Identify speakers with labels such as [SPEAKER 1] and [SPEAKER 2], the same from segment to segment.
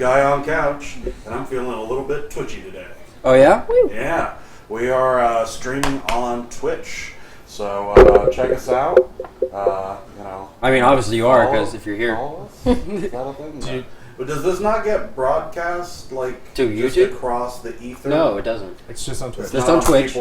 [SPEAKER 1] guy on couch, and I'm feeling a little bit twitchy today.
[SPEAKER 2] Oh yeah?
[SPEAKER 1] Yeah, we are streaming on Twitch, so check us out.
[SPEAKER 2] I mean, obviously you are, because if you're here.
[SPEAKER 1] Is that a thing? But does this not get broadcast like
[SPEAKER 2] to
[SPEAKER 1] just
[SPEAKER 2] YouTube
[SPEAKER 1] across the ether?
[SPEAKER 2] No, it doesn't.
[SPEAKER 3] It's just on Twitch.
[SPEAKER 2] It's just on Twitch.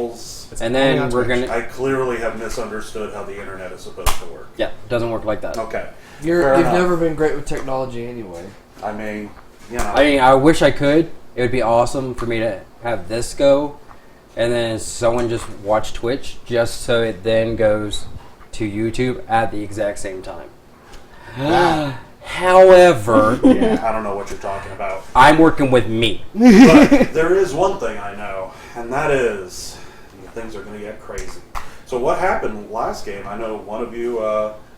[SPEAKER 1] And
[SPEAKER 2] then we're gonna.
[SPEAKER 1] I clearly have misunderstood how the internet is supposed to work.
[SPEAKER 2] Yeah, it doesn't work like that.
[SPEAKER 1] Okay.
[SPEAKER 4] You've never been great with technology anyway.
[SPEAKER 1] I mean,
[SPEAKER 2] I wish I could. It would be awesome for me to have this go, and then someone just watch Twitch, just so it then goes to YouTube at the exact same time. However,
[SPEAKER 1] I don't know what you're talking about.
[SPEAKER 2] I'm working with me.
[SPEAKER 1] But there is one thing I know, and that is things are going to get crazy. So what happened last game? I know one of you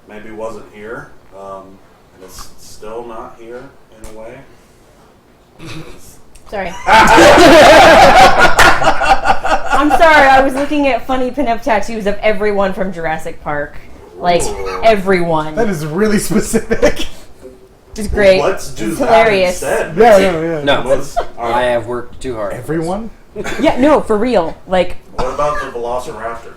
[SPEAKER 1] maybe wasn't here, and it's still not here in a way.
[SPEAKER 5] Sorry. I'm sorry, I was looking at funny pinup tattoos of everyone from Jurassic Park. Like, everyone.
[SPEAKER 3] That is really specific.
[SPEAKER 5] It's great.
[SPEAKER 1] Well, let's do
[SPEAKER 5] it's
[SPEAKER 1] that
[SPEAKER 5] hilarious.
[SPEAKER 1] instead.
[SPEAKER 3] Yeah.
[SPEAKER 2] No, I have worked too hard.
[SPEAKER 3] Everyone?
[SPEAKER 5] Yeah, no, for real. Like,
[SPEAKER 1] what about the Velociraptor?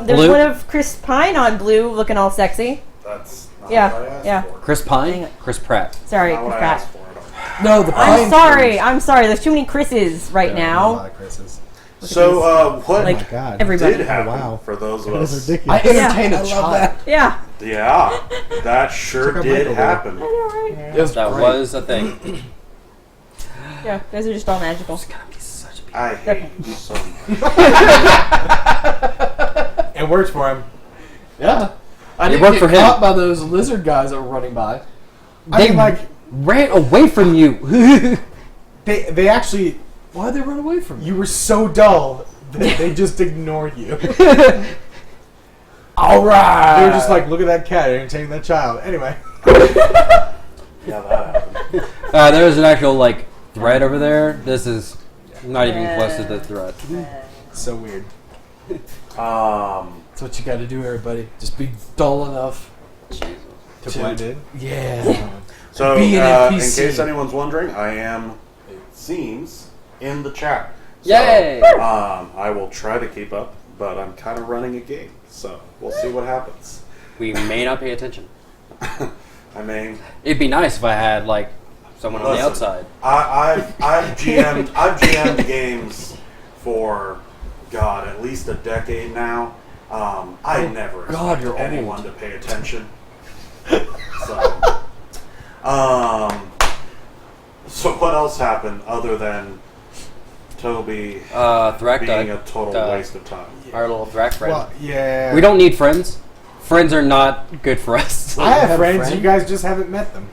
[SPEAKER 5] There's
[SPEAKER 2] Blue?
[SPEAKER 5] one of Chris Pine on blue looking all sexy.
[SPEAKER 1] That's not what I asked for.
[SPEAKER 2] Chris Pine? Chris Pratt.
[SPEAKER 5] Sorry,
[SPEAKER 1] Not
[SPEAKER 5] Chris
[SPEAKER 1] what I
[SPEAKER 5] Pratt.
[SPEAKER 1] asked for at all.
[SPEAKER 4] No, the Pine
[SPEAKER 5] I'm sorry. There's too many Chris's right
[SPEAKER 3] A
[SPEAKER 5] now.
[SPEAKER 3] lot of Chris's.
[SPEAKER 1] So, what
[SPEAKER 5] Like,
[SPEAKER 3] Oh my God.
[SPEAKER 5] everybody.
[SPEAKER 1] did happen
[SPEAKER 3] wow.
[SPEAKER 1] for those of
[SPEAKER 3] That
[SPEAKER 1] us?
[SPEAKER 3] is ridiculous.
[SPEAKER 4] I entertained
[SPEAKER 5] Yeah,
[SPEAKER 4] a child.
[SPEAKER 5] Yeah.
[SPEAKER 1] Yeah, that sure
[SPEAKER 3] Check out
[SPEAKER 1] did
[SPEAKER 3] Michael,
[SPEAKER 1] happen.
[SPEAKER 5] I know, right?
[SPEAKER 4] It was
[SPEAKER 2] That
[SPEAKER 4] great.
[SPEAKER 2] was a thing.
[SPEAKER 5] Yeah, those are just all magical.
[SPEAKER 2] It's gonna be such a
[SPEAKER 1] I hate you so much.
[SPEAKER 3] It worked for him.
[SPEAKER 4] Yeah. I
[SPEAKER 2] It
[SPEAKER 4] didn't
[SPEAKER 2] worked
[SPEAKER 4] get
[SPEAKER 2] for him.
[SPEAKER 4] caught by those lizard guys that were running by.
[SPEAKER 2] They ran away from you.
[SPEAKER 3] They actually,
[SPEAKER 4] Why'd they run away from you?
[SPEAKER 3] you were so dull that they just ignored you.
[SPEAKER 4] All right.
[SPEAKER 3] They were just like, look at that cat entertaining that child. Anyway.
[SPEAKER 1] Yeah, that happened.
[SPEAKER 2] There's an actual thread over there. This is not even close to the thread.
[SPEAKER 3] So weird.
[SPEAKER 4] That's what you got to do, everybody. Just be dull enough.
[SPEAKER 3] To blend in.
[SPEAKER 4] Yeah.
[SPEAKER 1] So,
[SPEAKER 4] Be
[SPEAKER 1] in
[SPEAKER 4] an NPC.
[SPEAKER 1] case anyone's wondering, I am, it seems, in the chat. So,
[SPEAKER 2] Yay!
[SPEAKER 1] I will try to keep up, but I'm kind of running a game, so we'll see what happens.
[SPEAKER 2] We may not pay attention.
[SPEAKER 1] I mean,
[SPEAKER 2] It'd be nice if I had someone on the
[SPEAKER 1] Listen.
[SPEAKER 2] outside.
[SPEAKER 1] I've GM'd games for at least a decade now. I never
[SPEAKER 4] God,
[SPEAKER 1] expected
[SPEAKER 4] you're
[SPEAKER 1] anyone
[SPEAKER 4] old.
[SPEAKER 1] to pay attention. So, so what else happened other than Toby
[SPEAKER 2] Thrak
[SPEAKER 1] being
[SPEAKER 2] died.
[SPEAKER 1] a total waste of time?
[SPEAKER 2] Our little Thrak friend.
[SPEAKER 3] Well, yeah.
[SPEAKER 2] We don't need friends. Friends are not good for us.
[SPEAKER 3] I have
[SPEAKER 4] have a
[SPEAKER 3] friends.
[SPEAKER 4] friend?
[SPEAKER 3] You guys just haven't met them.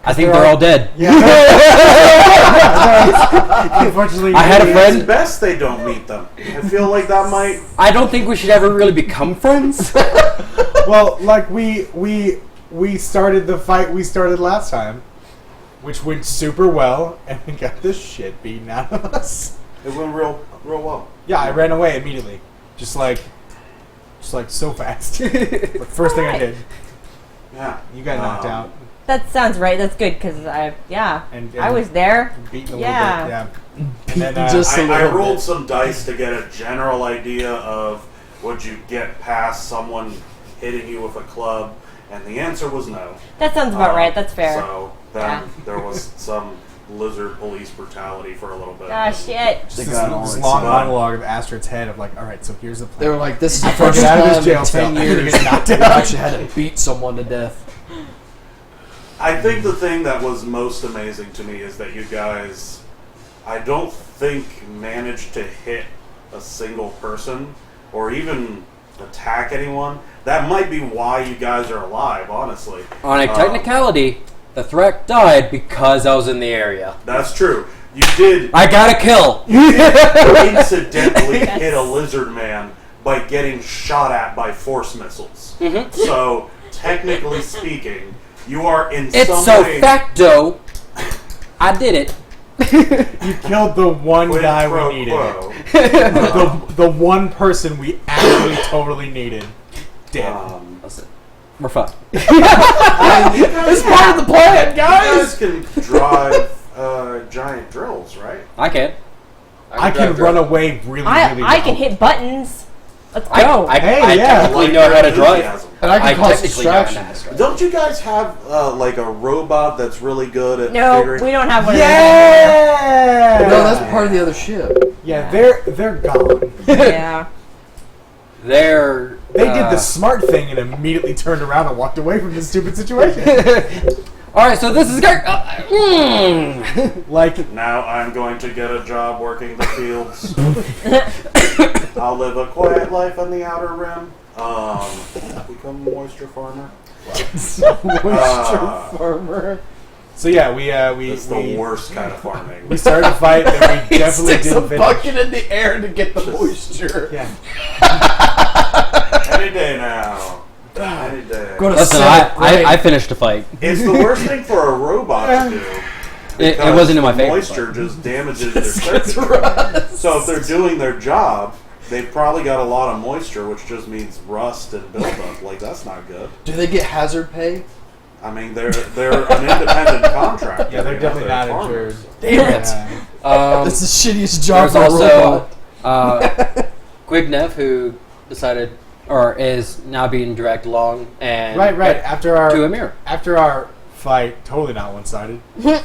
[SPEAKER 2] I think they're all dead.
[SPEAKER 3] Yeah. Unfortunately,
[SPEAKER 2] I had a friend-
[SPEAKER 1] It's best they don't meet them. I feel like that might.
[SPEAKER 2] I don't think we should ever really become friends.
[SPEAKER 3] Well, like we started the fight we started last time, which went super well, and we got the shit beaten out of us.
[SPEAKER 1] It went real well.
[SPEAKER 3] Yeah, I ran away immediately, just like so fast. Like, first thing I did,
[SPEAKER 1] Yeah,
[SPEAKER 3] you got knocked out
[SPEAKER 5] That sounds right. That's good because
[SPEAKER 3] and
[SPEAKER 5] I was there.
[SPEAKER 3] beaten a
[SPEAKER 5] Yeah.
[SPEAKER 3] little bit. Yeah, and then
[SPEAKER 4] Just a
[SPEAKER 1] I
[SPEAKER 4] little
[SPEAKER 1] rolled
[SPEAKER 4] bit.
[SPEAKER 1] some dice to get a general idea of would you get past someone hitting you with a club, and the answer was no.
[SPEAKER 5] That sounds about right. That's fair.
[SPEAKER 1] So then
[SPEAKER 5] Yeah.
[SPEAKER 1] there was some lizard police brutality for a little bit.
[SPEAKER 5] Ah, shit.
[SPEAKER 3] just
[SPEAKER 4] They
[SPEAKER 3] this,
[SPEAKER 4] got all
[SPEAKER 3] this
[SPEAKER 4] excited.
[SPEAKER 3] long monologue of Astrid's head of like, all right, so here's the plan.
[SPEAKER 4] They were like, this is the
[SPEAKER 3] After I
[SPEAKER 4] first
[SPEAKER 3] get out of this
[SPEAKER 4] time
[SPEAKER 3] jail
[SPEAKER 4] in
[SPEAKER 3] cell,
[SPEAKER 4] 10
[SPEAKER 3] I'm gonna
[SPEAKER 4] years
[SPEAKER 3] get knocked
[SPEAKER 4] we've
[SPEAKER 3] out.
[SPEAKER 4] actually had to beat someone to death.
[SPEAKER 1] I think the thing that was most amazing to me is that you guys, I don't think, managed to hit a single person or even attack anyone. That might be why you guys are alive, honestly.
[SPEAKER 2] On a technicality, the Thrak died because I was in the area.
[SPEAKER 1] That's true. You did
[SPEAKER 2] I got a kill.
[SPEAKER 1] incidentally hit a lizard man by getting shot at by force missiles.
[SPEAKER 2] Mhm.
[SPEAKER 1] So, technically speaking, you are in
[SPEAKER 2] It's
[SPEAKER 1] some
[SPEAKER 2] so
[SPEAKER 1] way...
[SPEAKER 2] facto. I did it.
[SPEAKER 3] You killed the one
[SPEAKER 1] quid
[SPEAKER 3] guy
[SPEAKER 1] pro
[SPEAKER 3] we needed.
[SPEAKER 1] quo.
[SPEAKER 3] The one person we actually totally needed. Dead.
[SPEAKER 2] Listen, we're fucked.
[SPEAKER 4] It's part of the plan,
[SPEAKER 1] You guys
[SPEAKER 4] guys.
[SPEAKER 1] can drive giant drills, right?
[SPEAKER 2] I can.
[SPEAKER 3] I can run away really well.
[SPEAKER 5] I can hit buttons. Let's
[SPEAKER 2] I
[SPEAKER 5] go.
[SPEAKER 2] I
[SPEAKER 3] Hey, yeah.
[SPEAKER 2] technically know how to drive.
[SPEAKER 1] Enthusiasm.
[SPEAKER 4] And I can cause
[SPEAKER 2] technically know how to
[SPEAKER 4] distractions.
[SPEAKER 2] drive.
[SPEAKER 1] Don't you guys have like a robot that's really good at
[SPEAKER 5] No,
[SPEAKER 1] figuring?
[SPEAKER 5] we don't have one of those.
[SPEAKER 3] Yeah.
[SPEAKER 4] No, that's part of the other ship.
[SPEAKER 3] Yeah, they're gone.
[SPEAKER 5] Yeah.
[SPEAKER 2] They're
[SPEAKER 3] They did the smart thing and immediately turned around and walked away from this stupid situation.
[SPEAKER 2] All right, so this is great.
[SPEAKER 3] Like,
[SPEAKER 1] Now I'm going to get a job working the fields. I'll live a quiet life on the outer rim. Become a moisture farmer.
[SPEAKER 3] moisture farmer. So yeah, we
[SPEAKER 1] It's the worst kind of farming.
[SPEAKER 3] we started a fight that we definitely
[SPEAKER 4] Sticks a
[SPEAKER 3] didn't finish.
[SPEAKER 4] bucket in the air to get the moisture.
[SPEAKER 3] Yeah.
[SPEAKER 1] Any day now. Any day.
[SPEAKER 4] Go to
[SPEAKER 2] Listen,
[SPEAKER 4] Senate,
[SPEAKER 2] I finished a fight.
[SPEAKER 1] It's the worst thing for a robot to do.
[SPEAKER 2] It
[SPEAKER 1] because
[SPEAKER 2] wasn't in my
[SPEAKER 1] the
[SPEAKER 2] favor.
[SPEAKER 1] moisture just damages their circuitry. So if they're doing their job, they've probably got a lot of moisture, which just means rust and buildup. Like, that's not good.
[SPEAKER 4] Do they get hazard pay?
[SPEAKER 1] I mean, they're an independent contractor.
[SPEAKER 3] Yeah, they're
[SPEAKER 1] You know,
[SPEAKER 3] definitely not
[SPEAKER 1] farmers.
[SPEAKER 3] insured.
[SPEAKER 4] Damn it.
[SPEAKER 3] Yeah.
[SPEAKER 4] That's the shittiest job
[SPEAKER 2] There's
[SPEAKER 4] for a
[SPEAKER 2] also
[SPEAKER 4] robot.
[SPEAKER 2] Quignev, who decided or is now being dragged along and
[SPEAKER 3] Right. After
[SPEAKER 2] to a
[SPEAKER 3] our
[SPEAKER 2] mirror.
[SPEAKER 3] fight, totally not one-sided.
[SPEAKER 1] It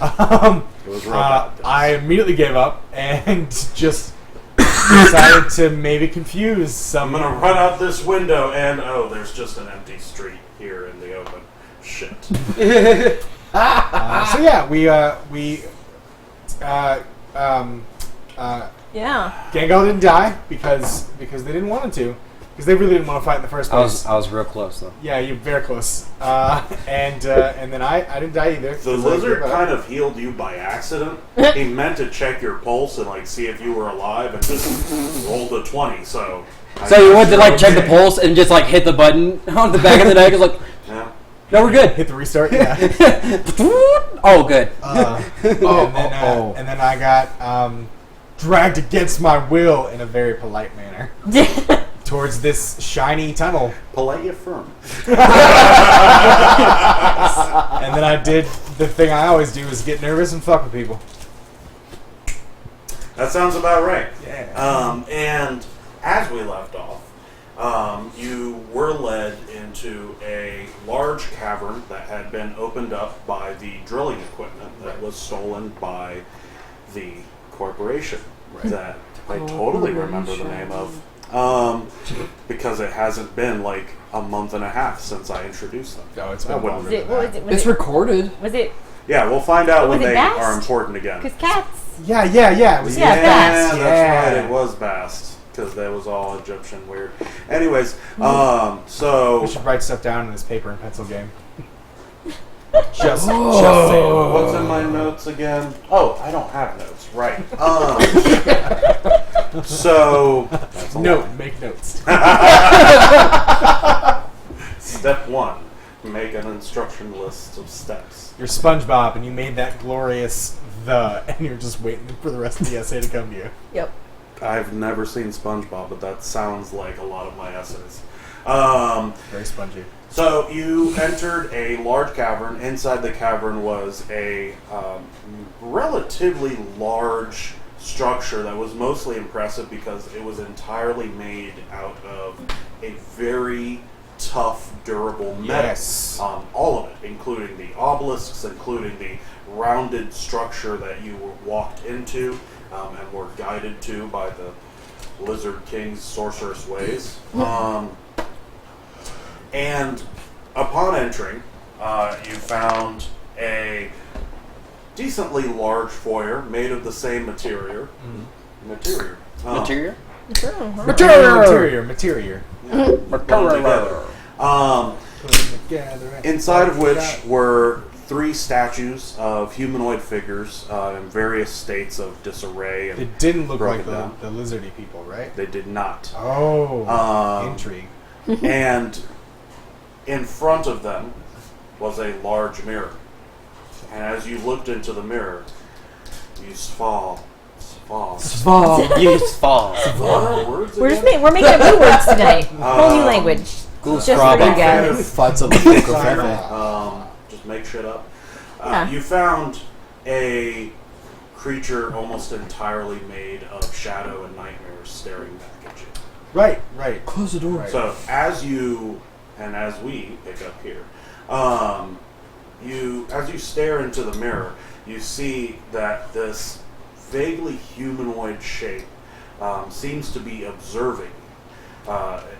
[SPEAKER 1] was robot.
[SPEAKER 3] I immediately gave up and just decided to maybe confuse
[SPEAKER 1] I'm
[SPEAKER 3] some.
[SPEAKER 1] gonna run out this window, and there's just an empty street here in the open. Shit.
[SPEAKER 3] So yeah,
[SPEAKER 5] Yeah.
[SPEAKER 3] Gango didn't die because they didn't want him to, because they really didn't want to fight in the first place.
[SPEAKER 2] I was real close though.
[SPEAKER 3] Yeah, you're very close. And then I didn't die either.
[SPEAKER 1] The lizard kind of healed you by accident. He meant to check your pulse and like see if you were alive, and just rolled a 20. So.
[SPEAKER 2] So you went to like check the pulse and just like hit the button on the back of the neck. It's like,
[SPEAKER 1] Yeah.
[SPEAKER 2] no, we're good.
[SPEAKER 3] hit the restart. Yeah.
[SPEAKER 2] Oh, good.
[SPEAKER 3] And then I got dragged against my will in a very polite manner towards this shiny tunnel.
[SPEAKER 1] Polite yet firm.
[SPEAKER 3] And then I did the thing I always do: is get nervous and fuck with people.
[SPEAKER 1] That sounds about right.
[SPEAKER 3] Yeah.
[SPEAKER 1] And as we left off, you were led into a large cavern that had been opened up by the drilling equipment that was stolen by the corporation that I totally remember the name of. Because it hasn't been like a month and a half since I introduced them.
[SPEAKER 3] No, it's
[SPEAKER 1] I
[SPEAKER 3] been
[SPEAKER 1] wouldn't-
[SPEAKER 3] longer than that.
[SPEAKER 4] It's recorded.
[SPEAKER 5] Was it?
[SPEAKER 1] Yeah, we'll find out when
[SPEAKER 5] Was it
[SPEAKER 1] they
[SPEAKER 5] Bast?
[SPEAKER 1] are important again.
[SPEAKER 5] Because cats.
[SPEAKER 3] Yeah. It was
[SPEAKER 5] Yeah, Bast.
[SPEAKER 1] that's
[SPEAKER 3] Yeah.
[SPEAKER 1] right. It was Bast because that was all Egyptian weird. Anyways, so
[SPEAKER 3] We should write stuff down in this paper and pencil game. Just saying.
[SPEAKER 1] what's in my notes again? Oh, I don't have notes. Right. So that's a
[SPEAKER 3] Note,
[SPEAKER 1] lie.
[SPEAKER 3] make notes.
[SPEAKER 1] Step 1: make an instruction list of steps.
[SPEAKER 3] You're SpongeBob, and you made that glorious and you're just waiting for the rest of the essay to come to you.
[SPEAKER 5] Yep.
[SPEAKER 1] I've never seen SpongeBob, but that sounds like a lot of my essays.
[SPEAKER 3] Very spongy.
[SPEAKER 1] So you entered a large cavern. Inside the cavern was a relatively large structure that was mostly impressive because it was entirely made out of a very tough, durable metal.
[SPEAKER 3] Yes.
[SPEAKER 1] All of it, including the obelisks, including the rounded structure that you were walked into and were guided to by the Lizard King's sorceress ways. And upon entering, you found a decently large foyer made of the same material.
[SPEAKER 2] Material.
[SPEAKER 3] Material.
[SPEAKER 1] Yeah, put them together. Inside of which were 3 statues of humanoid figures in various states of disarray. And
[SPEAKER 3] It didn't look like
[SPEAKER 1] broken down.
[SPEAKER 3] the lizardy people, right?
[SPEAKER 1] They did not.
[SPEAKER 3] Oh,
[SPEAKER 1] Intrigue.
[SPEAKER 3] intrigue.
[SPEAKER 1] And in front of them was a large mirror. And as you looked into the mirror, you saw.
[SPEAKER 2] You fall.
[SPEAKER 1] What are words
[SPEAKER 5] We're just
[SPEAKER 1] again?
[SPEAKER 5] we're making up new words tonight. Whole new language.
[SPEAKER 2] Cool
[SPEAKER 5] Just for
[SPEAKER 2] scrabble.
[SPEAKER 5] you guys.
[SPEAKER 4] Fights on the poker cafe.
[SPEAKER 1] Just make shit up.
[SPEAKER 5] Yeah.
[SPEAKER 1] You found a creature almost entirely made of shadow and nightmares staring back at you.
[SPEAKER 3] Right.
[SPEAKER 4] Close the door.
[SPEAKER 3] Right.
[SPEAKER 1] So as you and as we pick up here, as you stare into the mirror, you see that this vaguely humanoid shape seems to be observing.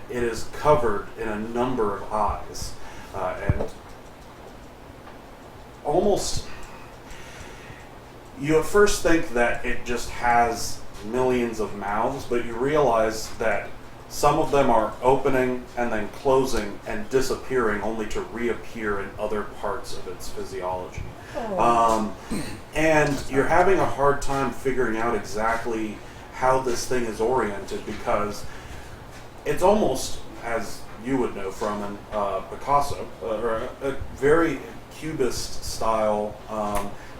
[SPEAKER 1] It is covered in a number of eyes, and almost you at first think that it just has millions of mouths, but you realize that some of them are opening and then closing and disappearing only to reappear in other parts of its physiology. And you're having a hard time figuring out exactly how this thing is oriented, because it's almost, as you would know from an Picasso, or a very Cubist style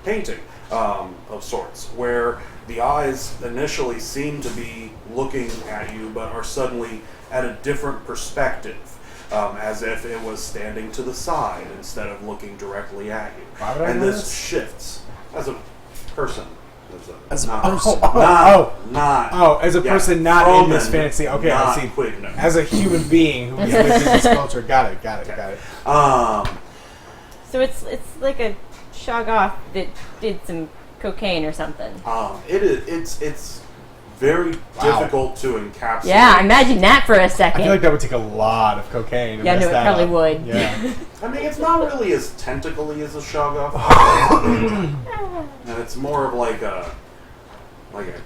[SPEAKER 1] painting of sorts, where the eyes initially seem to be looking at you but are suddenly at a different perspective, as if it was standing to the side instead of looking directly at you.
[SPEAKER 3] Why would I
[SPEAKER 1] And
[SPEAKER 3] know
[SPEAKER 1] this
[SPEAKER 3] this?
[SPEAKER 1] shifts as a person.
[SPEAKER 4] As a
[SPEAKER 1] not,
[SPEAKER 4] person.
[SPEAKER 1] not
[SPEAKER 3] as a
[SPEAKER 1] yeah,
[SPEAKER 3] person not in this
[SPEAKER 1] Froman,
[SPEAKER 3] fantasy. Okay, I
[SPEAKER 1] not
[SPEAKER 3] see.
[SPEAKER 1] Quignev.
[SPEAKER 3] As a human being who lives in this culture. Got it.
[SPEAKER 5] So it's like a Shoggoth that did some cocaine or something.
[SPEAKER 1] It's very difficult to encapsulate.
[SPEAKER 5] Yeah, imagine that for a second.
[SPEAKER 3] I feel like that would take a lot of cocaine. To
[SPEAKER 5] Yeah,
[SPEAKER 3] mess
[SPEAKER 5] no, it
[SPEAKER 3] that
[SPEAKER 5] probably
[SPEAKER 3] up.
[SPEAKER 5] would.
[SPEAKER 3] Yeah.
[SPEAKER 1] I mean, it's not really as tentacly as a Shoggoth. And it's more of like a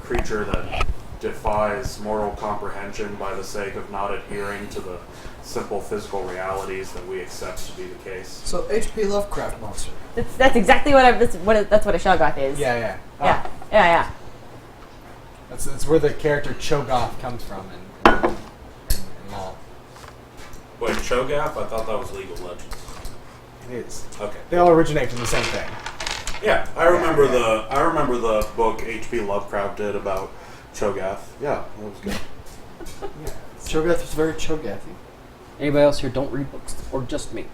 [SPEAKER 1] creature that defies moral comprehension by the sake of not adhering to the simple physical realities that we accept to be the case.
[SPEAKER 4] So H.P. Lovecraft monster.
[SPEAKER 5] That's exactly that's what a Shoggoth is.
[SPEAKER 3] Yeah.
[SPEAKER 5] Yeah.
[SPEAKER 3] That's where the character Cho'Gath comes from in law.
[SPEAKER 1] Wait, Cho'Gath? I thought that was League of Legends.
[SPEAKER 3] It is.
[SPEAKER 1] Okay.
[SPEAKER 3] They all originate from the same thing.
[SPEAKER 1] Yeah, I remember the book H.P. Lovecraft did about Cho'Gath. Yeah, that was good.
[SPEAKER 4] Cho'Gath was very Cho'Gathy.
[SPEAKER 2] Anybody else here don't read books, or just me?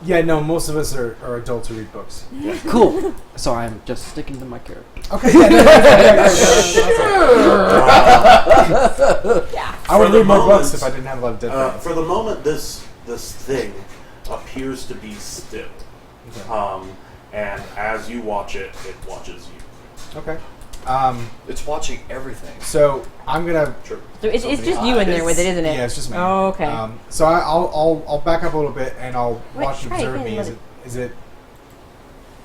[SPEAKER 3] Yeah, no, most of us are adults who read books.
[SPEAKER 2] Cool. So I'm just sticking to my character.
[SPEAKER 3] Okay, yeah, I would
[SPEAKER 1] For the
[SPEAKER 3] read more
[SPEAKER 1] moment,
[SPEAKER 3] books if I didn't have a lot of dead friends.
[SPEAKER 1] For the moment, this thing appears to be still.
[SPEAKER 3] Okay.
[SPEAKER 1] And as you watch it, it watches you.
[SPEAKER 3] Okay.
[SPEAKER 4] It's watching everything.
[SPEAKER 3] So I'm gonna.
[SPEAKER 1] Sure.
[SPEAKER 5] So it's just you in there with it, isn't it?
[SPEAKER 3] Yeah, it's just me.
[SPEAKER 5] Oh, okay.
[SPEAKER 3] So I'll back up a little bit and I'll
[SPEAKER 5] Wait,
[SPEAKER 3] watch and
[SPEAKER 5] try
[SPEAKER 3] observe
[SPEAKER 5] again,
[SPEAKER 3] me.
[SPEAKER 5] let
[SPEAKER 3] Is it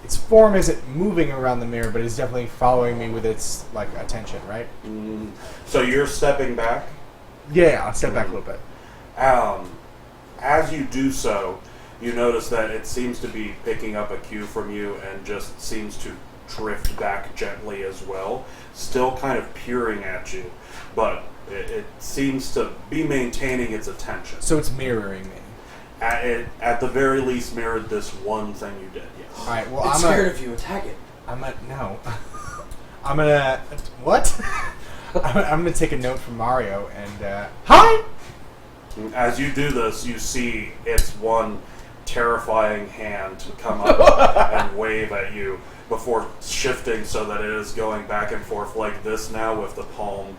[SPEAKER 3] its form isn't moving around the mirror, but it's definitely following me with its like attention, right?
[SPEAKER 1] So you're stepping back.
[SPEAKER 3] Yeah, I'll step back a little bit.
[SPEAKER 1] As you do so, you notice that it seems to be picking up a cue from you and just seems to drift back gently as well, still kind of peering at you, but it seems to be maintaining its attention.
[SPEAKER 3] So it's mirroring me.
[SPEAKER 1] At the very least, mirrored this one thing you did. Yes.
[SPEAKER 3] All right. Well,
[SPEAKER 4] It's scared of you. Attack it.
[SPEAKER 3] No. I'm gonna what? I'm gonna take a note from Mario and hi.
[SPEAKER 1] As you do this, you see its one terrifying hand come up and wave at you before shifting so that it is going back and forth like this now with the palm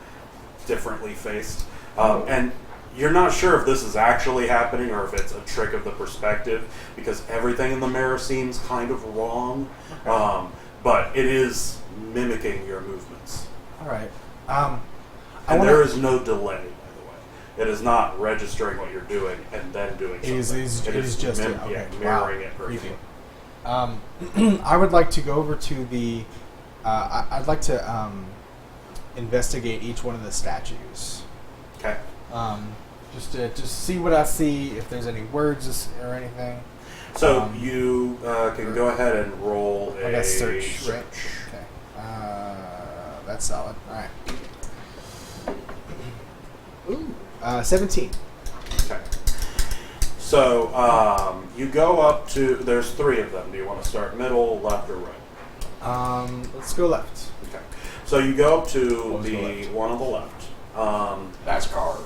[SPEAKER 1] differently faced. And you're not sure if this is actually happening or if it's a trick of the perspective, because everything in the mirror seems kind of wrong. But it is mimicking your movements.
[SPEAKER 3] All right.
[SPEAKER 1] And there is no delay, by the way. It is not registering what you're doing and then doing something.
[SPEAKER 3] It is just okay.
[SPEAKER 1] mirroring
[SPEAKER 3] Wow.
[SPEAKER 1] it perfectly.
[SPEAKER 3] I would like to go over to the. I'd like to investigate each one of the statues.
[SPEAKER 1] Okay.
[SPEAKER 3] Just to see what I see, if there's any words or anything.
[SPEAKER 1] So you can go ahead and roll
[SPEAKER 3] I
[SPEAKER 1] a
[SPEAKER 3] got search. Right? Okay. That's solid. All right. Ooh. 17.
[SPEAKER 1] Okay. So you go up to. There's 3 of them. Do you want to start middle, left, or right?
[SPEAKER 3] Let's go left.
[SPEAKER 1] Okay. So you go up to
[SPEAKER 3] Always go
[SPEAKER 1] the
[SPEAKER 3] left.
[SPEAKER 1] one on the left.
[SPEAKER 4] That's car.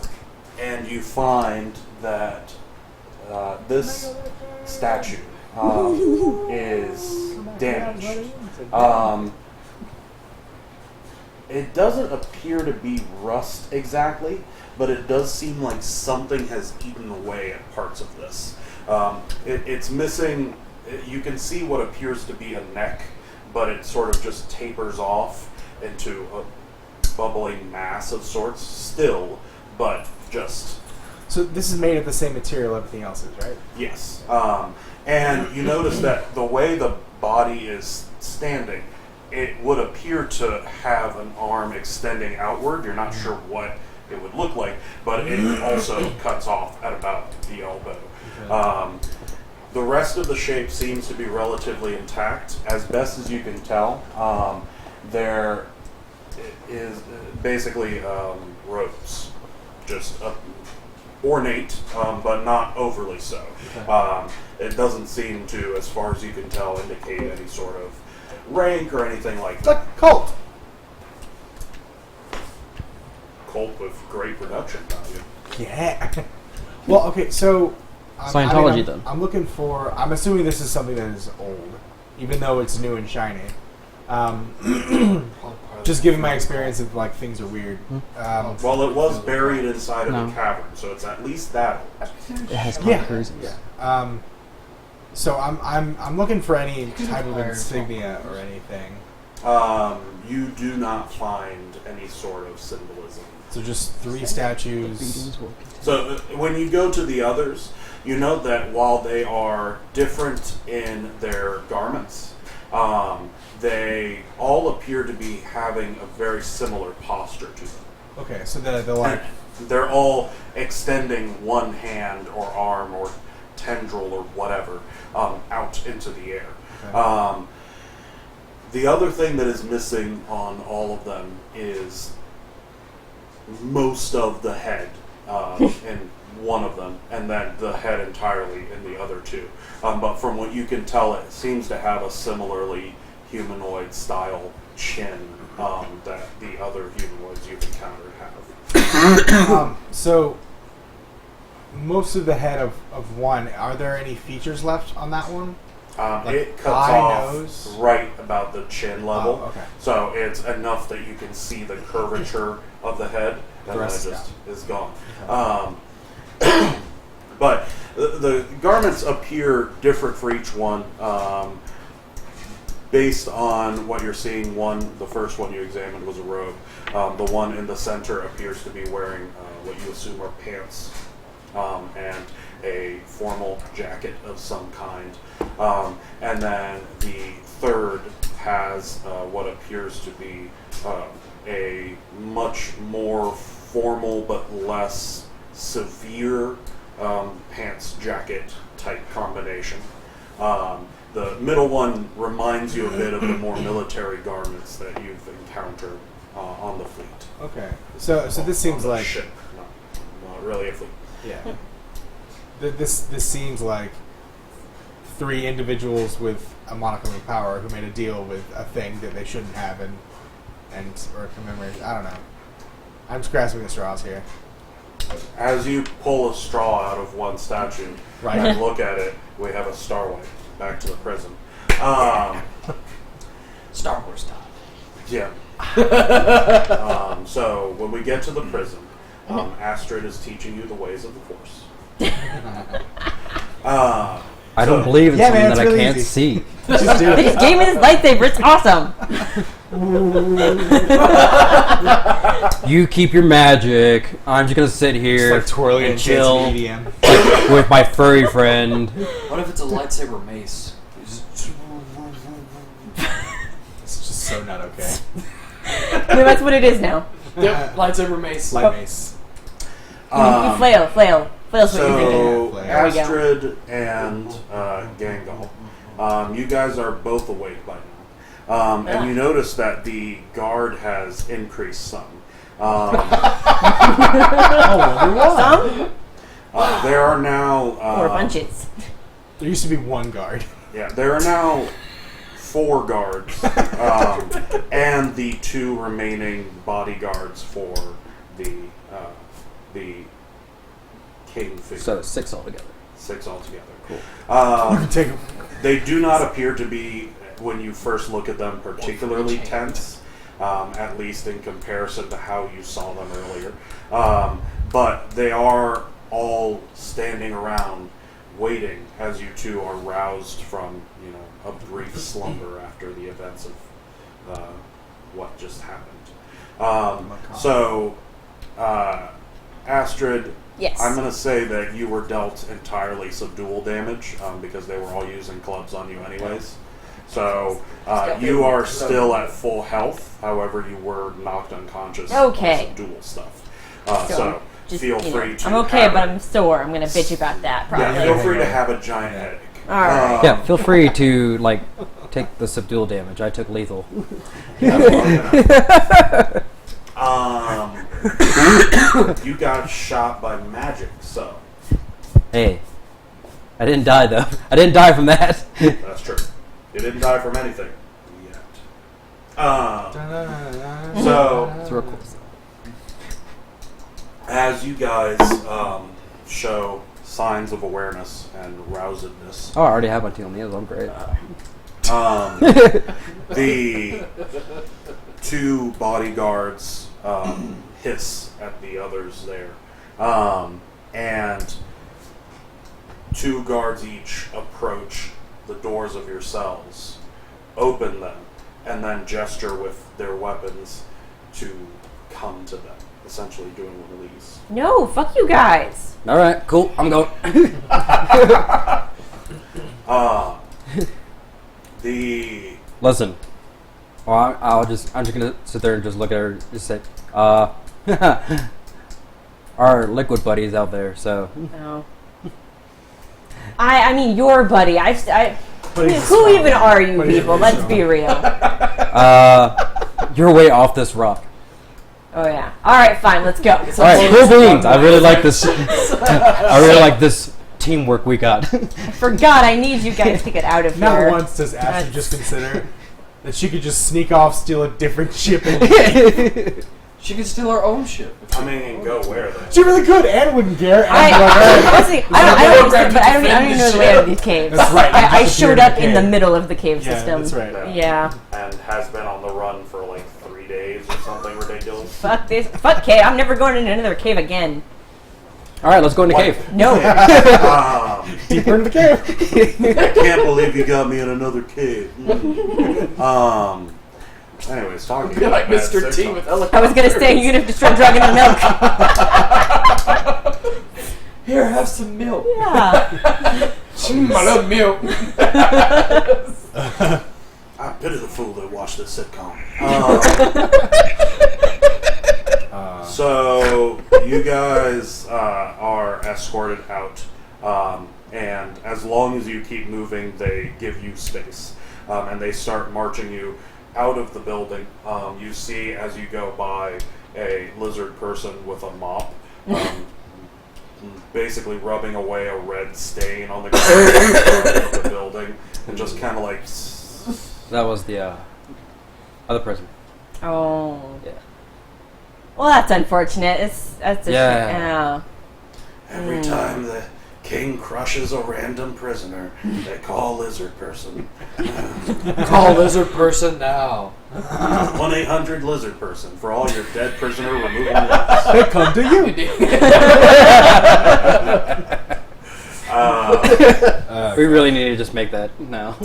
[SPEAKER 1] and you find that this statue is damaged. It doesn't appear to be rust exactly, but it does seem like something has eaten away at parts of this. It's missing. You can see what appears to be a neck, but it sort of just tapers off into a bubbling mass of sorts still, but just...
[SPEAKER 3] So this is made of the same material everything else is, right?
[SPEAKER 1] Yes. And you notice that the way the body is standing, it would appear to have an arm extending outward. You're not sure what it would look like, but it also cuts off at about the elbow. The rest of the shape seems to be relatively intact, as best as you can tell. There is basically ropes, just ornate, but not overly so. It doesn't seem to, as far as you can tell, indicate any sort of rank or anything like
[SPEAKER 3] It's
[SPEAKER 1] that.
[SPEAKER 3] like a cult.
[SPEAKER 1] Cult with great production value.
[SPEAKER 3] Yeah. Well, okay, so
[SPEAKER 2] Scientology, then.
[SPEAKER 3] I'm looking for. I'm assuming this is something that is old, even though it's new and shiny. Just given my experience of like things are weird.
[SPEAKER 1] Well, it was buried inside of
[SPEAKER 2] No.
[SPEAKER 1] a cavern, so it's at least that old.
[SPEAKER 2] It has
[SPEAKER 3] Yeah.
[SPEAKER 2] cruises.
[SPEAKER 3] Yeah. So I'm looking for any type of insignia or anything.
[SPEAKER 1] You do not find any sort of symbolism.
[SPEAKER 3] So just 3 statues.
[SPEAKER 1] So when you go to the others, you note that while they are different in their garments, they all appear to be having a very similar posture to them.
[SPEAKER 3] Okay, so the like.
[SPEAKER 1] They're all extending one hand or arm or tendril or whatever out into the air.
[SPEAKER 3] Okay.
[SPEAKER 1] The other thing that is missing on all of them is most of the head in one of them, and then the head entirely in the other 2. But from what you can tell, it seems to have a similarly humanoid style chin that the other humanoids you've encountered have.
[SPEAKER 3] So most of the head of one. Are there any features left on that one? Like
[SPEAKER 1] It cuts
[SPEAKER 3] eye,
[SPEAKER 1] off
[SPEAKER 3] nose?
[SPEAKER 1] right about the chin level.
[SPEAKER 3] Oh, okay.
[SPEAKER 1] So it's enough that you can see the curvature of the head,
[SPEAKER 3] The
[SPEAKER 1] and then it
[SPEAKER 3] rest
[SPEAKER 1] just is gone.
[SPEAKER 3] Okay.
[SPEAKER 1] But the garments appear different for each one. Based on what you're seeing, the first one you examined was a robe. The one in the center appears to be wearing what you assume are pants and a formal jacket of some kind. And then the third has what appears to be a much more formal but less severe pants jacket type combination. The middle one reminds you a bit of the more military garments that you've encountered on the fleet.
[SPEAKER 3] Okay. So this seems
[SPEAKER 1] On the
[SPEAKER 3] like
[SPEAKER 1] ship, not really a fleet.
[SPEAKER 3] yeah. This seems like 3 individuals with a modicum of power who made a deal with a thing that they shouldn't have and or commemorate. I don't know. I'm just grasping the straws here.
[SPEAKER 1] As you pull a straw out of one statue
[SPEAKER 3] Right.
[SPEAKER 1] and look at it, we have a starlight back to the prison.
[SPEAKER 4] Star Wars style.
[SPEAKER 1] Yeah. So when we get to the prison, Astrid is teaching you the ways of the Force.
[SPEAKER 2] I don't believe in
[SPEAKER 3] Yeah,
[SPEAKER 2] something
[SPEAKER 3] man, it's
[SPEAKER 2] that
[SPEAKER 3] really
[SPEAKER 2] I can't
[SPEAKER 3] easy.
[SPEAKER 2] see.
[SPEAKER 3] Just do
[SPEAKER 5] He
[SPEAKER 3] it.
[SPEAKER 5] just gave me this lightsaber. It's awesome.
[SPEAKER 2] You keep your magic. I'm just gonna sit
[SPEAKER 3] Just
[SPEAKER 2] here
[SPEAKER 3] like twirling
[SPEAKER 2] and
[SPEAKER 3] and
[SPEAKER 2] chill
[SPEAKER 3] dancing EDM.
[SPEAKER 2] with my furry friend.
[SPEAKER 4] What if it's a lightsaber mace?
[SPEAKER 3] It's just so not okay.
[SPEAKER 5] No, that's what it is now.
[SPEAKER 4] Yep, lightsaber mace.
[SPEAKER 3] Light mace.
[SPEAKER 5] You flail. Flail's what you're thinking.
[SPEAKER 1] So
[SPEAKER 3] There
[SPEAKER 5] we go.
[SPEAKER 1] Astrid and Gangal, you guys are both awake by now, and you notice that the guard has increased some.
[SPEAKER 5] Some
[SPEAKER 1] There are now
[SPEAKER 5] or bunches.
[SPEAKER 3] There used to be 1 guard.
[SPEAKER 1] Yeah, there are now 4 guards, and the 2 remaining bodyguards for the king figure.
[SPEAKER 2] So 6 altogether.
[SPEAKER 1] 6 altogether.
[SPEAKER 2] Cool.
[SPEAKER 3] You can take them.
[SPEAKER 1] They do not appear to be, when you first look at them, particularly tense, at least in comparison to how you saw them earlier. But they are all standing around, waiting as you two are roused from, a brief slumber after the events of what just happened. Astrid,
[SPEAKER 5] Yes.
[SPEAKER 1] I'm going to say that you were dealt entirely subdual damage because they were all using clubs on you anyways. So you are still at full health. However, you were knocked unconscious
[SPEAKER 5] Okay.
[SPEAKER 1] by subdual stuff.
[SPEAKER 5] So
[SPEAKER 1] So
[SPEAKER 5] just,
[SPEAKER 1] feel free to.
[SPEAKER 5] I'm okay,
[SPEAKER 1] have
[SPEAKER 5] but
[SPEAKER 1] a-
[SPEAKER 5] I'm sore. I'm going to bitch about that, probably.
[SPEAKER 1] Yeah, feel free to have a giant headache.
[SPEAKER 5] All right.
[SPEAKER 2] Yeah, feel free to take the subdual damage. I took lethal.
[SPEAKER 1] You got shot by magic, so
[SPEAKER 2] Hey, I didn't die though. I didn't die from that.
[SPEAKER 1] that's true. You didn't die from anything yet. So
[SPEAKER 2] It's real cool.
[SPEAKER 1] as you guys show signs of awareness and rousedness,
[SPEAKER 2] Oh, I already have my teal meals. I'm great.
[SPEAKER 1] the 2 bodyguards hiss at the others there, and 2 guards each approach the doors of your cells, open them, and then gesture with their weapons to come to them, essentially doing a release.
[SPEAKER 5] No, fuck you guys.
[SPEAKER 2] All right, cool. I'm going. Listen. Well, I'm just gonna sit there and just look at her and just say, our liquid buddies out there. So
[SPEAKER 5] No. I mean, your buddy.
[SPEAKER 3] But he's
[SPEAKER 5] Who
[SPEAKER 3] small,
[SPEAKER 5] even are you
[SPEAKER 3] but he's
[SPEAKER 5] people?
[SPEAKER 3] really
[SPEAKER 5] Let's be
[SPEAKER 3] small.
[SPEAKER 5] real.
[SPEAKER 2] you're way off this rock.
[SPEAKER 5] Oh yeah. All right, fine. Let's go.
[SPEAKER 2] All right, cool beans. I really like this. I really like this teamwork we got.
[SPEAKER 5] Forgot I need you guys to get out of
[SPEAKER 3] Not
[SPEAKER 5] here.
[SPEAKER 3] once does Astrid
[SPEAKER 5] That's-
[SPEAKER 3] just consider that she could just sneak off, steal a different ship, and
[SPEAKER 4] She could steal her own ship.
[SPEAKER 1] I mean, go where then?
[SPEAKER 3] she really could. Anne wouldn't care. Anne
[SPEAKER 5] I,
[SPEAKER 3] would be like, "All right."
[SPEAKER 5] honestly, I don't even know the layout of these caves.
[SPEAKER 3] That's right, you
[SPEAKER 5] I
[SPEAKER 3] just
[SPEAKER 5] showed
[SPEAKER 3] appeared in
[SPEAKER 5] up
[SPEAKER 3] the
[SPEAKER 5] in the
[SPEAKER 3] cave.
[SPEAKER 5] middle of the cave
[SPEAKER 3] Yeah,
[SPEAKER 5] system.
[SPEAKER 3] that's right.
[SPEAKER 5] Yeah.
[SPEAKER 1] And has been on the run for like 3 days or something ridiculous.
[SPEAKER 5] Fuck this. Fuck cave. I'm never going into another cave again.
[SPEAKER 2] All right, let's go in the
[SPEAKER 1] What?
[SPEAKER 2] cave.
[SPEAKER 5] No.
[SPEAKER 3] Deeper into the cave.
[SPEAKER 1] I can't believe you got me in another cave. Anyways, talking
[SPEAKER 4] Be
[SPEAKER 1] about
[SPEAKER 4] like
[SPEAKER 1] bad
[SPEAKER 4] Mr. T
[SPEAKER 1] sitcoms.
[SPEAKER 4] with
[SPEAKER 5] I
[SPEAKER 4] helicopters.
[SPEAKER 5] was gonna say you're gonna have to start drugging the milk.
[SPEAKER 4] Here, have some milk.
[SPEAKER 5] Yeah.
[SPEAKER 4] I love milk.
[SPEAKER 1] I pity the fool that watched this sitcom. So you guys are escorted out, and as long as you keep moving, they give you space, and they start marching you out of the building. You see as you go by a lizard person with a mop, basically rubbing away a red stain on the ground of the building, and just kind of like.
[SPEAKER 2] That was the other person.
[SPEAKER 5] Oh.
[SPEAKER 2] Yeah.
[SPEAKER 5] Well, that's unfortunate. That's a
[SPEAKER 2] Yeah.
[SPEAKER 1] Every time the king crushes a random prisoner, they call lizard person.
[SPEAKER 4] Call lizard person now.
[SPEAKER 1] 1-800 lizard person for all your dead prisoner removal needs.
[SPEAKER 3] They come to you.
[SPEAKER 2] We really need to just make that now.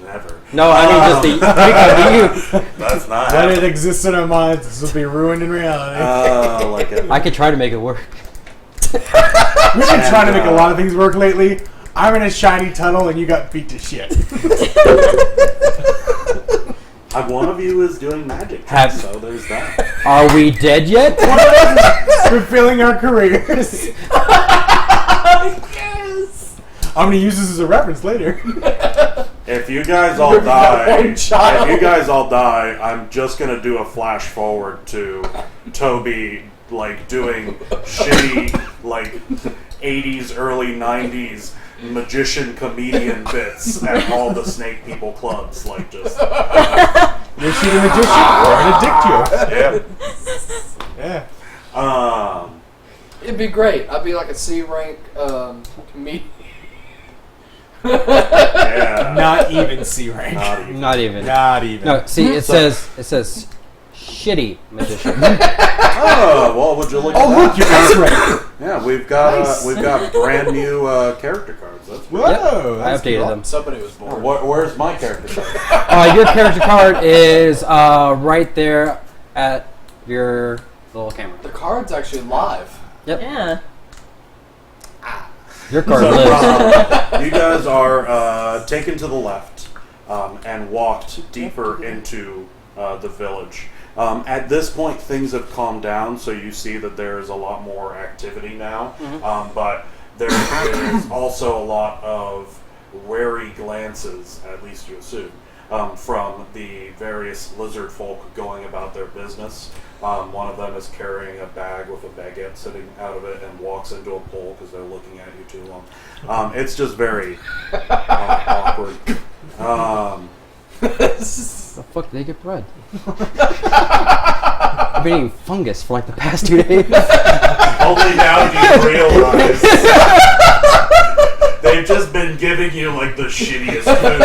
[SPEAKER 1] Never.
[SPEAKER 2] No, I mean just the.
[SPEAKER 1] That's not
[SPEAKER 3] When it
[SPEAKER 1] happening.
[SPEAKER 3] exists in our minds, this will be ruined in reality.
[SPEAKER 1] Like it.
[SPEAKER 2] I could try to make it work.
[SPEAKER 3] We've been trying to make a lot of things work lately. I'm in a shiny tunnel and you got beat to shit.
[SPEAKER 1] One of you is doing magic,
[SPEAKER 2] Have-
[SPEAKER 1] so there's that.
[SPEAKER 2] Are we dead yet?
[SPEAKER 3] We're filling our careers.
[SPEAKER 4] Yes.
[SPEAKER 3] I'm gonna use this as a reference later.
[SPEAKER 1] If you guys all die,
[SPEAKER 4] one child.
[SPEAKER 1] if you guys all die, I'm just gonna do a flash forward to Toby, like doing shitty, like 80s, early 90s magician comedian bits at all the snake people clubs, like just
[SPEAKER 3] You're shooting a magician or an addict you.
[SPEAKER 1] yeah.
[SPEAKER 3] Yeah.
[SPEAKER 4] It'd be great. I'd be like a C rank comedian.
[SPEAKER 1] Yeah.
[SPEAKER 3] Not even C rank.
[SPEAKER 2] Not even.
[SPEAKER 3] Not even.
[SPEAKER 2] No, see, it says shitty magician.
[SPEAKER 1] Oh, well, would you look at
[SPEAKER 3] Oh,
[SPEAKER 1] that?
[SPEAKER 3] look, you're X-ray.
[SPEAKER 1] Yeah, we've got
[SPEAKER 3] Nice.
[SPEAKER 1] we've got brand new character cards. That's
[SPEAKER 3] Whoa,
[SPEAKER 2] I
[SPEAKER 3] that's
[SPEAKER 2] updated
[SPEAKER 3] cool.
[SPEAKER 2] them.
[SPEAKER 4] Somebody was born.
[SPEAKER 1] Where's my character card?
[SPEAKER 2] Your character card is right there at your little camera.
[SPEAKER 4] The card's actually live.
[SPEAKER 2] Yep.
[SPEAKER 5] Yeah.
[SPEAKER 2] Your card
[SPEAKER 1] So,
[SPEAKER 2] lives.
[SPEAKER 1] you guys are taken to the left and walked deeper into the village. At this point, things have calmed down, so you see that there's a lot more activity now. But there is also a lot of wary glances, at least you assume, from the various lizard folk going about their business. One of them is carrying a bag with a baguette sitting out of it and walks into a pole because they're looking at you too long. It's just very awkward.
[SPEAKER 2] The fuck did they get bread? I've been eating fungus for like the past 2 days.
[SPEAKER 1] Only now do you realize they've just been giving you like the shittiest food.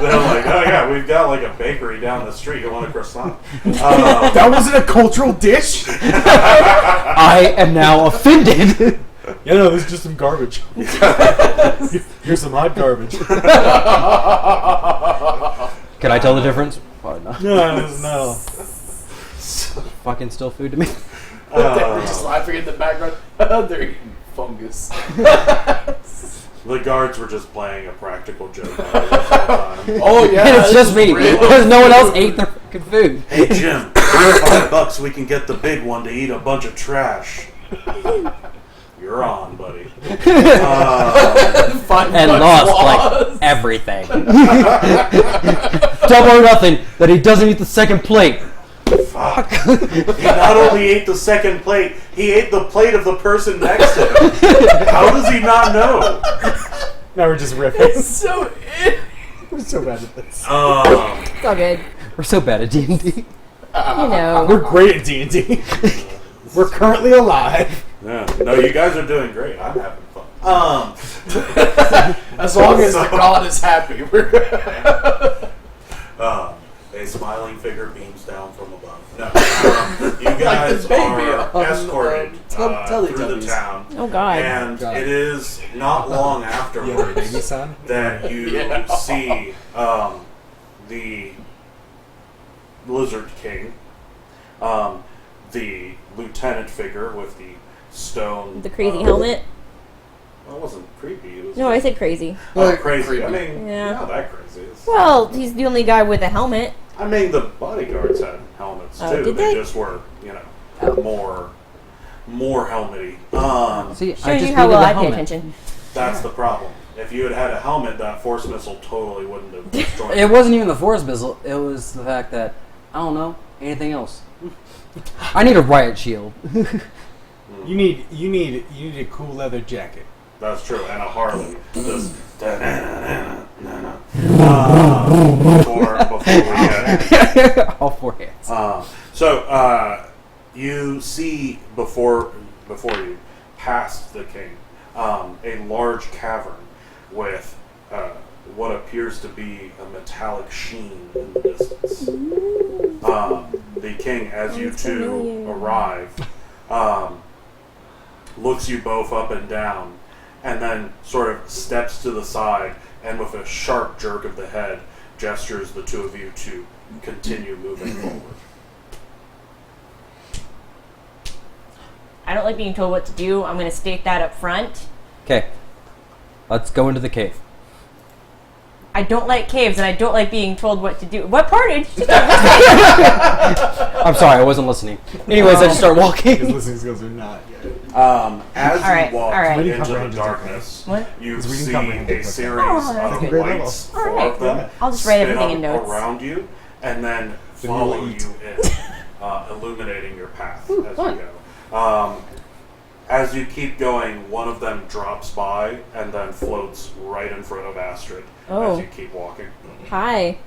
[SPEAKER 1] They're like, oh yeah, we've got like a bakery down the street. You want a croissant?
[SPEAKER 3] That wasn't a cultural dish?
[SPEAKER 2] I am now offended.
[SPEAKER 3] Yeah, no, this is just some garbage. Here's some hot garbage.
[SPEAKER 2] Can I tell the difference? Probably not.
[SPEAKER 3] No.
[SPEAKER 2] Fucking still food to me.
[SPEAKER 4] They were just laughing in the background. They're eating fungus.
[SPEAKER 1] The guards were just playing a practical joke. On it the whole time.
[SPEAKER 4] Oh yeah,
[SPEAKER 2] And it's
[SPEAKER 4] this
[SPEAKER 2] just
[SPEAKER 4] is
[SPEAKER 2] me
[SPEAKER 4] real.
[SPEAKER 2] because no one else ate their fucking food.
[SPEAKER 1] Hey Jim, $5 we can get the big one to eat a bunch of trash. You're on, buddy.
[SPEAKER 4] $5
[SPEAKER 2] And lost like everything. Double or nothing that he doesn't eat the second plate.
[SPEAKER 1] Fuck. He not only ate the second plate, he ate the plate of the person next to him. How does he not know?
[SPEAKER 3] Now we're just riffing.
[SPEAKER 4] So
[SPEAKER 3] We're so bad at this.
[SPEAKER 5] It's all good.
[SPEAKER 2] We're so bad at D&D.
[SPEAKER 5] You know.
[SPEAKER 3] We're great at D&D. We're currently alive.
[SPEAKER 1] Yeah. No, you guys are doing great. I'm having fun.
[SPEAKER 4] as long as the god is happy, we're
[SPEAKER 1] A smiling figure beams down from above. No, you guys
[SPEAKER 4] the baby
[SPEAKER 1] are
[SPEAKER 4] on,
[SPEAKER 1] escorted through the
[SPEAKER 4] Teletubbies.
[SPEAKER 1] town,
[SPEAKER 5] Oh God.
[SPEAKER 1] and
[SPEAKER 3] God.
[SPEAKER 1] it is not long afterwards
[SPEAKER 3] Baby son?
[SPEAKER 1] that you
[SPEAKER 4] Yeah.
[SPEAKER 1] see the Lizard King, the lieutenant figure with the stone.
[SPEAKER 5] The crazy helmet.
[SPEAKER 1] Well, it wasn't creepy. It was
[SPEAKER 5] No, I said crazy.
[SPEAKER 1] crazy.
[SPEAKER 4] Creepy.
[SPEAKER 1] I mean,
[SPEAKER 5] Yeah.
[SPEAKER 1] not that crazy. It's-
[SPEAKER 5] Well, he's the only guy with a helmet.
[SPEAKER 1] I mean, the bodyguards had helmets
[SPEAKER 5] Oh,
[SPEAKER 1] too.
[SPEAKER 5] did
[SPEAKER 1] They
[SPEAKER 5] they?
[SPEAKER 1] just were, more helmety.
[SPEAKER 2] See, I
[SPEAKER 5] Shows
[SPEAKER 2] just
[SPEAKER 5] you how
[SPEAKER 2] needed
[SPEAKER 5] well
[SPEAKER 2] the
[SPEAKER 5] I pay
[SPEAKER 2] helmet.
[SPEAKER 5] attention.
[SPEAKER 1] That's the problem. If you had had a helmet, that force missile totally wouldn't have destroyed
[SPEAKER 2] It wasn't even the force missile. It was the fact that, I don't know, anything else. I need a riot shield.
[SPEAKER 3] You need a cool leather jacket.
[SPEAKER 1] That's true, and a Harley. Just before we get.
[SPEAKER 2] All four hands.
[SPEAKER 1] So you see before you, past the king, a large cavern with what appears to be a metallic sheen in the distance. The king, as you
[SPEAKER 5] Sounds
[SPEAKER 1] two
[SPEAKER 5] familiar.
[SPEAKER 1] arrive, looks you both up and down, and then sort of steps to the side, and with a sharp jerk of the head, gestures the two of you to continue moving forward.
[SPEAKER 5] I don't like being told what to do. I'm going to state that up front.
[SPEAKER 2] Okay, let's go into the cave.
[SPEAKER 5] I don't like caves, and I don't like being told what to do. What part did you
[SPEAKER 2] I'm sorry, I wasn't listening. Anyways, I just start
[SPEAKER 3] His
[SPEAKER 2] walking.
[SPEAKER 3] listening skills are not good.
[SPEAKER 1] As
[SPEAKER 5] Alright,
[SPEAKER 1] you walk
[SPEAKER 5] alright.
[SPEAKER 3] Reading
[SPEAKER 1] into the
[SPEAKER 3] comprehension's
[SPEAKER 1] darkness,
[SPEAKER 5] What?
[SPEAKER 1] you
[SPEAKER 3] His reading
[SPEAKER 1] see
[SPEAKER 3] comprehension's
[SPEAKER 1] a
[SPEAKER 3] okay.
[SPEAKER 1] series
[SPEAKER 5] Oh, that's
[SPEAKER 1] of
[SPEAKER 5] good.
[SPEAKER 1] lights,
[SPEAKER 5] Alright.
[SPEAKER 1] four of them,
[SPEAKER 5] I'll just write
[SPEAKER 1] spin
[SPEAKER 5] everything in
[SPEAKER 1] up
[SPEAKER 5] notes.
[SPEAKER 1] around you, and then
[SPEAKER 3] Then
[SPEAKER 1] follow
[SPEAKER 3] you'll
[SPEAKER 1] you
[SPEAKER 3] eat.
[SPEAKER 1] in, illuminating your path as you go. As you keep going, one of them drops by and then floats right in front of Astrid
[SPEAKER 5] Oh.
[SPEAKER 1] as you keep walking.
[SPEAKER 5] Hi,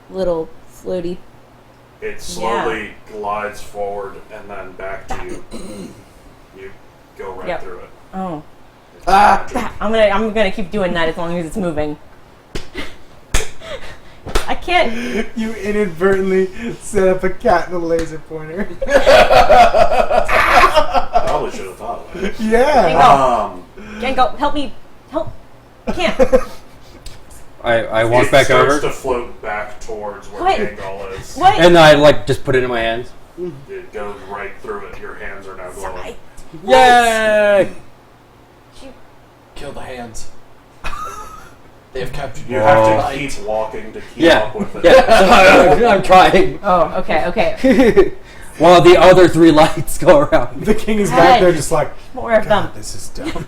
[SPEAKER 5] little floaty.
[SPEAKER 1] It slowly glides forward and then back to you. You go right
[SPEAKER 5] Yep.
[SPEAKER 1] through it.
[SPEAKER 5] Oh.
[SPEAKER 1] It's
[SPEAKER 4] Ah.
[SPEAKER 1] magic.
[SPEAKER 5] I'm gonna keep doing that as long as it's moving. I can't.
[SPEAKER 3] You inadvertently set up a cat with a laser pointer.
[SPEAKER 1] Probably should have thought of it.
[SPEAKER 3] Yeah.
[SPEAKER 5] Jango, help me. Help. I can't.
[SPEAKER 2] I walk
[SPEAKER 1] It
[SPEAKER 2] back
[SPEAKER 1] starts
[SPEAKER 2] over,
[SPEAKER 1] to float back towards where
[SPEAKER 5] What?
[SPEAKER 1] Gangal is.
[SPEAKER 5] What?
[SPEAKER 2] and I like just put it in my hands.
[SPEAKER 1] It goes right through it. Your hands are now glowing.
[SPEAKER 2] Yay!
[SPEAKER 4] Kill the hands. They have captured
[SPEAKER 1] You
[SPEAKER 4] your
[SPEAKER 1] have
[SPEAKER 2] Whoa.
[SPEAKER 1] to
[SPEAKER 4] light.
[SPEAKER 1] keep walking to keep
[SPEAKER 2] Yeah,
[SPEAKER 1] up with it.
[SPEAKER 2] yeah. I'm trying.
[SPEAKER 5] Oh, okay, okay.
[SPEAKER 2] While the other 3 lights go around.
[SPEAKER 3] The king is back there
[SPEAKER 5] God.
[SPEAKER 3] just like,
[SPEAKER 5] More of them.
[SPEAKER 3] God, this is dumb.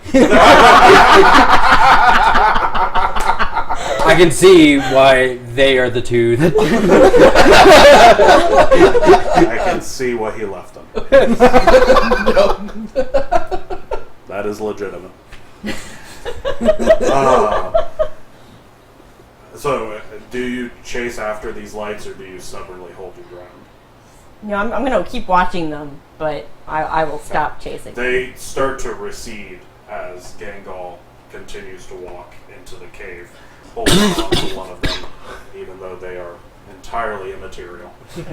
[SPEAKER 2] I can see why they are the 2 that.
[SPEAKER 1] I can see why he left them. That is legitimate. So, do you chase after these lights, or do you stubbornly hold your ground?
[SPEAKER 5] No, I'm gonna keep watching them, but I will stop chasing.
[SPEAKER 1] They start to recede as Gangal continues to walk into the cave, holding on to one of them, even though they are entirely immaterial.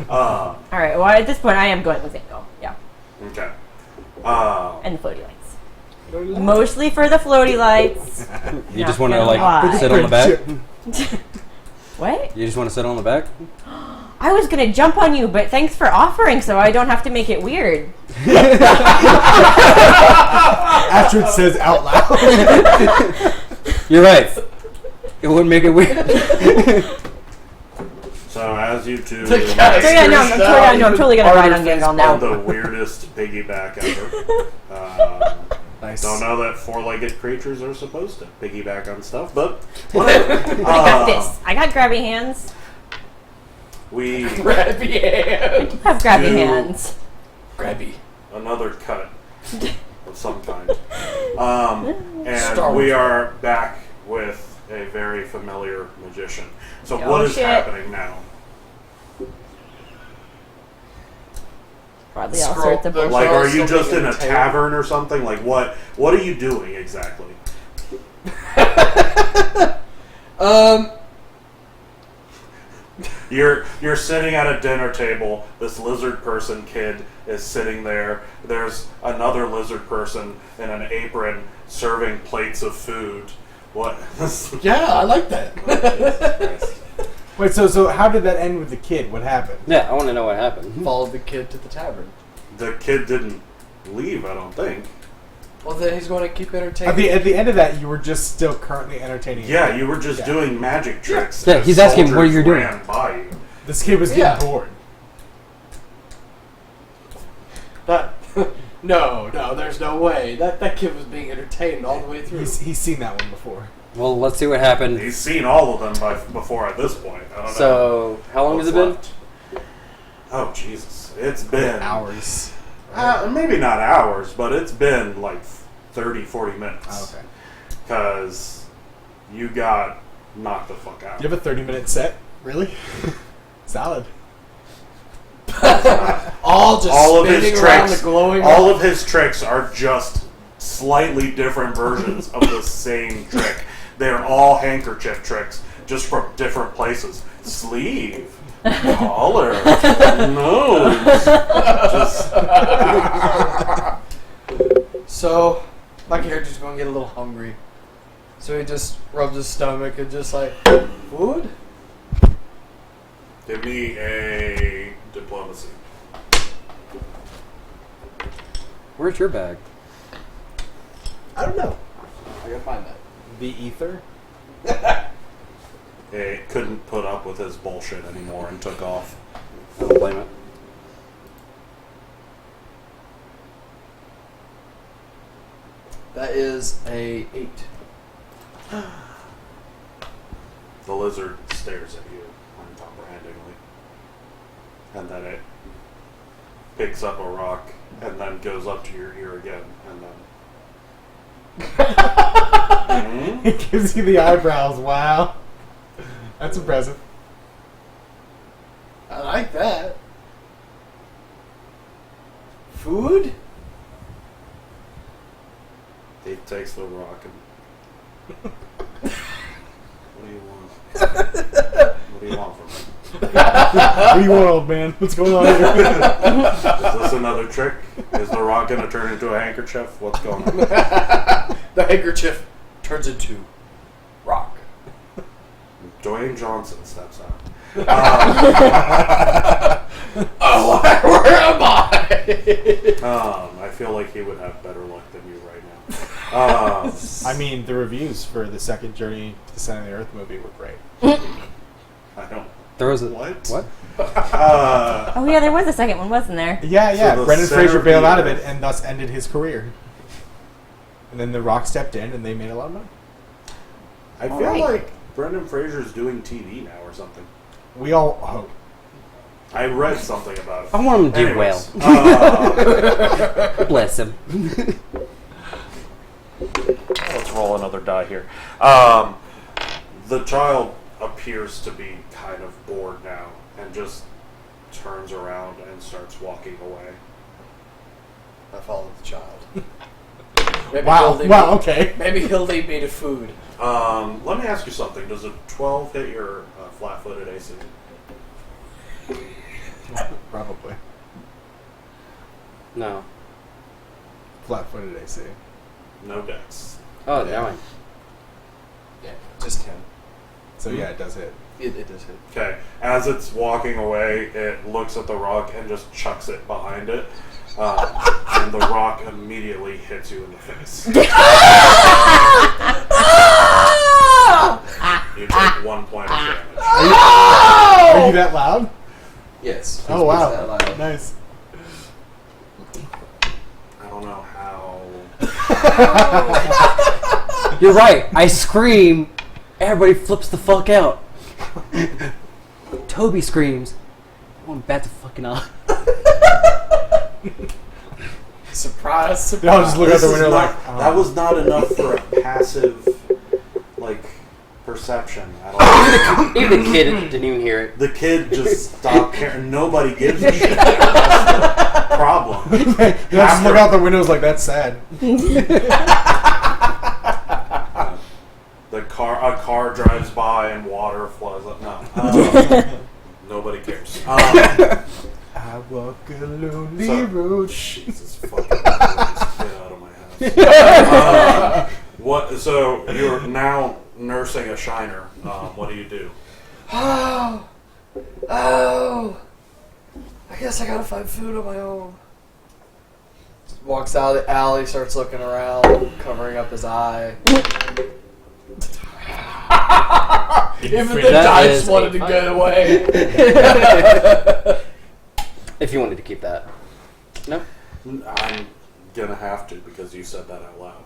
[SPEAKER 5] All right. Well, at this point, I am going with Zango. Yeah,
[SPEAKER 1] Okay.
[SPEAKER 5] and the floaty lights. Mostly for the floaty lights.
[SPEAKER 2] You just
[SPEAKER 5] Not
[SPEAKER 2] want to
[SPEAKER 5] gonna
[SPEAKER 2] like
[SPEAKER 5] lie.
[SPEAKER 2] sit on the back.
[SPEAKER 5] What?
[SPEAKER 2] You just want to sit on the back.
[SPEAKER 5] I was gonna jump on you, but thanks for offering, so I don't have to make it weird.
[SPEAKER 3] After it says out loud.
[SPEAKER 2] You're right. It wouldn't make it weird.
[SPEAKER 1] So, as you two
[SPEAKER 4] The cat
[SPEAKER 5] So yeah, no, I'm totally gonna ride on
[SPEAKER 1] on
[SPEAKER 5] Gangal now.
[SPEAKER 1] the weirdest piggyback ever.
[SPEAKER 3] Nice.
[SPEAKER 1] Don't know that 4-legged creatures are supposed to piggyback on stuff, but whatever.
[SPEAKER 5] I got this. I got grabby hands.
[SPEAKER 1] We
[SPEAKER 4] Grabby hand.
[SPEAKER 5] I have grabby
[SPEAKER 1] Dude.
[SPEAKER 5] hands.
[SPEAKER 4] Grabby.
[SPEAKER 1] another cut of some kind, and
[SPEAKER 4] Star
[SPEAKER 1] we
[SPEAKER 4] Wars.
[SPEAKER 1] are back with a very familiar magician. So
[SPEAKER 5] Oh,
[SPEAKER 1] what is
[SPEAKER 5] shit.
[SPEAKER 1] happening now?
[SPEAKER 5] Probably all
[SPEAKER 4] Scroll
[SPEAKER 5] sorts of
[SPEAKER 4] the-
[SPEAKER 5] bullshit.
[SPEAKER 1] Like,
[SPEAKER 4] Well,
[SPEAKER 1] are you
[SPEAKER 4] still
[SPEAKER 1] just
[SPEAKER 4] being
[SPEAKER 1] in a
[SPEAKER 4] entertained.
[SPEAKER 1] tavern or something? Like, what are you doing exactly? You're sitting at a dinner table. This lizard person kid is sitting there. There's another lizard person in an apron serving plates of food. What?
[SPEAKER 4] Yeah, I like that.
[SPEAKER 3] Wait, so how did that end with the kid? What happened?
[SPEAKER 2] Yeah, I want to know what happened.
[SPEAKER 4] Followed the kid to the tavern.
[SPEAKER 1] The kid didn't leave, I don't think.
[SPEAKER 4] Well, then he's going to keep entertaining.
[SPEAKER 3] At the end of that, you were just still currently entertaining.
[SPEAKER 1] Yeah, you were just
[SPEAKER 3] Yeah.
[SPEAKER 1] doing magic tricks.
[SPEAKER 2] Yeah,
[SPEAKER 1] as
[SPEAKER 2] he's asking, what are you
[SPEAKER 1] soldiers
[SPEAKER 2] doing?
[SPEAKER 1] ran by you.
[SPEAKER 3] This kid was
[SPEAKER 4] Yeah.
[SPEAKER 3] getting bored.
[SPEAKER 4] That, no, there's no way. That kid was being entertained all the way through.
[SPEAKER 3] He's seen that one before.
[SPEAKER 2] Well, let's see what happened.
[SPEAKER 1] He's seen all of them before at this point. I don't know.
[SPEAKER 2] So, how long has it
[SPEAKER 1] what's
[SPEAKER 2] been?
[SPEAKER 1] left. Oh, Jesus. It's been...
[SPEAKER 3] Hours.
[SPEAKER 1] maybe not hours, but it's been like 30, 40 minutes.
[SPEAKER 3] Oh, okay.
[SPEAKER 1] Because you got knocked the fuck out.
[SPEAKER 3] You have a 30-minute set? Really? Solid.
[SPEAKER 4] all just
[SPEAKER 1] All of
[SPEAKER 4] spinning
[SPEAKER 1] his
[SPEAKER 4] around
[SPEAKER 1] tricks,
[SPEAKER 4] the glowing.
[SPEAKER 1] all of his tricks are just slightly different versions of the same trick. They're all handkerchief tricks, just from different places. Sleeve, collar, nose. Just
[SPEAKER 4] So, my character's going to get a little hungry. So he just rubs his stomach and just like, food?
[SPEAKER 1] give me a diplomacy.
[SPEAKER 2] Where's your bag?
[SPEAKER 4] I don't know. I gotta find that.
[SPEAKER 3] The ether?
[SPEAKER 1] It couldn't put up with his bullshit anymore and took off.
[SPEAKER 2] I don't blame it.
[SPEAKER 4] That is a 8.
[SPEAKER 1] The lizard stares at you uncomprehendingly. And then it picks up a rock and then goes up to your ear again and then... Hmm?
[SPEAKER 3] It gives you the eyebrows. Wow. That's impressive.
[SPEAKER 4] I like that. Food?
[SPEAKER 1] He takes the rock and... What do you want? What do you want from me?
[SPEAKER 3] What do you want, old man? What's going on here?
[SPEAKER 1] Is this another trick? Is the rock going to turn into a handkerchief? What's going on?
[SPEAKER 4] The handkerchief turns into rock.
[SPEAKER 1] Dwayne Johnson steps out.
[SPEAKER 4] Oh, where am I?
[SPEAKER 3] Oh.
[SPEAKER 1] I feel like he would have better luck than you right now.
[SPEAKER 3] I mean, the reviews for the second Journey to the Center of the Earth movie were great.
[SPEAKER 1] I don't...
[SPEAKER 2] There was a
[SPEAKER 1] What?
[SPEAKER 2] What?
[SPEAKER 5] Oh yeah, there was a second one, wasn't there?
[SPEAKER 3] Yeah.
[SPEAKER 1] So the
[SPEAKER 3] Brendan
[SPEAKER 1] Center
[SPEAKER 3] Fraser
[SPEAKER 1] of
[SPEAKER 3] bailed
[SPEAKER 1] the
[SPEAKER 3] out of it
[SPEAKER 1] Earth.
[SPEAKER 3] and thus ended his career. And then The Rock stepped in and they made a lot of money.
[SPEAKER 1] I feel
[SPEAKER 5] Alright.
[SPEAKER 1] like Brendan Fraser's doing TV now or something.
[SPEAKER 3] We all hope.
[SPEAKER 1] I read something about it.
[SPEAKER 2] I want him to do
[SPEAKER 1] Anyways,
[SPEAKER 2] well. Bless him.
[SPEAKER 1] let's roll another die here. The child appears to be kind of bored now and just turns around and starts walking away.
[SPEAKER 4] I follow the child. Maybe
[SPEAKER 3] Wow, okay.
[SPEAKER 4] Maybe he'll lead me to food.
[SPEAKER 1] Let me ask you something. Does a 12 hit your flat-footed AC?
[SPEAKER 3] Probably.
[SPEAKER 2] No.
[SPEAKER 3] Flat-footed AC.
[SPEAKER 1] No dex.
[SPEAKER 2] Oh,
[SPEAKER 3] Yeah.
[SPEAKER 2] that one.
[SPEAKER 4] Yeah, just him.
[SPEAKER 3] So yeah, it does hit.
[SPEAKER 4] It does hit.
[SPEAKER 1] Okay. As it's walking away, it looks at the rock and just chucks it behind it. And the rock immediately hits you in the face. You take 1 point of damage.
[SPEAKER 3] Are you that loud?
[SPEAKER 4] Yes.
[SPEAKER 3] Oh wow.
[SPEAKER 4] That loud.
[SPEAKER 3] Nice.
[SPEAKER 1] I don't know how.
[SPEAKER 2] You're right. I scream. Everybody flips the fuck out. Toby screams. I'm bat the fucking eye.
[SPEAKER 4] Surprise!
[SPEAKER 3] They all just look out
[SPEAKER 1] This
[SPEAKER 3] the
[SPEAKER 1] is
[SPEAKER 3] window
[SPEAKER 1] not-
[SPEAKER 3] like, oh.
[SPEAKER 1] that was not enough for a passive, like, perception at all.
[SPEAKER 2] Even the kid didn't even hear it.
[SPEAKER 1] The kid just stopped caring. Nobody gives a shit. That's the problem.
[SPEAKER 3] They all just look out the windows like, that's sad.
[SPEAKER 1] A car drives by and water flows up. No, nobody cares.
[SPEAKER 3] I walk a lonely
[SPEAKER 1] So-
[SPEAKER 3] road.
[SPEAKER 1] Jesus fucking Christ, get out of my house. What? So you're now nursing a shiner. What do you do?
[SPEAKER 4] Oh! I guess I gotta find food on my own. Walks out of the alley, starts looking around, covering up his eye. Even the
[SPEAKER 2] That
[SPEAKER 4] dice
[SPEAKER 2] is
[SPEAKER 4] wanted to
[SPEAKER 2] a-
[SPEAKER 4] get away.
[SPEAKER 2] If you wanted to keep that. No?
[SPEAKER 1] I'm gonna have to because you said that out loud.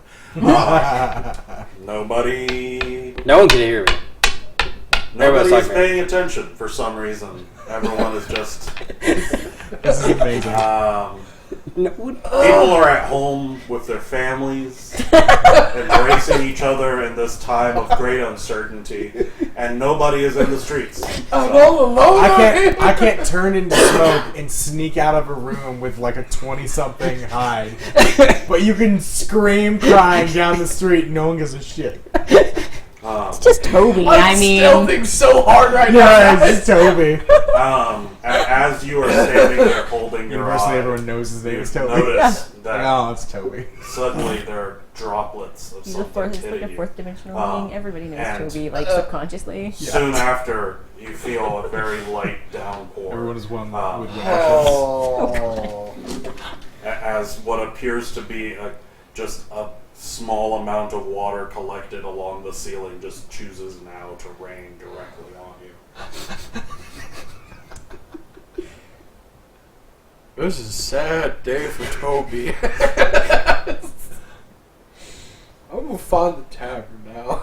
[SPEAKER 1] Nobody.
[SPEAKER 2] No one can hear me.
[SPEAKER 1] Nobody's
[SPEAKER 2] talking.
[SPEAKER 1] paying attention for some reason. Everyone is just.
[SPEAKER 3] This is amazing.
[SPEAKER 2] No one.
[SPEAKER 1] People are at home with their families, embracing each other in this time of great uncertainty, and nobody is in the streets.
[SPEAKER 4] I'm
[SPEAKER 1] So,
[SPEAKER 4] all alone.
[SPEAKER 3] I can't turn into smoke and sneak out of a room with like a 20-something hide. But you can scream crying down the street and no one gives a shit.
[SPEAKER 5] It's just Toby.
[SPEAKER 4] I'm stealthing so hard right now.
[SPEAKER 3] Yeah, it's Toby.
[SPEAKER 1] as you are standing there holding your
[SPEAKER 3] Universally,
[SPEAKER 1] eye,
[SPEAKER 3] everyone knows his name
[SPEAKER 1] you
[SPEAKER 3] is Toby.
[SPEAKER 1] notice that
[SPEAKER 3] No, it's Toby.
[SPEAKER 1] suddenly there are droplets of
[SPEAKER 5] He's a
[SPEAKER 1] something
[SPEAKER 5] fourth, it's like
[SPEAKER 1] hitting
[SPEAKER 5] a
[SPEAKER 1] you.
[SPEAKER 5] fourth dimensional
[SPEAKER 1] Um,
[SPEAKER 5] being. Everybody knows
[SPEAKER 1] and-
[SPEAKER 5] Toby, like subconsciously.
[SPEAKER 1] Soon after, you feel a very light downpour.
[SPEAKER 3] Everyone is one
[SPEAKER 1] Um,
[SPEAKER 3] with
[SPEAKER 4] Oh.
[SPEAKER 1] as what appears to be just a small amount of water collected along the ceiling just chooses now to rain directly on you.
[SPEAKER 4] This is a sad day for Toby. I'm gonna find the tavern now.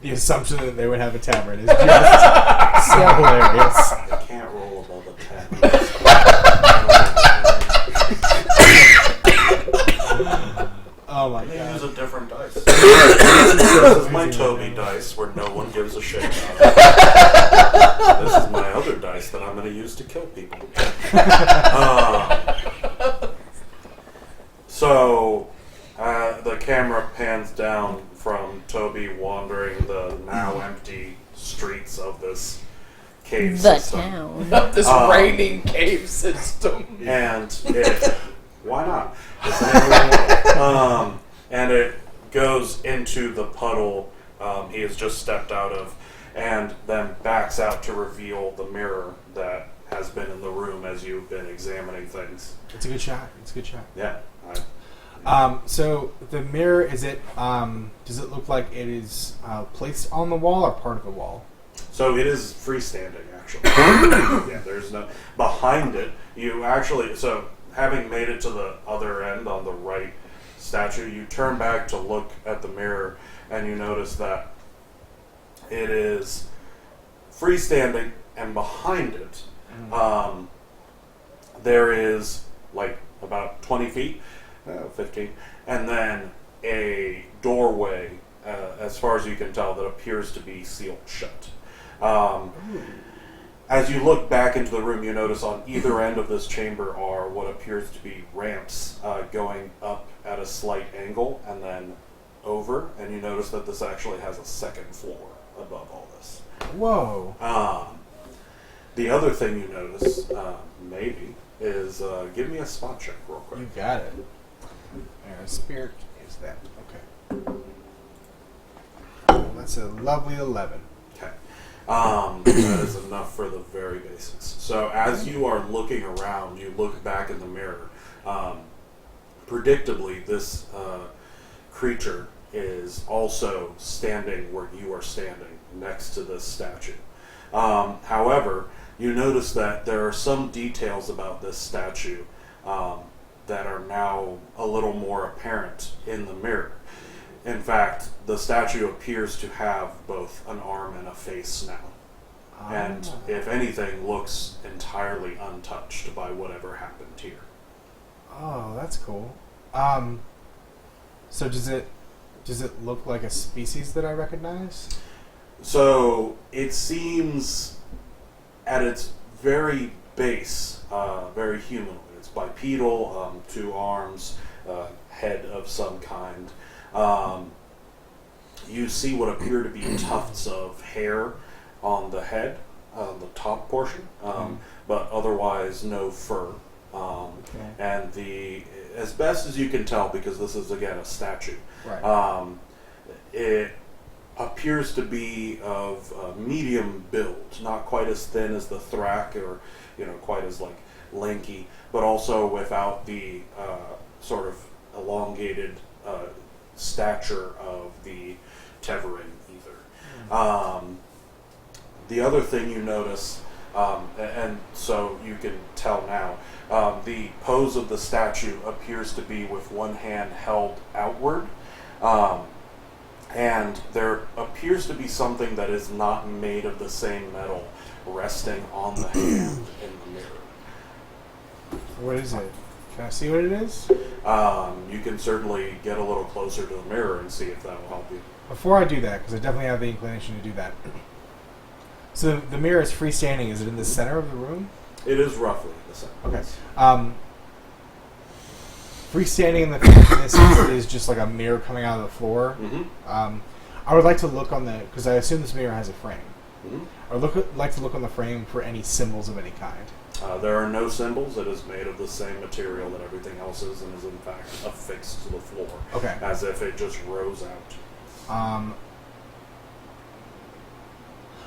[SPEAKER 3] The assumption that they would have a tavern is just so hilarious.
[SPEAKER 1] I can't roll above a 10.
[SPEAKER 3] Oh my
[SPEAKER 1] They
[SPEAKER 3] god.
[SPEAKER 1] use a different dice. This is my Toby dice where no one gives a shit about it. This is my other dice that I'm going to use to kill people. So, The camera pans down from Toby wandering the now empty streets of this cave
[SPEAKER 5] The
[SPEAKER 1] system.
[SPEAKER 5] town.
[SPEAKER 4] This raining cave system.
[SPEAKER 1] And it, why not? It's anywhere. And it goes into the puddle he has just stepped out of, and then backs out to reveal the mirror that has been in the room as you've been examining things.
[SPEAKER 3] It's a good shot. It's a good shot.
[SPEAKER 1] Yeah.
[SPEAKER 3] So the mirror, is it? Does it look like it is placed on the wall or part of the wall?
[SPEAKER 1] So it is freestanding, actually. Yeah, there's no behind it. You actually, so having made it to the other end on the right statue, you turn back to look at the mirror, and you notice that it is freestanding, and behind it, there is like about 20 feet, 15, and then a doorway, as far as you can tell, that appears to be sealed shut. As you look back into the room, you notice on either end of this chamber are what appears to be ramps going up at a slight angle and then over, and you notice that this actually has a second floor above all this.
[SPEAKER 3] Whoa.
[SPEAKER 1] The other thing you notice, maybe, is give me a spot check real quick.
[SPEAKER 3] You got it. There, spirit is that. Okay. That's a lovely 11.
[SPEAKER 1] Okay. That is enough for the very basics. So as you are looking around, you look back in the mirror. Predictably, this creature is also standing where you are standing, next to this statue. However, you notice that there are some details about this statue that are now a little more apparent in the mirror. In fact, the statue appears to have both an arm and a face now. And if anything, looks entirely untouched by whatever happened here.
[SPEAKER 3] Oh, that's cool. So does it look like a species that I recognize?
[SPEAKER 1] So it seems at its very base, very humanoid. It's bipedal, 2 arms, head of some kind. You see what appear to be tufts of hair on the head, on the top portion, but otherwise no fur. And as best as you can tell, because this is again a statue,
[SPEAKER 3] Right.
[SPEAKER 1] It appears to be of medium build, not quite as thin as the Thrak, or quite as like lanky, but also without the sort of elongated stature of the Teverin either. The other thing you notice, and so you can tell now, the pose of the statue appears to be with one hand held outward, and there appears to be something that is not made of the same metal resting on the hand in the mirror.
[SPEAKER 3] What is it? Can I see what it is?
[SPEAKER 1] You can certainly get a little closer to the mirror and see if that will help you.
[SPEAKER 3] Before I do that, because I definitely have the inclination to do that. So the mirror is freestanding. Is it in the center of the room?
[SPEAKER 1] It is roughly the same.
[SPEAKER 3] Okay. Freestanding in this is just like a mirror coming out of the floor.
[SPEAKER 1] Mm-hmm.
[SPEAKER 3] I would like to look on because I assume this mirror has a frame.
[SPEAKER 1] Mm-hmm.
[SPEAKER 3] I would like to look on the frame for any symbols of any kind.
[SPEAKER 1] There are no symbols. It is made of the same material that everything else is, and is in fact affixed to the floor.
[SPEAKER 3] Okay.
[SPEAKER 1] As if it just rose out.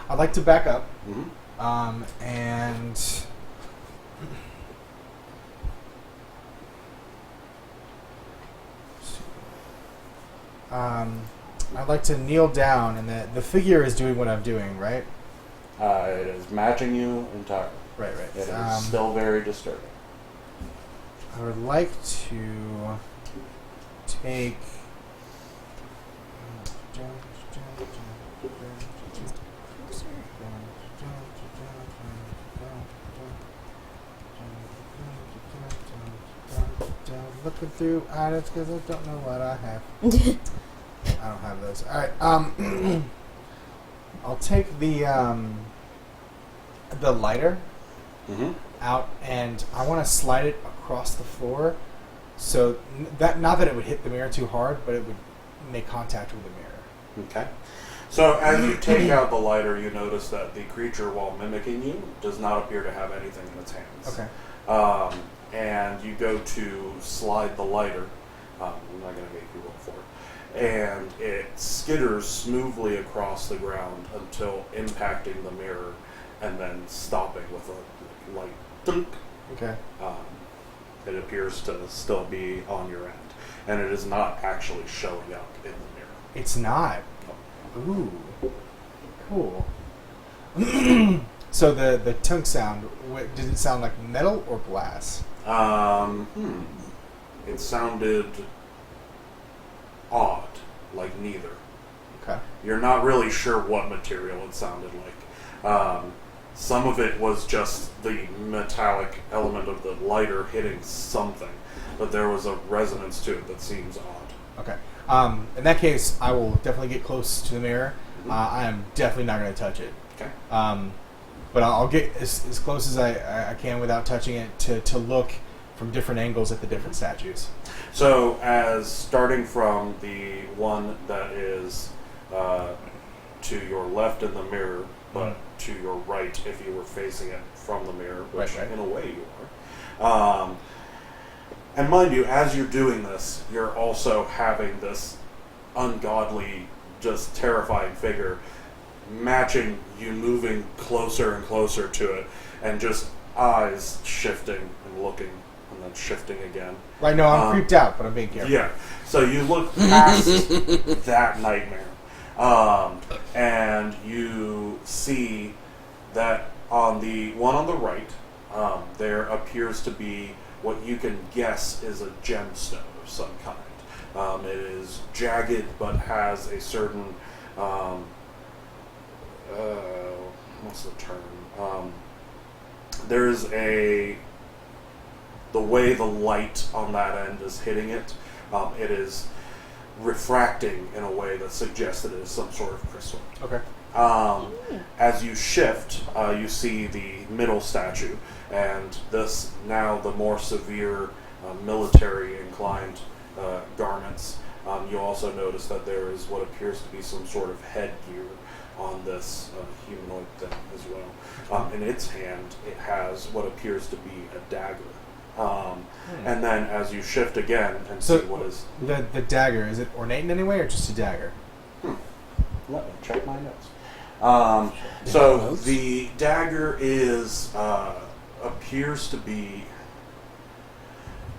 [SPEAKER 3] I'd like to back up.
[SPEAKER 1] Mm-hmm.
[SPEAKER 3] And I'd like to kneel down, and the figure is doing what I'm doing, right?
[SPEAKER 1] It is matching you entirely.
[SPEAKER 3] Right.
[SPEAKER 1] It is still very disturbing.
[SPEAKER 3] I would like to take. Looking through items because I don't know what I have. I don't have those. All right. I'll take the lighter
[SPEAKER 1] Mm-hmm.
[SPEAKER 3] out, and I want to slide it across the floor So that not that it would hit the mirror too hard, but it would make contact with the mirror.
[SPEAKER 1] Okay. So as you take out the lighter, you notice that the creature, while mimicking you, does not appear to have anything in its hands.
[SPEAKER 3] Okay.
[SPEAKER 1] And you go to slide the lighter. I'm not going to make you roll for it. And it skitters smoothly across the ground until impacting the mirror and then stopping with a light dunk.
[SPEAKER 3] Okay.
[SPEAKER 1] It appears to still be on your end. And it is not actually showing up in the mirror.
[SPEAKER 3] It's not. Ooh. Cool. So the tunk sound, did it sound like metal or glass?
[SPEAKER 1] It sounded odd, like neither.
[SPEAKER 3] Okay.
[SPEAKER 1] You're not really sure what material it sounded like. Some of it was just the metallic element of the lighter hitting something, but there was a resonance to it that seems odd.
[SPEAKER 3] Okay. In that case, I will definitely get close to the mirror. I am definitely not going to touch it.
[SPEAKER 1] Okay.
[SPEAKER 3] But I'll get as close as I can without touching it to look from different angles at the different statues.
[SPEAKER 1] So, as starting from the one that is to your left in the mirror, but to your right if you were facing it from the mirror, which
[SPEAKER 3] Right.
[SPEAKER 1] in a way you are. And mind you, as you're doing this, you're also having this ungodly, just terrifying figure matching you, moving closer and closer to it, and just eyes shifting and looking and then shifting again.
[SPEAKER 3] Right now, I'm creeped out, but I'm being careful.
[SPEAKER 1] Yeah. So you look past that nightmare, and you see that on the one on the right, there appears to be what you can guess is a gemstone of some kind. It is jagged, but has a certain what's the term? There's the way the light on that end is hitting it, it is refracting in a way that suggests that it is some sort of crystal.
[SPEAKER 3] Okay.
[SPEAKER 1] As you shift, you see the middle statue, and this now the more severe military inclined garments. You also notice that there is what appears to be some sort of headgear on this humanoid thing as well. In its hand, it has what appears to be a dagger. And then as you shift again and
[SPEAKER 3] So
[SPEAKER 1] see what is...
[SPEAKER 3] the dagger, is it ornate in any way or just a dagger?
[SPEAKER 1] Let me check my notes. So the dagger is appears to be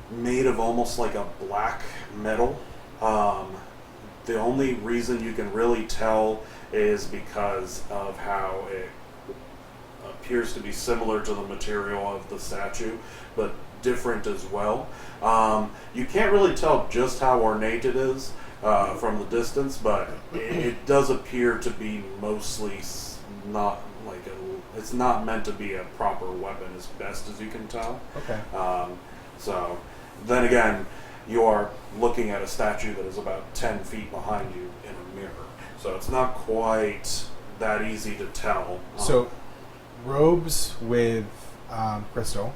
[SPEAKER 1] made of almost like a black metal. The only reason you can really tell is because of how it appears to be similar to the material of the statue, but different as well. You can't really tell just how ornate it is from the distance, but it does appear to be mostly not like it's not meant to be a proper weapon as best as you can tell.
[SPEAKER 3] Okay.
[SPEAKER 1] So then again, you are looking at a statue that is about 10 feet behind you in a mirror, so it's not quite that easy to tell.
[SPEAKER 3] So robes with crystal.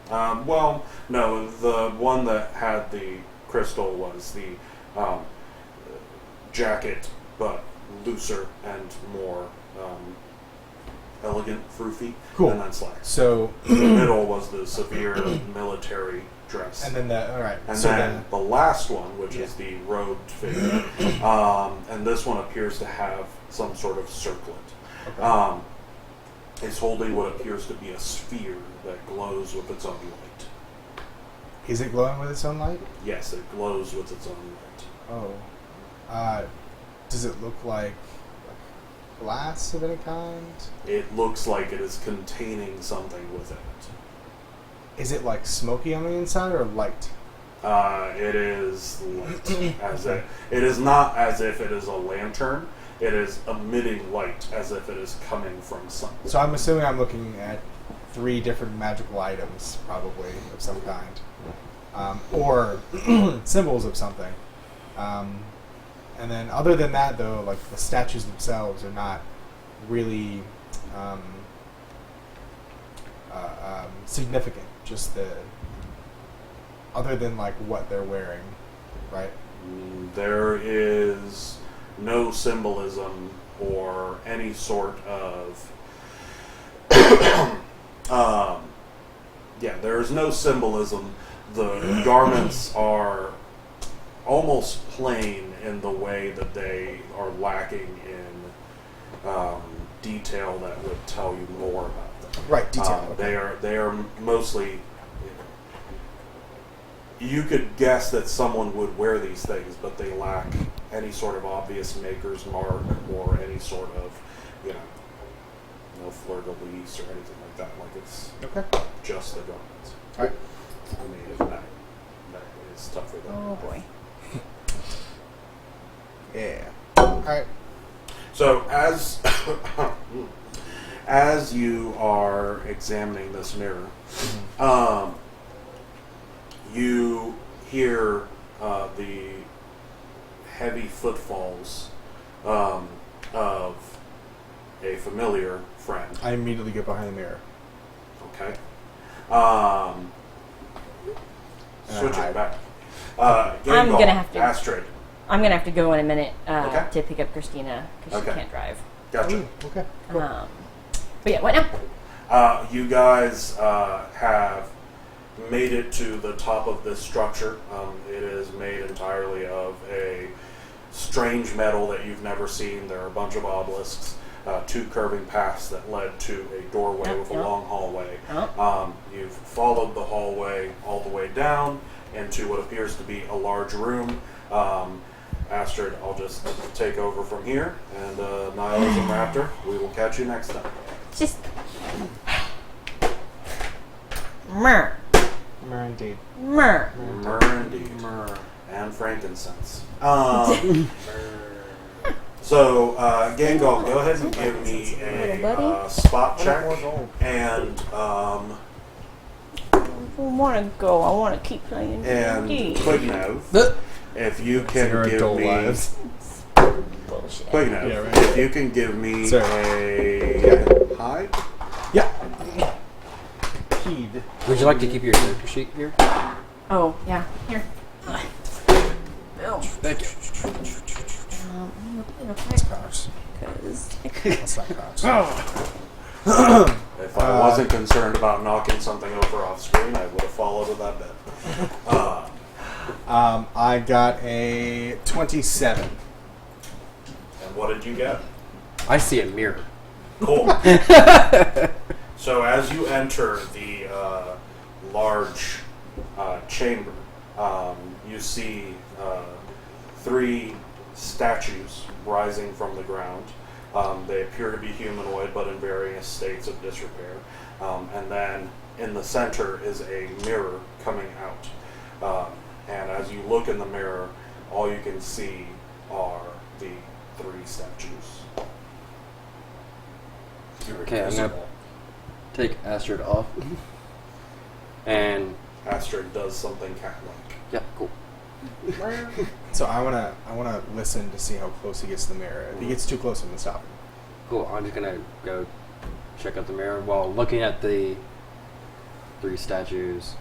[SPEAKER 1] Well, no, the one that had the crystal was the jacket, but looser and more elegant, froofy,
[SPEAKER 3] Cool.
[SPEAKER 1] and then slacks.
[SPEAKER 3] So
[SPEAKER 1] The middle was the severe military dress.
[SPEAKER 3] and then all right.
[SPEAKER 1] And
[SPEAKER 3] so
[SPEAKER 1] then the last one, which is the robed figure, and this one appears to have some sort of circlet.
[SPEAKER 3] okay.
[SPEAKER 1] Is holding what appears to be a sphere that glows with its own light.
[SPEAKER 3] Is it glowing with its own light?
[SPEAKER 1] Yes, it glows with its own light.
[SPEAKER 3] Oh. Does it look like glass of any kind?
[SPEAKER 1] It looks like it is containing something within it.
[SPEAKER 3] Is it like smoky on the inside or light?
[SPEAKER 1] It is light. It is not as if it is a lantern. It is emitting light as if it is coming from something.
[SPEAKER 3] So I'm assuming I'm looking at 3 different magical items, probably of some kind, or symbols of something. And then, other than that, though, like the statues themselves are not really significant. Just the other than like what they're wearing, right?
[SPEAKER 1] There is no symbolism or any sort of there is no symbolism. The garments are almost plain in the way that they are lacking in detail that would tell you more about them.
[SPEAKER 3] Right, detail. Okay.
[SPEAKER 1] They are mostly. You could guess that someone would wear these things, but they lack any sort of obvious maker's mark or any sort of, no fleur-de-lis or anything like that. Like it's
[SPEAKER 3] Okay.
[SPEAKER 1] just the garments.
[SPEAKER 3] All right.
[SPEAKER 1] I mean, if that is tougher than.
[SPEAKER 5] Oh boy.
[SPEAKER 3] Yeah. All right.
[SPEAKER 1] So as you are examining this mirror, you hear the heavy footfalls of a familiar friend.
[SPEAKER 3] I immediately get behind the mirror.
[SPEAKER 1] Okay.
[SPEAKER 3] And
[SPEAKER 1] Switching
[SPEAKER 3] I
[SPEAKER 1] back.
[SPEAKER 5] I'm gonna have to-
[SPEAKER 1] Astrid.
[SPEAKER 5] I'm gonna have to go in a minute
[SPEAKER 1] Okay.
[SPEAKER 5] to pick up Christina because
[SPEAKER 1] Okay.
[SPEAKER 5] she can't drive.
[SPEAKER 1] Gotcha.
[SPEAKER 3] Ooh, okay. Cool.
[SPEAKER 5] But yeah, what now?
[SPEAKER 1] You guys have made it to the top of this structure. It is made entirely of a strange metal that you've never seen. There are a bunch of obelisks, 2 curving paths that led to a doorway with a long hallway. You've followed the hallway all the way down into what appears to be a large room. Astrid, I'll just take over from here, and Nihilism Raptor, we will catch you next time.
[SPEAKER 5] Just. Myrrh.
[SPEAKER 3] Mirror indeed.
[SPEAKER 5] Myrrh.
[SPEAKER 1] Myrrh indeed. And frankincense. So, Gangal, go ahead and give me a spot check. And
[SPEAKER 5] I want to go. I want to keep playing.
[SPEAKER 1] and
[SPEAKER 5] D&D.
[SPEAKER 1] Quignev, if you can give me
[SPEAKER 5] Bullshit.
[SPEAKER 1] Quignev,
[SPEAKER 3] Yeah, right.
[SPEAKER 1] if you can give me
[SPEAKER 3] Sir.
[SPEAKER 1] a hide.
[SPEAKER 3] Yeah. Heed.
[SPEAKER 2] Would you like to keep your character sheet here?
[SPEAKER 5] Oh yeah, here. Bill.
[SPEAKER 2] Thank you.
[SPEAKER 3] Crouch.
[SPEAKER 5] Because
[SPEAKER 3] That's not crouch.
[SPEAKER 1] If I wasn't concerned about knocking something over off screen, I would have followed to that bit.
[SPEAKER 3] I got a 27.
[SPEAKER 1] And what did you get?
[SPEAKER 2] I see a mirror.
[SPEAKER 1] Cool. So as you enter the large chamber, you see 3 statues rising from the ground. They appear to be humanoid, but in various states of disrepair. And then in the center is a mirror coming out. And as you look in the mirror, all you can see are the 3 statues.
[SPEAKER 2] Okay, I'm gonna take Astrid off. And
[SPEAKER 1] Astrid does something cat-like.
[SPEAKER 2] yeah, cool.
[SPEAKER 3] So I wanna listen to see how close he gets to the mirror. If he gets too close, I'm gonna stop him.
[SPEAKER 2] Cool. I'm just gonna go check out the mirror while looking at the 3 statues,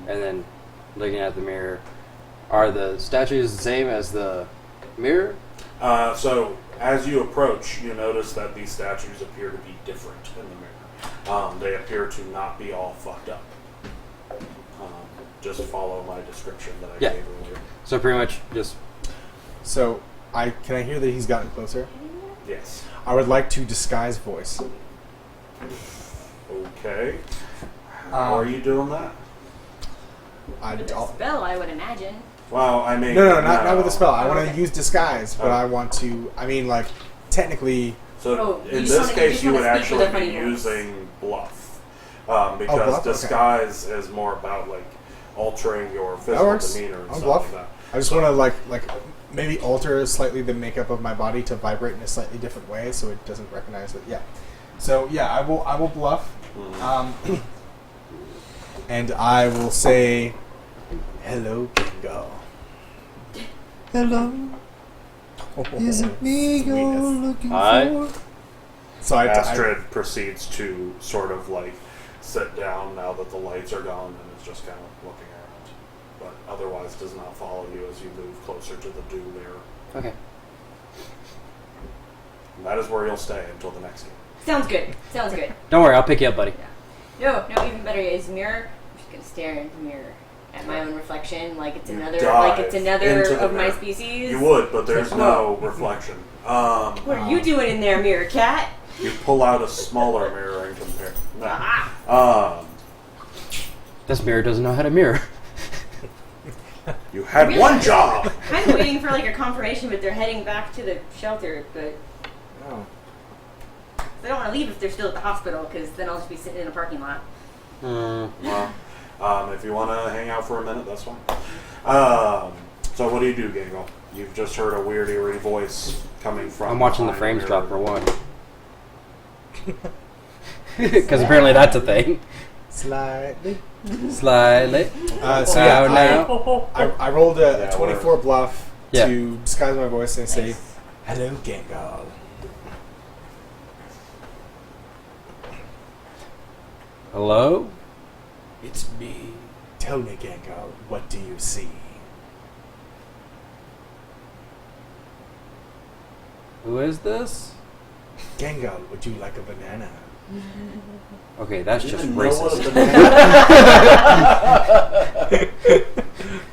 [SPEAKER 2] and then looking at the mirror. Are the statues the same as the mirror?
[SPEAKER 1] So as you approach, you notice that these statues appear to be different in the mirror. They appear to not be all fucked up. Just follow my description that I gave earlier.
[SPEAKER 2] So pretty much just
[SPEAKER 3] So can I hear that he's gotten closer?
[SPEAKER 1] Yes.
[SPEAKER 3] I would like to disguise voice.
[SPEAKER 1] Okay. How are you doing that?
[SPEAKER 5] with a spell, I would imagine.
[SPEAKER 1] Well, I mean...
[SPEAKER 3] No, not with a spell. I want to
[SPEAKER 5] Okay.
[SPEAKER 3] use disguise, but I want to... I mean, like, technically...
[SPEAKER 1] So
[SPEAKER 5] you
[SPEAKER 1] in
[SPEAKER 5] just
[SPEAKER 1] this
[SPEAKER 5] wanna- you
[SPEAKER 1] case,
[SPEAKER 5] just
[SPEAKER 1] you would
[SPEAKER 5] wanna speak with
[SPEAKER 1] actually
[SPEAKER 5] a
[SPEAKER 1] be
[SPEAKER 5] funny voice.
[SPEAKER 1] using bluff. Because
[SPEAKER 3] bluff? Okay.
[SPEAKER 1] disguise is more about, like, altering your physical
[SPEAKER 3] works.
[SPEAKER 1] demeanor and
[SPEAKER 3] I'll
[SPEAKER 1] stuff
[SPEAKER 3] bluff.
[SPEAKER 1] like that.
[SPEAKER 3] I just want to, like maybe alter slightly the makeup of my body to vibrate in a slightly different way so it doesn't recognize it. Yeah. So, yeah, I will bluff. And I will say, hello, Kingo.
[SPEAKER 6] Hello, is it me you're looking for?
[SPEAKER 3] So I
[SPEAKER 1] Astrid proceeds to sort of, like, sit down now that the lights are gone and is just kind of looking around. otherwise does not follow you as you move closer to the dew mirror.
[SPEAKER 2] Okay.
[SPEAKER 1] And that is where you'll stay until the next game.
[SPEAKER 5] Sounds good. Sounds good.
[SPEAKER 2] Don't worry, I'll pick you up, buddy.
[SPEAKER 5] No, even better is mirror. I'm just gonna stare into the mirror at my own reflection, like it's
[SPEAKER 1] You
[SPEAKER 5] another,
[SPEAKER 1] dive
[SPEAKER 5] of
[SPEAKER 1] into
[SPEAKER 5] my
[SPEAKER 1] the
[SPEAKER 5] species.
[SPEAKER 1] You would, but there's no reflection.
[SPEAKER 5] What are you doing in there, mirror cat?
[SPEAKER 1] You pull out a smaller mirror and compare. No.
[SPEAKER 5] Ah.
[SPEAKER 2] This mirror doesn't know how to mirror.
[SPEAKER 1] You had
[SPEAKER 5] Really?
[SPEAKER 1] one job.
[SPEAKER 5] Kind of waiting for like a confirmation, but they're heading back to the shelter. But
[SPEAKER 3] Oh.
[SPEAKER 5] they don't want to leave if they're still at the hospital, because then I'll just be sitting in a parking lot.
[SPEAKER 1] Well, if you want to hang out for a minute, that's fine. So what do you do, Gangle? You've just heard a weird, eerie voice coming from.
[SPEAKER 2] I'm watching the
[SPEAKER 1] behind
[SPEAKER 2] frames
[SPEAKER 1] the
[SPEAKER 2] drop
[SPEAKER 1] mirror.
[SPEAKER 2] for one. Because apparently that's a thing.
[SPEAKER 3] Slightly.
[SPEAKER 2] Slightly.
[SPEAKER 3] So
[SPEAKER 2] Now,
[SPEAKER 3] yeah,
[SPEAKER 2] now.
[SPEAKER 3] I rolled a
[SPEAKER 1] Yeah,
[SPEAKER 3] 24 bluff
[SPEAKER 2] Yeah.
[SPEAKER 3] to disguise my voice and say, "Hello, Gengar."
[SPEAKER 2] Hello?
[SPEAKER 3] It's me. Tell me, Gengar, what do you see?
[SPEAKER 2] Who is this?
[SPEAKER 3] Gengar, would you like a banana?
[SPEAKER 2] Okay, that's
[SPEAKER 1] You
[SPEAKER 2] just
[SPEAKER 1] didn't know what a
[SPEAKER 2] racist.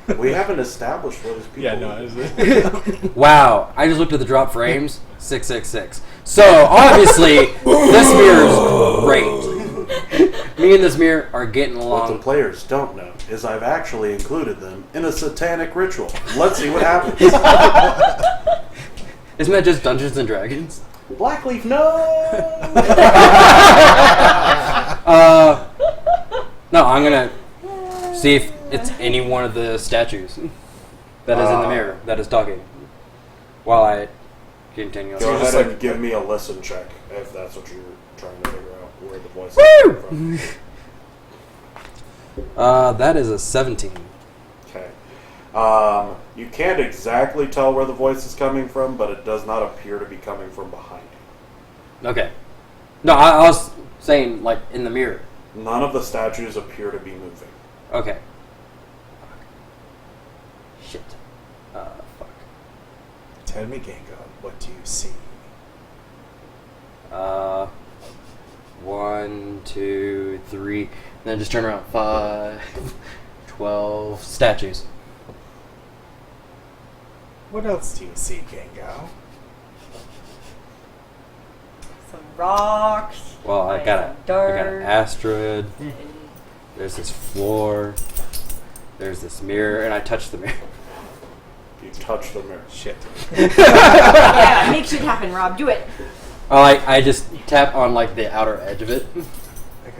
[SPEAKER 1] banana- We haven't established what his people.
[SPEAKER 2] Wow, I just looked at the drop frames. 666. So, obviously, this mirror is great. Me and this mirror are getting
[SPEAKER 1] What the
[SPEAKER 2] along.
[SPEAKER 1] players don't know is I've actually included them in a satanic ritual. Let's see what happens.
[SPEAKER 2] Isn't that just Dungeons and Dragons?
[SPEAKER 1] Blackleaf, no!
[SPEAKER 2] No, I'm gonna see if it's any one of the statues that is in the mirror that is talking. While I continue.
[SPEAKER 1] Go
[SPEAKER 3] just
[SPEAKER 1] ahead
[SPEAKER 3] like-
[SPEAKER 1] and give me a listen check if that's what you're trying to figure out where the voice is coming from.
[SPEAKER 2] That is a 17.
[SPEAKER 1] Okay. You can't exactly tell where the voice is coming from, but it does not appear to be coming from behind you.
[SPEAKER 2] Okay. No, I was saying, like, in the mirror.
[SPEAKER 1] None of the statues appear to be moving.
[SPEAKER 2] Okay. Shit. Fuck.
[SPEAKER 3] Tell me, Gengar, what do you see?
[SPEAKER 2] 1, 2, 3. And then just turn around. 5, 12 statues.
[SPEAKER 3] What else do you see, Gengar?
[SPEAKER 5] Some rocks.
[SPEAKER 2] Well, I got
[SPEAKER 5] some dirt.
[SPEAKER 2] an asteroid. There's this floor. There's this mirror, and I touched the mirror.
[SPEAKER 1] You touch the mirror.
[SPEAKER 3] Shit.
[SPEAKER 5] Yeah, make shit happen, Rob. Do it.
[SPEAKER 2] Oh, I just tap on like the outer edge of it.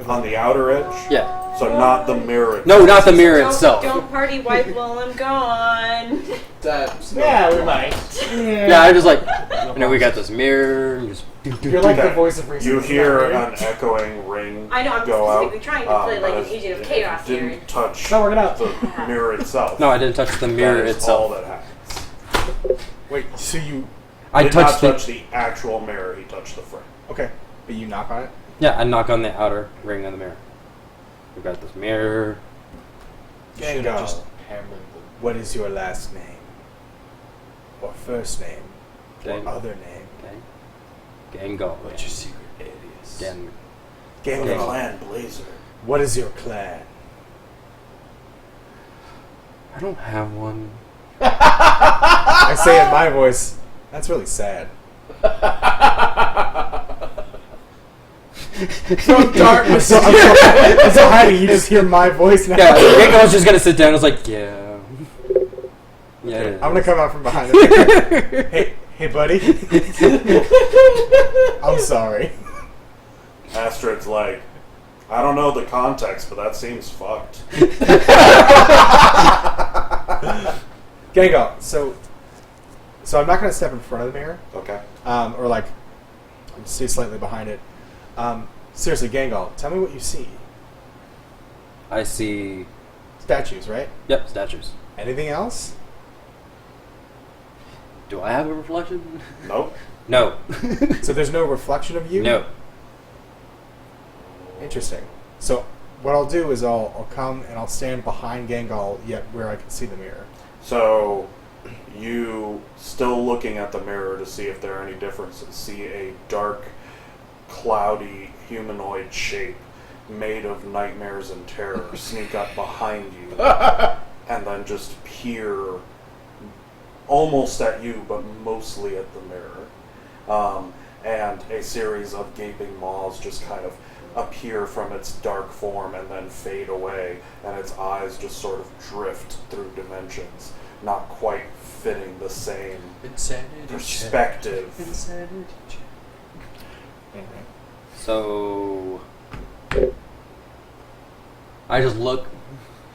[SPEAKER 1] On the outer edge?
[SPEAKER 2] Yeah.
[SPEAKER 1] So not the mirror.
[SPEAKER 2] No, not the mirror
[SPEAKER 5] Don't,
[SPEAKER 2] itself.
[SPEAKER 5] don't party wipe while I'm gone.
[SPEAKER 4] Yeah, we might.
[SPEAKER 2] Yeah, I just like, you know, we got this mirror. And just
[SPEAKER 4] You're like
[SPEAKER 1] Okay.
[SPEAKER 4] the voice of reason.
[SPEAKER 1] You
[SPEAKER 4] Isn't
[SPEAKER 1] hear
[SPEAKER 4] that weird?
[SPEAKER 1] an echoing ring
[SPEAKER 5] I know, I'm
[SPEAKER 1] go out.
[SPEAKER 5] specifically trying to play like
[SPEAKER 1] but
[SPEAKER 5] an agent of
[SPEAKER 1] it
[SPEAKER 5] chaos
[SPEAKER 1] didn't
[SPEAKER 5] here.
[SPEAKER 1] touch
[SPEAKER 4] Not working out.
[SPEAKER 1] the mirror itself.
[SPEAKER 2] no, I didn't touch the mirror
[SPEAKER 1] That is all
[SPEAKER 2] itself.
[SPEAKER 1] that happens.
[SPEAKER 3] Wait, so you...
[SPEAKER 2] I
[SPEAKER 1] Did
[SPEAKER 2] touched
[SPEAKER 1] not
[SPEAKER 2] the
[SPEAKER 1] touch the actual mirror. He touched the frame.
[SPEAKER 3] Okay, but you knock on it?
[SPEAKER 2] yeah. I knock on the outer ring of the mirror. We got this mirror.
[SPEAKER 3] Gengar,
[SPEAKER 4] Just hammered
[SPEAKER 3] what is your last name? Or first name?
[SPEAKER 2] Gang-
[SPEAKER 3] Or other name?
[SPEAKER 2] Okay. Gango.
[SPEAKER 4] What's your secret alias?
[SPEAKER 2] Gang.
[SPEAKER 1] Gang
[SPEAKER 2] Gang.
[SPEAKER 1] Clan Blazer.
[SPEAKER 3] What is your clan?
[SPEAKER 2] I don't have one.
[SPEAKER 3] I say in my voice, that's really sad.
[SPEAKER 4] From darkness.
[SPEAKER 3] I'm so hiding, you just hear my voice now.
[SPEAKER 2] Yeah, Gango was just gonna sit down. I was like, yeah. Yeah. it
[SPEAKER 3] I'm gonna
[SPEAKER 2] is.
[SPEAKER 3] come out from behind him. Hey, buddy. I'm sorry.
[SPEAKER 1] Astrid's like, I don't know the context, but that seems fucked.
[SPEAKER 3] Gengar, so I'm not gonna step in front of the mirror,
[SPEAKER 1] Okay.
[SPEAKER 3] or like, I'm stay slightly behind it. Seriously, Gengar, tell me what you see.
[SPEAKER 2] I see.
[SPEAKER 3] Statues, right?
[SPEAKER 2] Yep, statues.
[SPEAKER 3] Anything else?
[SPEAKER 2] Do I have a reflection?
[SPEAKER 1] Nope.
[SPEAKER 2] No.
[SPEAKER 3] So there's no reflection of you?
[SPEAKER 2] No.
[SPEAKER 3] Interesting. So what I'll do is I'll come and I'll stand behind Gangal, yet where I can see the mirror.
[SPEAKER 1] So, you still looking at the mirror to see if there are any differences. See a dark, cloudy, humanoid shape made of nightmares and terror sneak up behind you and then just peer almost at you, but mostly at the mirror. And a series of gaping maws just kind of appear from its dark form and then fade away, and its eyes just sort of drift through dimensions, not quite fitting the same perspective.
[SPEAKER 2] So I just look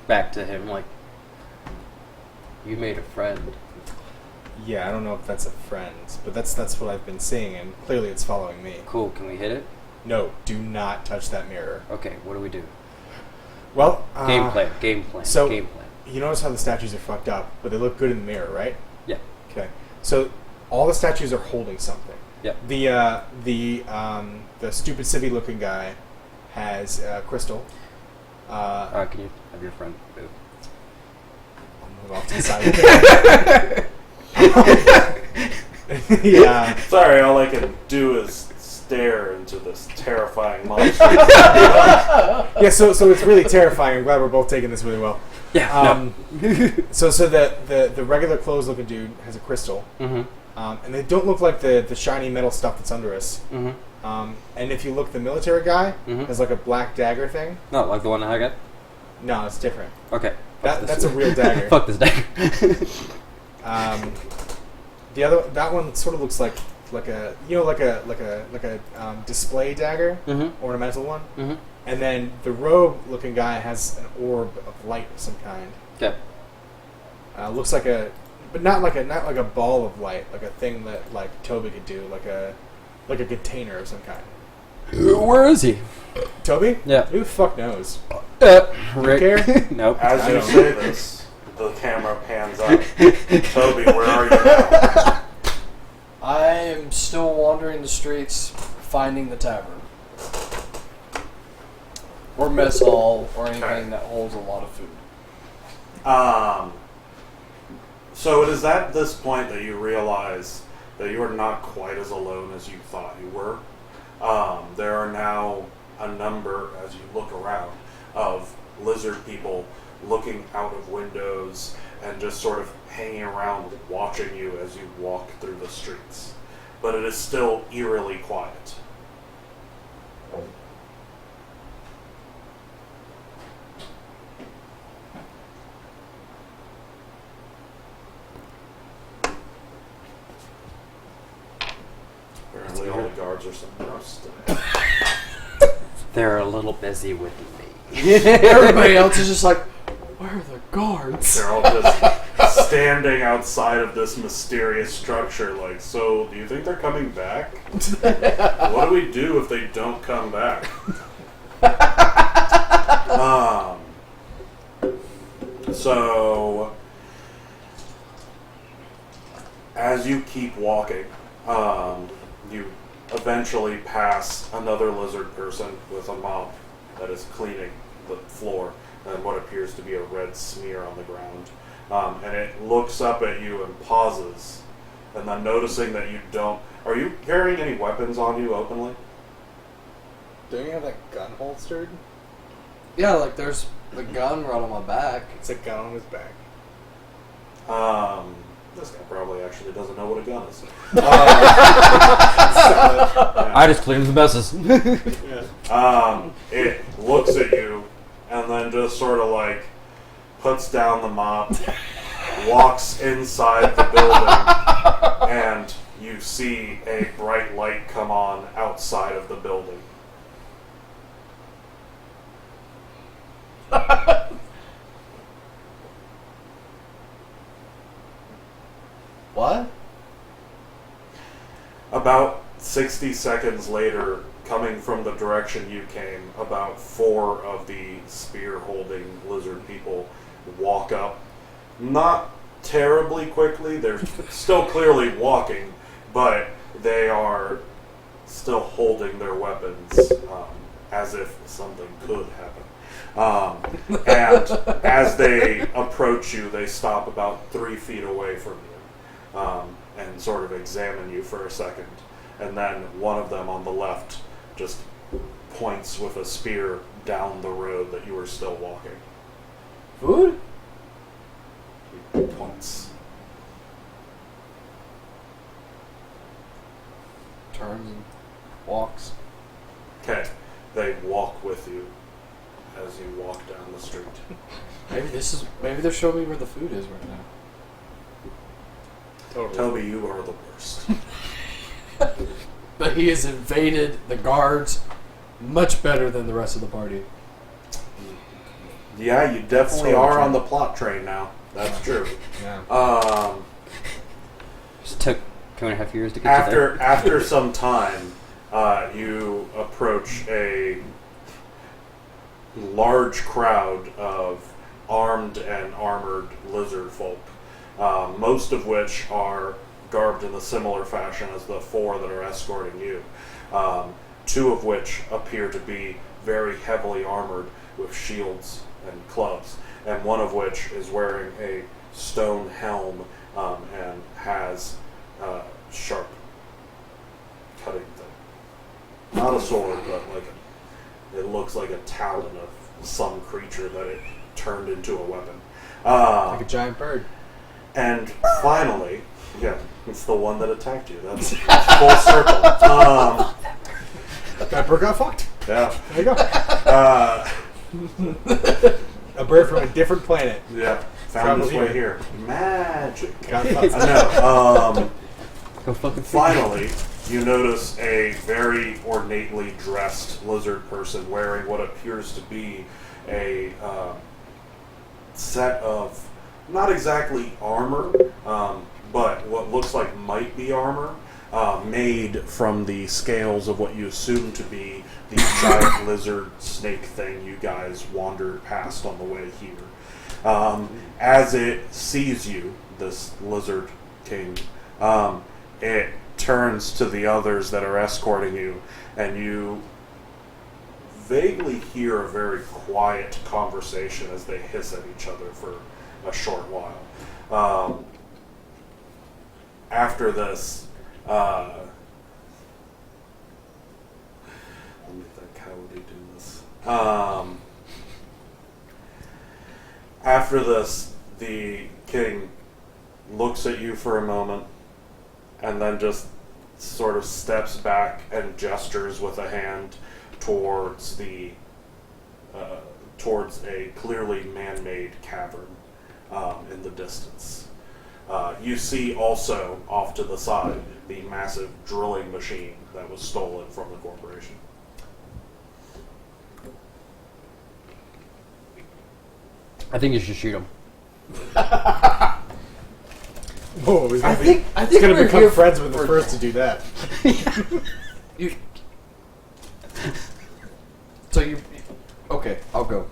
[SPEAKER 2] back to him like, you made a friend.
[SPEAKER 3] Yeah, I don't know if that's a friend, but that's what I've been seeing, and clearly it's following me.
[SPEAKER 2] Cool, can we hit it?
[SPEAKER 3] No, do not touch that mirror.
[SPEAKER 2] Okay, what do we do?
[SPEAKER 3] Well,
[SPEAKER 2] Game plan.
[SPEAKER 3] So,
[SPEAKER 2] game plan.
[SPEAKER 3] you notice how the statues are fucked up, but they look good in the mirror, right?
[SPEAKER 2] Yeah.
[SPEAKER 3] Okay. So all the statues are holding something.
[SPEAKER 2] Yep.
[SPEAKER 3] The stupid civvy looking guy has a crystal.
[SPEAKER 2] Can you have your friend move?
[SPEAKER 3] I'll move off to the side. Yeah.
[SPEAKER 1] Sorry, all I can do is stare into this terrifying monster.
[SPEAKER 3] Yeah, so it's really terrifying. I'm glad we're both taking this really well.
[SPEAKER 2] Yeah.
[SPEAKER 3] So the regular clothes looking dude has a crystal.
[SPEAKER 2] Mm-hmm.
[SPEAKER 3] And they don't look like the shiny metal stuff that's under us.
[SPEAKER 2] Mm-hmm.
[SPEAKER 3] And if you look, the military guy
[SPEAKER 2] Mhm.
[SPEAKER 3] has like a black dagger thing.
[SPEAKER 2] No, like the one I got?
[SPEAKER 3] No, it's different.
[SPEAKER 2] Okay.
[SPEAKER 3] That's a real dagger.
[SPEAKER 2] Fuck this dagger.
[SPEAKER 3] That one sort of looks like a display dagger,
[SPEAKER 2] Mm-hmm.
[SPEAKER 3] ornamental one.
[SPEAKER 2] Mm-hmm.
[SPEAKER 3] And then the robe looking guy has an orb of light of some kind.
[SPEAKER 2] Okay.
[SPEAKER 3] Looks like but not like a ball of light, like a thing that like Toby could do, like a container of some kind.
[SPEAKER 2] Where is he?
[SPEAKER 3] Toby?
[SPEAKER 2] Yeah.
[SPEAKER 3] Who the fuck knows?
[SPEAKER 2] Rick.
[SPEAKER 3] care?
[SPEAKER 2] Nope.
[SPEAKER 1] As
[SPEAKER 3] I
[SPEAKER 1] you
[SPEAKER 3] don't.
[SPEAKER 1] say this, the camera pans up. Toby, where are you now?
[SPEAKER 4] I am still wandering the streets, finding the tavern. Or mess hall, or anything
[SPEAKER 1] Okay.
[SPEAKER 4] that holds a lot of food.
[SPEAKER 1] So it is at this point that you realize that you are not quite as alone as you thought you were. There are now a number, as you look around, of lizard people looking out of windows and just sort of hanging around watching you as you walk through the streets. But it is still eerily quiet. Apparently all the guards are somewhere else today.
[SPEAKER 2] They're a little busy with me.
[SPEAKER 4] Everybody else is just like, where are the guards?
[SPEAKER 1] They're all just standing outside of this mysterious structure like, so do you think they're coming back? What do we do if they don't come back? So as you keep walking, you eventually pass another lizard person with a mop that is cleaning the floor and what appears to be a red smear on the ground. And it looks up at you and pauses, and then noticing that you don't... Are you carrying any weapons on you openly?
[SPEAKER 3] Don't you have that gun holstered?
[SPEAKER 4] Yeah, like there's the gun right on my back.
[SPEAKER 3] It's a gun on his back.
[SPEAKER 1] This guy probably actually doesn't know what a gun is.
[SPEAKER 2] I just cleaned the messes.
[SPEAKER 1] It looks at you and then just sort of like puts down the mop, walks inside the building, and you see a bright light come on outside of the building.
[SPEAKER 4] What?
[SPEAKER 1] About 60 seconds later, coming from the direction you came, about 4 of the spear-holding lizard people walk up. Not terribly quickly, they're still clearly walking, but they are still holding their weapons as if something could happen. And as they approach you, they stop about 3 feet away from you and sort of examine you for a second. And then one of them on the left just points with a spear down the road that you were still walking.
[SPEAKER 4] Food?
[SPEAKER 1] He points.
[SPEAKER 4] Turns and walks.
[SPEAKER 1] Okay, they walk with you as you walk down the street.
[SPEAKER 4] Maybe they're showing me where the food is right now.
[SPEAKER 3] Totally.
[SPEAKER 1] Toby, you are the worst.
[SPEAKER 4] But he has invaded the guards much better than the rest of the party.
[SPEAKER 1] Yeah, you definitely
[SPEAKER 3] So
[SPEAKER 1] are
[SPEAKER 3] true.
[SPEAKER 1] on the plot train now. That's true.
[SPEAKER 3] Yeah.
[SPEAKER 2] Just took 2.5 years to get to there.
[SPEAKER 1] After some time, you approach a large crowd of armed and armored lizard folk, most of which are garbed in a similar fashion as the 4 that are escorting you. 2 of which appear to be very heavily armored with shields and clubs, and one of which is wearing a stone helm and has sharp cutting thing. Not a sword, but it looks like a talon of some creature that it turned into a weapon.
[SPEAKER 4] Like a giant bird.
[SPEAKER 1] And finally, yeah, it's the one that attacked you. That's full circle.
[SPEAKER 3] That bird got fucked.
[SPEAKER 1] Yeah.
[SPEAKER 3] There you go. A bird from a different planet.
[SPEAKER 1] Yeah. Found
[SPEAKER 3] Traveled
[SPEAKER 1] his way
[SPEAKER 3] here.
[SPEAKER 1] here. Magic.
[SPEAKER 3] Got fucked.
[SPEAKER 1] I know.
[SPEAKER 2] Go fucking
[SPEAKER 1] Finally, you notice a very ornately dressed lizard person wearing what appears to be a set of, not exactly armor, but what looks like might be armor, made from the scales of what you assume to be the giant lizard snake thing you guys wandered past on the way here. As it sees you, this lizard king, it turns to the others that are escorting you, and you vaguely hear a very quiet conversation as they hiss at each other for a short while. After this, let me think, how would he do this? After this, the king looks at you for a moment, and then just sort of steps back and gestures with a hand towards the towards a clearly man-made cavern in the distance. You see also off to the side the massive drilling machine that was stolen from the corporation.
[SPEAKER 2] I think you should shoot him.
[SPEAKER 3] Whoa, he's
[SPEAKER 4] I
[SPEAKER 3] gonna,
[SPEAKER 4] think
[SPEAKER 3] he's gonna
[SPEAKER 4] we're
[SPEAKER 3] become
[SPEAKER 4] here
[SPEAKER 3] friends with the
[SPEAKER 4] for-
[SPEAKER 3] first to do that.
[SPEAKER 4] So you... Okay, I'll go.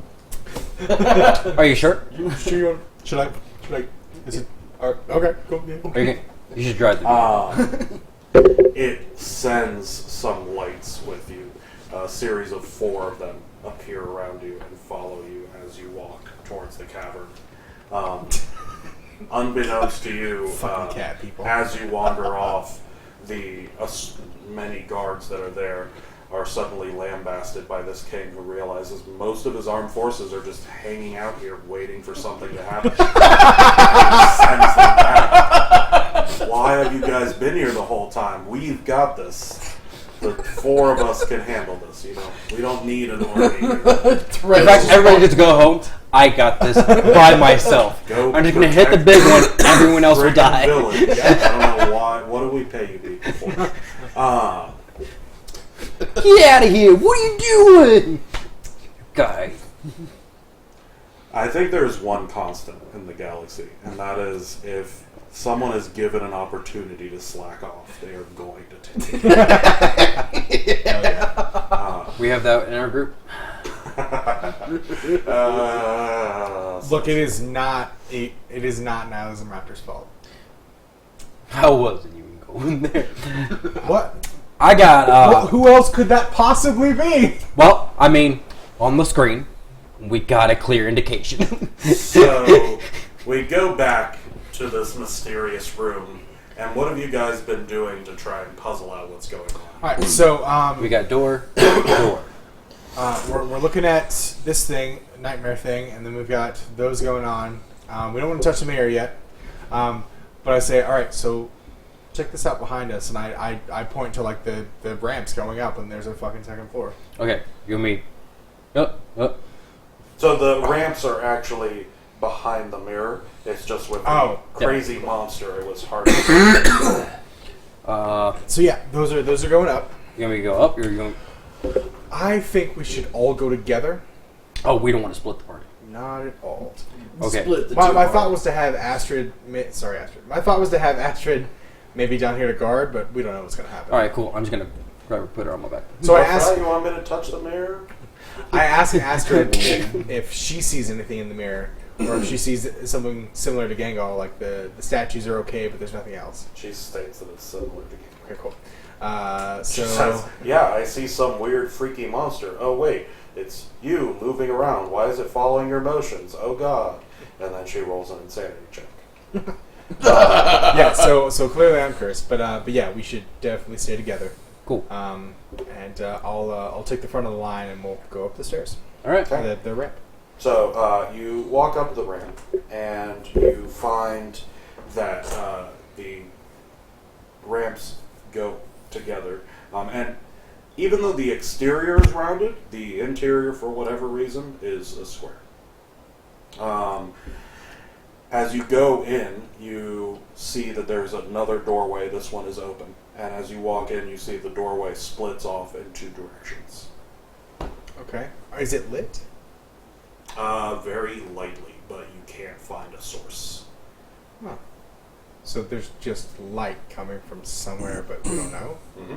[SPEAKER 2] Are you sure?
[SPEAKER 3] Should I? Is it? Okay, cool. Yeah.
[SPEAKER 2] Are you, you should drive the
[SPEAKER 1] It sends some lights with you. A series of 4 of them appear around you and follow you as you walk towards the cavern. Unbeknownst to you,
[SPEAKER 3] Fucking cat people.
[SPEAKER 1] as you wander off, the many guards that are there are suddenly lambasted by this king who realizes most of his armed forces are just hanging out here waiting for something to happen. And sends them back. Why have you guys been here the whole time? We've got this. The 4 of us can handle this, you know. We don't need an army here.
[SPEAKER 2] In fact, everybody just go home. I got this by myself.
[SPEAKER 1] Go
[SPEAKER 2] I'm just going to hit the
[SPEAKER 1] protect
[SPEAKER 2] big one. Everyone else will
[SPEAKER 1] Friggin'
[SPEAKER 2] die.
[SPEAKER 1] village. I don't know why. What do we pay you people for?
[SPEAKER 2] Get out of here. What are you doing? Guy.
[SPEAKER 1] I think there is one constant in the galaxy, and that is if someone is given an opportunity to slack off, they are going to take it.
[SPEAKER 2] We have that in our group.
[SPEAKER 3] Look, it is not Niles and Raptor's fault.
[SPEAKER 2] How was it even going there?
[SPEAKER 3] What?
[SPEAKER 2] I got,
[SPEAKER 3] Who else could that possibly be?
[SPEAKER 2] well, I mean, on the screen, We got a clear indication.
[SPEAKER 1] So we go back to this mysterious room, and what have you guys been doing to try and puzzle out what's going on?
[SPEAKER 3] All right, so
[SPEAKER 2] We got door.
[SPEAKER 3] we're looking at this thing, nightmare thing, and then we've got those going on. We don't want to touch the mirror yet, but I say, all right, so check this out behind us, and I point to like the ramps going up, and there's a fucking second floor.
[SPEAKER 2] Okay, you and me. Up.
[SPEAKER 1] So the ramps are actually behind the mirror. It's just with the crazy monster. It was hard to
[SPEAKER 3] So yeah, those are going up.
[SPEAKER 2] You want me to go up, or you going?
[SPEAKER 3] I think we should all go together.
[SPEAKER 2] Oh, we don't want to split the party.
[SPEAKER 3] Not at all.
[SPEAKER 2] Okay.
[SPEAKER 6] Split the
[SPEAKER 3] My
[SPEAKER 6] two
[SPEAKER 3] thought
[SPEAKER 6] apart.
[SPEAKER 3] was to have Astrid. Sorry, Astrid. My thought was to have Astrid maybe down here to guard, but we don't know what's going to happen.
[SPEAKER 2] All right, cool. I'm just gonna grab her, put her on my back.
[SPEAKER 3] So I asked.
[SPEAKER 1] You want me to touch the mirror?
[SPEAKER 3] I asked Astrid if she sees anything in the mirror, or if she sees something similar to Gengar, like the statues are okay, but there's nothing else.
[SPEAKER 1] She states that it's similar to King.
[SPEAKER 3] Okay, cool.
[SPEAKER 1] She
[SPEAKER 3] So
[SPEAKER 1] says, "Yeah, I see some weird, freaky monster. Oh wait, it's you moving around. Why is it following your motions? Oh god!" And then she rolls an insanity check.
[SPEAKER 3] yeah, so clearly I'm cursed, but yeah, we should definitely stay together.
[SPEAKER 2] Cool.
[SPEAKER 3] And I'll take the front of the line, and we'll go up the stairs,
[SPEAKER 2] All right.
[SPEAKER 3] the ramp.
[SPEAKER 1] So you walk up the ramp, and you find that the ramps go together. And even though the exterior is rounded, the interior, for whatever reason, is a square. As you go in, you see that there's another doorway. This one is open. And as you walk in, you see the doorway splits off in two directions.
[SPEAKER 3] Okay. Is it lit?
[SPEAKER 1] Very lightly, but you can't find a source.
[SPEAKER 3] Huh. So there's just light coming from somewhere, but we don't know.
[SPEAKER 1] Mm-hmm.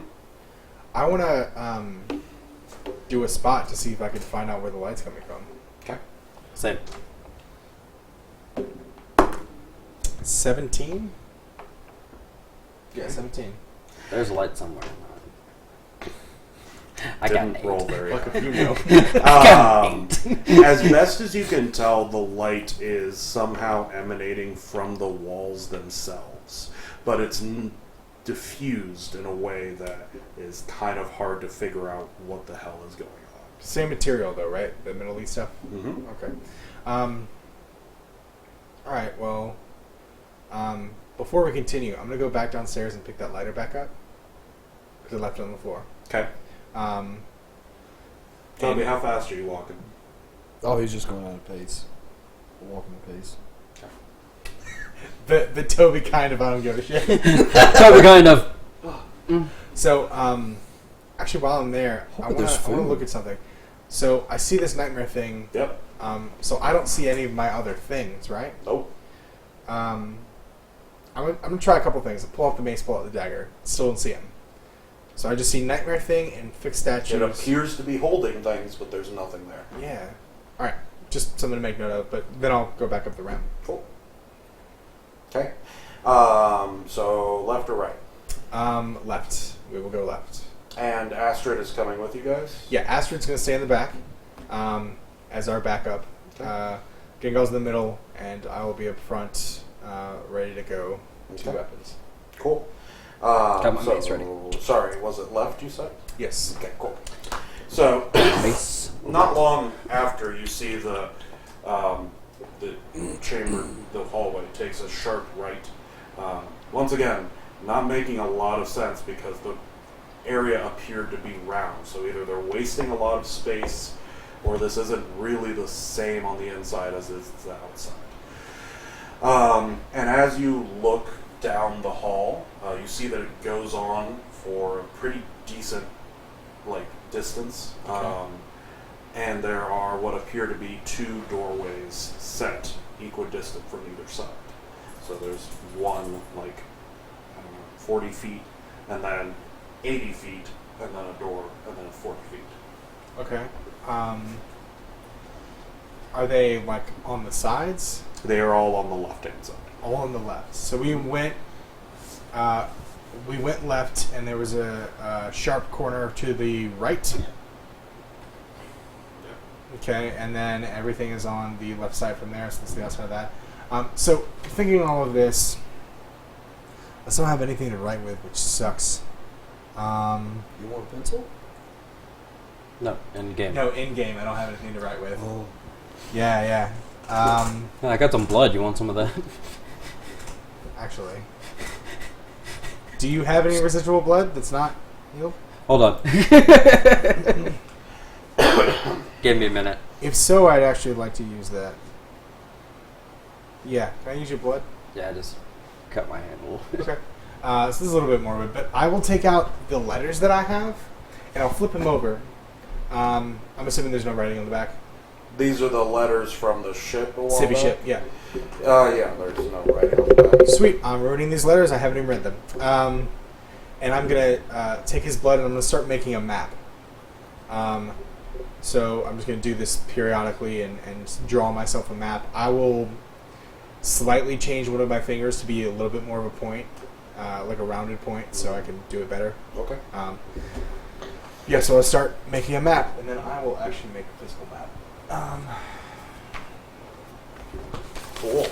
[SPEAKER 3] I want to do a spot to see if I can find out where the light's coming from.
[SPEAKER 1] Okay.
[SPEAKER 2] Same.
[SPEAKER 3] 17? Yeah, 17.
[SPEAKER 2] There's a light somewhere. I got an
[SPEAKER 1] Didn't
[SPEAKER 2] 8.
[SPEAKER 1] roll very
[SPEAKER 3] Fuck
[SPEAKER 1] high.
[SPEAKER 3] if you know.
[SPEAKER 1] As best as you can tell, the light is somehow emanating from the walls themselves, but it's diffused in a way that is kind of hard to figure out what the hell is going on.
[SPEAKER 3] Same material, though, right? The Middle East stuff?
[SPEAKER 1] Mm-hmm.
[SPEAKER 3] Okay. Alright, well, before we continue, I'm going to go back downstairs and pick that lighter back up, because I left it on the floor.
[SPEAKER 1] Okay. Tell me, how fast are you walking?
[SPEAKER 6] Oh, he's just going at a pace. Walking at a pace.
[SPEAKER 3] The Toby kind of, I don't give a shit.
[SPEAKER 2] Toby kind of.
[SPEAKER 3] So, actually, while I'm there, I
[SPEAKER 6] Hope
[SPEAKER 3] want
[SPEAKER 6] there's
[SPEAKER 3] to
[SPEAKER 6] food.
[SPEAKER 3] look at something. So, I see this nightmare thing.
[SPEAKER 1] Yep.
[SPEAKER 3] So I don't see any of my other things, right?
[SPEAKER 1] Nope.
[SPEAKER 3] I'm gonna try a couple things. Pull out the mace, pull out the dagger. Still don't see him. So I just see nightmare thing and fixed statues.
[SPEAKER 1] It appears to be holding things, but there's nothing there.
[SPEAKER 3] Yeah. All right. Just something to make note of. But then I'll go back up the ramp.
[SPEAKER 1] Cool. Okay. So left or right?
[SPEAKER 3] Left. We will go left.
[SPEAKER 1] And Astrid is coming with you guys?
[SPEAKER 3] Yeah. Astrid's gonna stay in the back, as our backup.
[SPEAKER 1] Okay.
[SPEAKER 3] Gengar's in the middle, and I will be up front, ready to go. Two
[SPEAKER 1] Okay.
[SPEAKER 3] weapons.
[SPEAKER 1] Cool.
[SPEAKER 2] Got my mace ready.
[SPEAKER 1] Sorry, was it left you said?
[SPEAKER 3] Yes.
[SPEAKER 1] Okay, cool. So,
[SPEAKER 2] Mace.
[SPEAKER 1] not long after you see the chamber, the hallway takes a sharp right. Once again, not making a lot of sense because the area appeared to be round. So either they're wasting a lot of space, or this isn't really the same on the inside as it is the outside. And as you look down the hall, you see that it goes on for a pretty decent, distance.
[SPEAKER 3] Okay.
[SPEAKER 1] And there are what appear to be two doorways set equidistant from either side. So there's one 40 feet, and then 80 feet, and then a door, and then 40 feet.
[SPEAKER 3] Okay. Are they on the sides?
[SPEAKER 1] They are all on the left-hand side.
[SPEAKER 3] All on the left. So we went left, and there was a sharp corner to the right. Okay, and then everything is on the left side from there, so that's the outside of that. So, thinking all of this, I still don't have anything to write with, which sucks.
[SPEAKER 6] You want a pencil?
[SPEAKER 2] No, in game.
[SPEAKER 3] No, in-game, I don't have anything to write with.
[SPEAKER 6] Oh.
[SPEAKER 3] Yeah.
[SPEAKER 2] I got some blood. You want some of that?
[SPEAKER 3] Actually. Do you have any residual blood that's not healed?
[SPEAKER 2] Hold on. Give me a minute.
[SPEAKER 3] If so, I'd actually like to use that. Yeah, can I use your blood?
[SPEAKER 2] Yeah, I just cut my hand a little.
[SPEAKER 3] Okay. So this is a little bit morbid, but I will take out the letters that I have, and I'll flip them over. I'm assuming there's no writing on the back.
[SPEAKER 1] These are the letters from the ship.
[SPEAKER 3] Civvy ship, yeah.
[SPEAKER 1] Yeah, there's no writing on the back.
[SPEAKER 3] Sweet. I'm reading these letters. I haven't even read them. And I'm going to take his blood and I'm going to start making a map. So I'm just going to do this periodically and draw myself a map. I will slightly change one of my fingers to be a little bit more of a point, like a rounded point, so I can do it better.
[SPEAKER 1] Okay.
[SPEAKER 3] Yeah, so I'll start making a map, and then I will actually make a physical map.
[SPEAKER 1] Cool.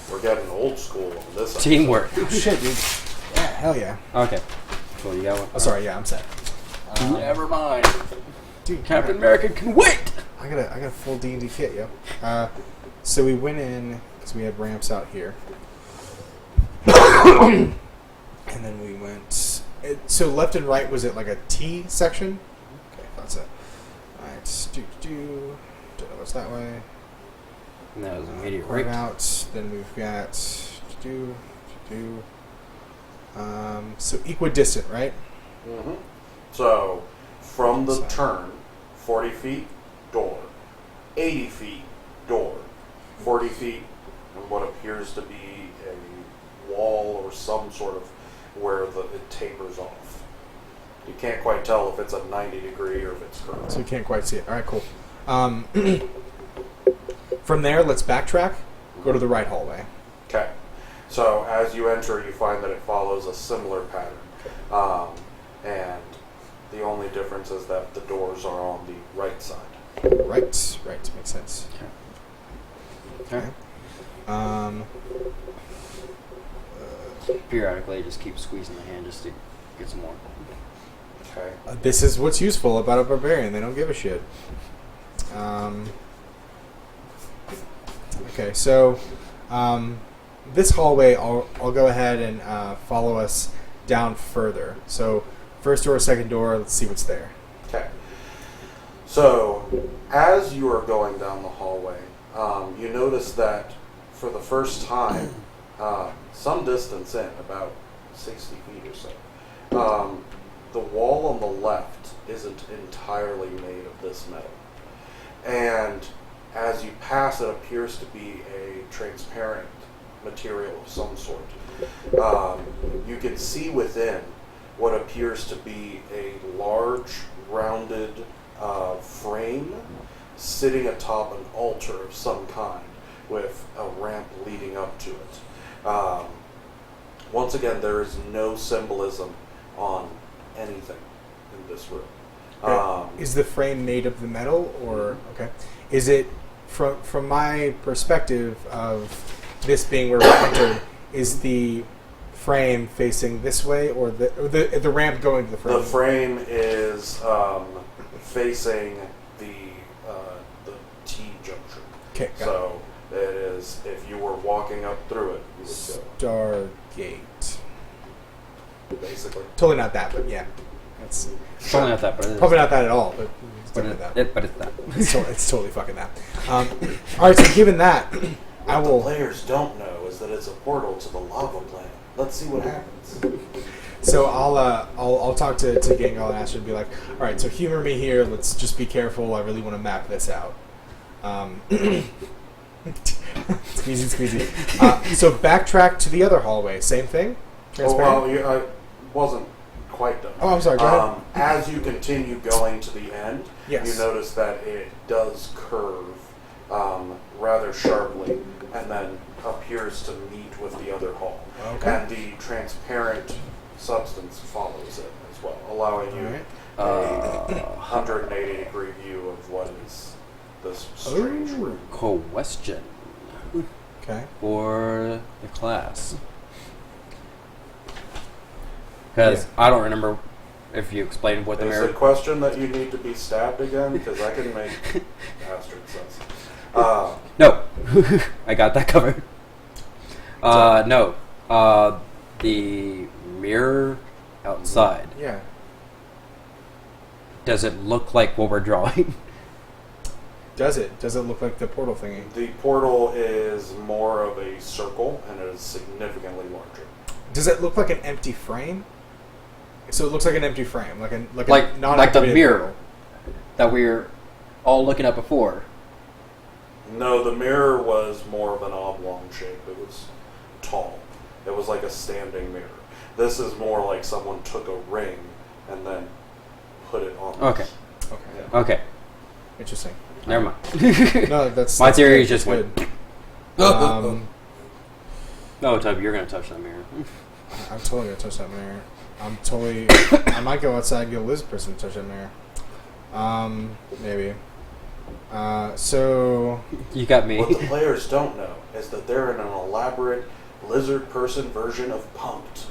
[SPEAKER 1] We're getting old school on this.
[SPEAKER 2] Teamwork.
[SPEAKER 3] Oh, shit, dude. Yeah, hell yeah.
[SPEAKER 2] Okay. Cool, you got one?
[SPEAKER 3] Oh, sorry, yeah, I'm set.
[SPEAKER 2] Never mind.
[SPEAKER 3] Dude,
[SPEAKER 2] Captain America can wait!
[SPEAKER 3] I got a full D&D kit, yo. So we went in, because we had ramps out here. And then we went... So left and right, was it like a T section? Okay, that's it. Alright, don't know what's that way.
[SPEAKER 2] And that was immediate
[SPEAKER 3] Right
[SPEAKER 2] right.
[SPEAKER 3] out. Then we've got so equidistant, right?
[SPEAKER 1] Mm-hmm. So, from the
[SPEAKER 3] Sorry.
[SPEAKER 1] turn, 40 feet, door. 80 feet, door. 40 feet, and what appears to be a wall or some sort of where it tapers off. You can't quite tell if it's a 90 degree or if it's curved.
[SPEAKER 3] So you can't quite see it. Alright, cool. From there, let's backtrack. Go to the right hallway.
[SPEAKER 1] Okay. So as you enter, you find that it follows a similar pattern. And the only difference is that the doors are on the right side.
[SPEAKER 3] Right, makes sense.
[SPEAKER 2] Okay. Periodically, just keep squeezing the hand just to get some more.
[SPEAKER 1] Okay.
[SPEAKER 3] This is what's useful about a barbarian. They don't give a shit. Okay, so this hallway, I'll go ahead and follow us down further. So first door, second door, let's see what's there.
[SPEAKER 1] Okay. So as you are going down the hallway, you notice that for the first time, some distance in, about 60 feet or so, the wall on the left isn't entirely made of this metal. And as you pass, it appears to be a transparent material of some sort. You can see within what appears to be a large, rounded frame sitting atop an altar of some kind with a ramp leading up to it. Once again, there is no symbolism on anything in this room.
[SPEAKER 3] Is the frame made of the metal, or okay? Is it from my perspective of this being where we entered? Is the frame facing this way, or the ramp going to the frame?
[SPEAKER 1] The frame is facing the T junction.
[SPEAKER 3] Okay, got
[SPEAKER 1] So it is, if you were walking up through it, you would go.
[SPEAKER 3] Stargate.
[SPEAKER 1] Basically.
[SPEAKER 3] Totally not that, but yeah, that's
[SPEAKER 2] Probably not that, but it is.
[SPEAKER 3] probably not that at all. But it's
[SPEAKER 2] But,
[SPEAKER 3] definitely that.
[SPEAKER 2] but it's that.
[SPEAKER 3] It's totally fucking that. All right, so given that, I
[SPEAKER 1] What the
[SPEAKER 3] will.
[SPEAKER 1] players don't know is that it's a portal to the lava planet. Let's see what happens.
[SPEAKER 3] So I'll talk to Gangal and Asher and be like, all right, so humor me here. Let's just be careful. I really want to map this out. Squeezy. So backtrack to the other hallway. Same thing.
[SPEAKER 1] Oh, well, I wasn't quite done.
[SPEAKER 3] Oh, I'm sorry. Go ahead.
[SPEAKER 1] As you continue going to the end,
[SPEAKER 3] Yes.
[SPEAKER 1] you notice that it does curve rather sharply and then appears to meet with the other hall.
[SPEAKER 3] Okay.
[SPEAKER 1] And the transparent substance follows it as well, allowing you
[SPEAKER 3] All right.
[SPEAKER 1] a 180 degree view of what is this strange room.
[SPEAKER 2] Question
[SPEAKER 3] Okay.
[SPEAKER 2] for the class. Because I don't remember if you explained what the
[SPEAKER 1] Is
[SPEAKER 2] mirror...
[SPEAKER 1] the question that you need to be stabbed again? Because I can make bastard sense.
[SPEAKER 2] No. I got that covered. No. The mirror outside.
[SPEAKER 3] Yeah.
[SPEAKER 2] Does it look like what we're drawing?
[SPEAKER 3] Does it? Does it look like the portal thingy?
[SPEAKER 1] The portal is more of a circle, and it is significantly larger.
[SPEAKER 3] Does it look like an empty frame? So it looks like an empty frame, like a
[SPEAKER 2] Like
[SPEAKER 3] non-activated
[SPEAKER 2] the mirror
[SPEAKER 3] portal.
[SPEAKER 2] that we were all looking at before.
[SPEAKER 1] No, the mirror was more of an oblong shape. It was tall. It was like a standing mirror. This is more like someone took a ring and then put it on.
[SPEAKER 2] Okay.
[SPEAKER 3] Okay.
[SPEAKER 1] Yeah.
[SPEAKER 2] Okay.
[SPEAKER 3] Interesting.
[SPEAKER 2] Never mind.
[SPEAKER 3] No, that's
[SPEAKER 2] My
[SPEAKER 3] that's
[SPEAKER 2] theory
[SPEAKER 3] good,
[SPEAKER 2] is just
[SPEAKER 3] that's good.
[SPEAKER 2] No, Toby, you're going to touch that mirror.
[SPEAKER 3] I'm totally gonna touch that mirror. I might go outside and get a lizard person to touch that mirror. Maybe. So
[SPEAKER 2] You got me.
[SPEAKER 1] What the players don't know is that they're in an elaborate lizard person version of Punked.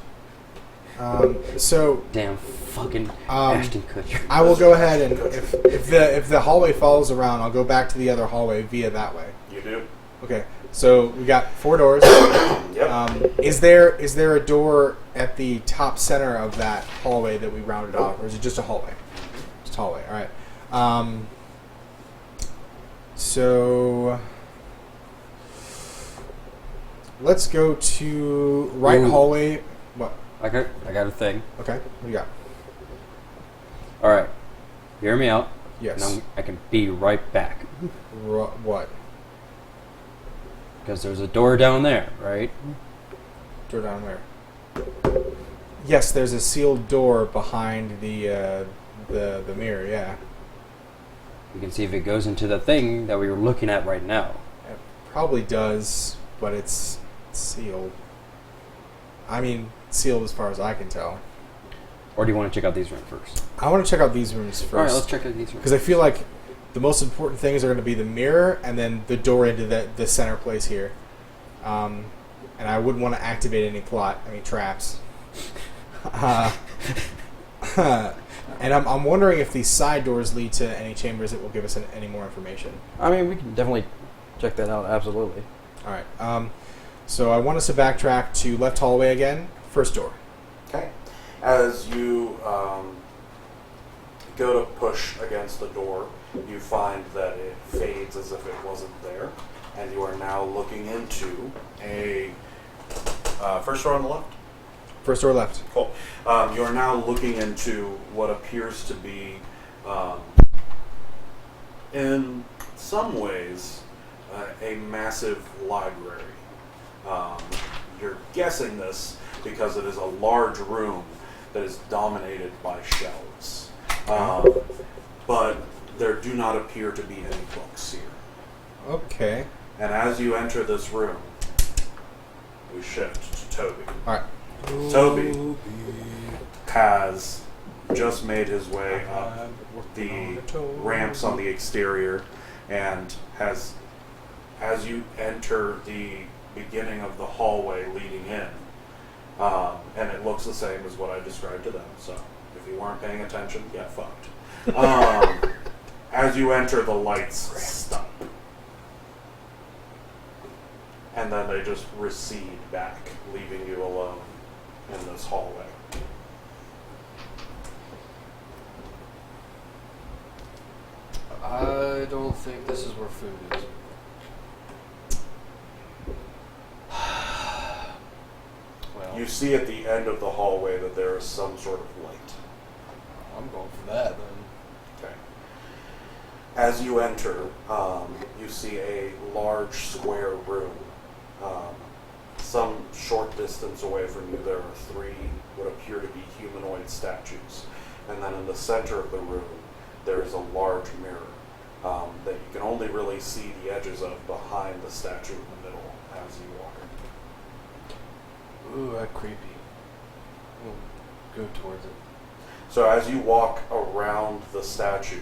[SPEAKER 3] so
[SPEAKER 2] Damn fucking Ashton Kutcher.
[SPEAKER 3] I will go ahead and if the hallway follows around, I'll go back to the other hallway via that way.
[SPEAKER 1] You do?
[SPEAKER 3] Okay. So we got 4 doors.
[SPEAKER 1] Yep.
[SPEAKER 3] Is there a door at the top center of that hallway that we rounded off, or is it just a hallway? Just a hallway. All right. So let's go to right
[SPEAKER 2] Ooh.
[SPEAKER 3] hallway. What?
[SPEAKER 2] I got a thing.
[SPEAKER 3] Okay. What do you got?
[SPEAKER 2] All right. Hear me out.
[SPEAKER 3] Yes.
[SPEAKER 2] And I can be right back.
[SPEAKER 3] What?
[SPEAKER 2] Because there's a door down there, right?
[SPEAKER 3] Door down there. Yes, there's a sealed door behind the mirror. Yeah.
[SPEAKER 2] You can see if it goes into the thing that we were looking at right now.
[SPEAKER 3] It probably does, but it's sealed. I mean, sealed as far as I can tell.
[SPEAKER 2] Or do you want to check out these rooms first?
[SPEAKER 3] I want to check out these rooms first.
[SPEAKER 2] All right, let's check out these rooms.
[SPEAKER 3] Because I feel like the most important things are going to be the mirror and then the door into the center place here. And I wouldn't want to activate any traps. And I'm wondering if these side doors lead to any chambers that will give us any more information.
[SPEAKER 6] I mean, we can definitely check that out. Absolutely.
[SPEAKER 3] All right. So I want us to backtrack to left hallway again. First door.
[SPEAKER 1] Okay. As you go to push against the door, you find that it fades as if it wasn't there, and you are now looking into a first door on the left.
[SPEAKER 3] First door left.
[SPEAKER 1] Cool. You are now looking into what appears to be, in some ways, a massive library. You're guessing this because it is a large room that is dominated by shelves. But there do not appear to be any books here.
[SPEAKER 3] Okay.
[SPEAKER 1] And as you enter this room, we shift to Toby.
[SPEAKER 3] All right.
[SPEAKER 1] Toby has just made his way up the ramps on the exterior, and as you enter the beginning of the hallway leading in, and it looks the same as what I described to them, so if you weren't paying attention, get fucked. As you enter, the lights stop. And then they just recede back, leaving you alone in this hallway.
[SPEAKER 4] I don't think this is where food is. Well,
[SPEAKER 1] You see at the end of the hallway that there is some sort of light.
[SPEAKER 4] I'm going for that then.
[SPEAKER 1] Okay. As you enter, you see a large square room. Some short distance away from you, there are 3 what appear to be humanoid statues. And then in the center of the room, there is a large mirror that you can only really see the edges of behind the statue in the middle as you walk in.
[SPEAKER 4] Ooh, that's creepy. We'll go towards it.
[SPEAKER 1] So as you walk around the statue,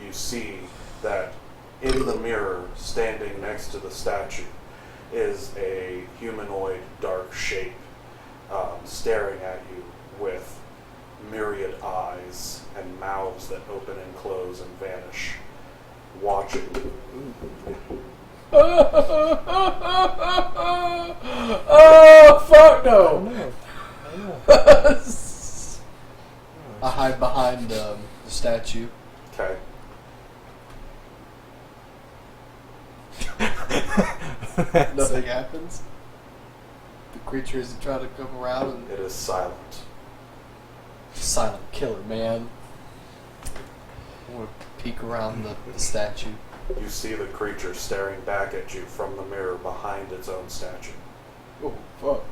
[SPEAKER 1] you see that in the mirror, standing next to the statue, is a humanoid dark shape staring at you with myriad eyes and mouths that open and close and vanish, watching you.
[SPEAKER 4] Oh, fuck no! I hide behind the statue.
[SPEAKER 1] Okay.
[SPEAKER 4] Nothing happens. The creature isn't trying to come around and...
[SPEAKER 1] It is silent.
[SPEAKER 4] Silent killer, man. I want to peek around the statue.
[SPEAKER 1] You see the creature staring back at you from the mirror behind its own statue.
[SPEAKER 4] Oh, fuck.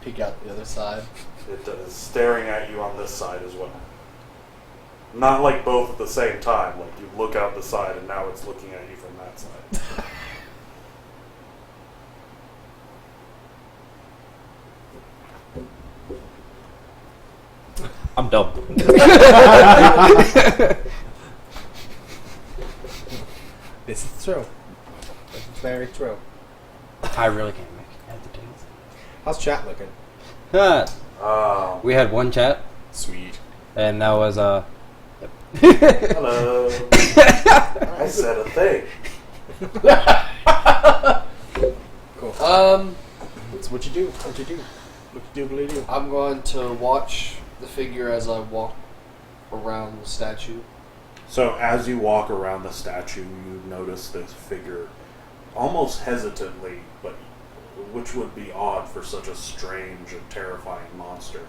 [SPEAKER 4] Peek out the other side.
[SPEAKER 1] It is staring at you on this side as well. Not like both at the same time. Like you look out the side and now it's looking at you from that side.
[SPEAKER 2] I'm dumb.
[SPEAKER 3] This is true. This is very true.
[SPEAKER 2] I really can't make it the things.
[SPEAKER 3] How's chat looking?
[SPEAKER 2] We had one chat,
[SPEAKER 3] Sweet.
[SPEAKER 2] and that was
[SPEAKER 1] Hello. I said a thing.
[SPEAKER 3] Cool. That's what you do. What you do. What you do.
[SPEAKER 4] I'm going to watch the figure as I walk around the statue.
[SPEAKER 1] So as you walk around the statue, you notice this figure almost hesitantly, but which would be odd for such a strange and terrifying monster,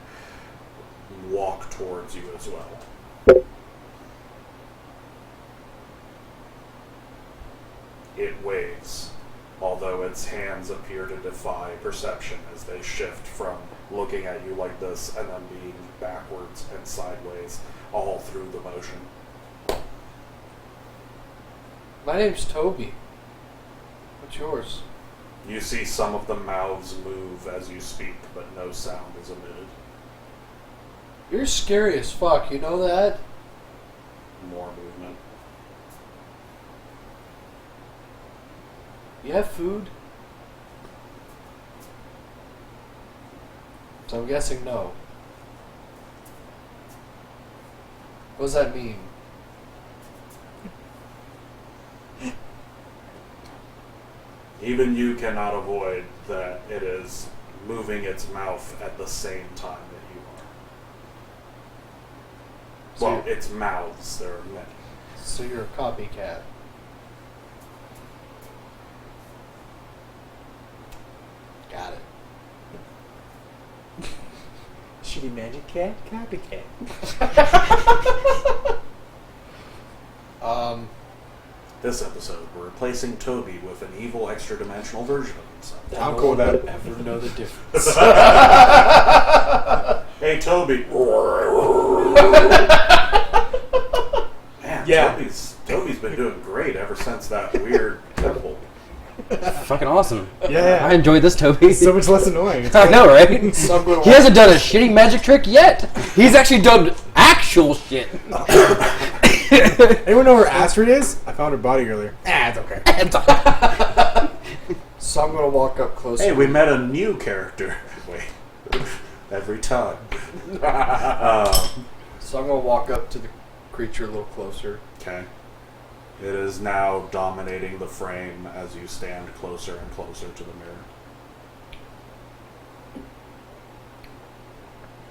[SPEAKER 1] walk towards you as well. It waves, although its hands appear to defy perception as they shift from looking at you like this and then being backwards and sideways all through the motion.
[SPEAKER 4] My name's Toby. What's yours?
[SPEAKER 1] You see some of the mouths move as you speak, but no sound is emitted.
[SPEAKER 4] You're scary as fuck, you know that?
[SPEAKER 1] More movement.
[SPEAKER 4] You have food? So I'm guessing no. What does that mean?
[SPEAKER 1] Even you cannot avoid that it is moving its mouth at the same time that you are.
[SPEAKER 4] So
[SPEAKER 1] Well, its mouths, there are many.
[SPEAKER 4] So you're a copycat. Got it.
[SPEAKER 3] Shitty magic cat, copycat.
[SPEAKER 1] This episode, we're replacing Toby with an evil extra-dimensional version of himself.
[SPEAKER 3] I'm cool with that.
[SPEAKER 4] Ever know the difference?
[SPEAKER 1] Hey, Toby. Man,
[SPEAKER 3] Yeah.
[SPEAKER 1] Toby's been doing great ever since that weird temple.
[SPEAKER 2] fucking awesome.
[SPEAKER 3] Yeah.
[SPEAKER 2] I enjoyed this, Toby.
[SPEAKER 3] It's so much less annoying. It's
[SPEAKER 2] I
[SPEAKER 3] great.
[SPEAKER 2] know, right?
[SPEAKER 4] So I'm gonna
[SPEAKER 2] He hasn't done a shitty magic trick yet. He's actually done actual shit.
[SPEAKER 3] Anyone know where Astrid is? I found her body earlier. It's okay.
[SPEAKER 4] So I'm gonna walk up closer.
[SPEAKER 1] Hey, we met a new character. Wait. Every time.
[SPEAKER 4] So I'm gonna walk up to the creature a little closer.
[SPEAKER 1] Okay. It is now dominating the frame as you stand closer and closer to the mirror.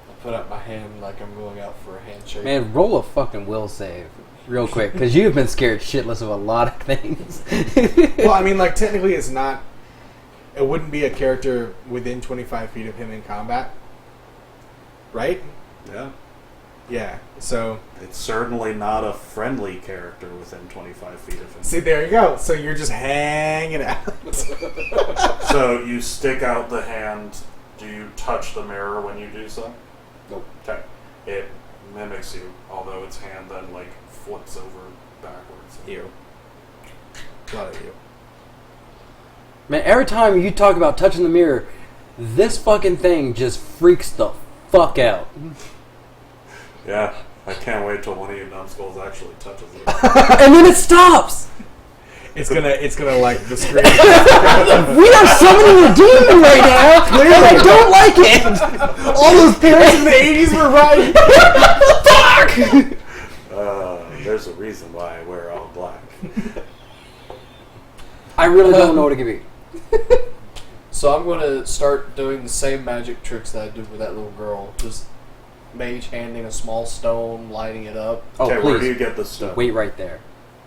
[SPEAKER 4] I put up my hand like I'm going out for a handshake.
[SPEAKER 2] Man, roll a fucking will save real quick, because you've been scared shitless of a lot of things.
[SPEAKER 3] Well, I mean, like, technically it's not... It wouldn't be a character within 25 feet of him in combat. Right?
[SPEAKER 1] Yeah.
[SPEAKER 3] Yeah, so...
[SPEAKER 1] It's certainly not a friendly character within 25 feet of him.
[SPEAKER 3] See, there you go. So you're just hanging out.
[SPEAKER 1] So you stick out the hand. Do you touch the mirror when you do so?
[SPEAKER 4] Nope.
[SPEAKER 1] Okay. It mimics you, although its hand then, like, flips over backwards.
[SPEAKER 3] You. A lot of you.
[SPEAKER 2] Man, every time you talk about touching the mirror, this fucking thing just freaks the fuck out.
[SPEAKER 1] Yeah. I can't wait till one of you numbskulls actually touches it.
[SPEAKER 2] And then it stops.
[SPEAKER 3] It's gonna like the screen.
[SPEAKER 2] We are summoning a demon right now, and I don't like it.
[SPEAKER 3] All those parents in the '80s were right.
[SPEAKER 2] Fuck!
[SPEAKER 1] There's a reason why I wear all black.
[SPEAKER 2] I really don't know what to give you.
[SPEAKER 4] So I'm going to start doing the same magic tricks that I did with that little girl. Just mage handing a small stone, lighting it up.
[SPEAKER 2] Oh,
[SPEAKER 1] Okay,
[SPEAKER 2] please.
[SPEAKER 1] where do you get the stuff?
[SPEAKER 2] Wait right there.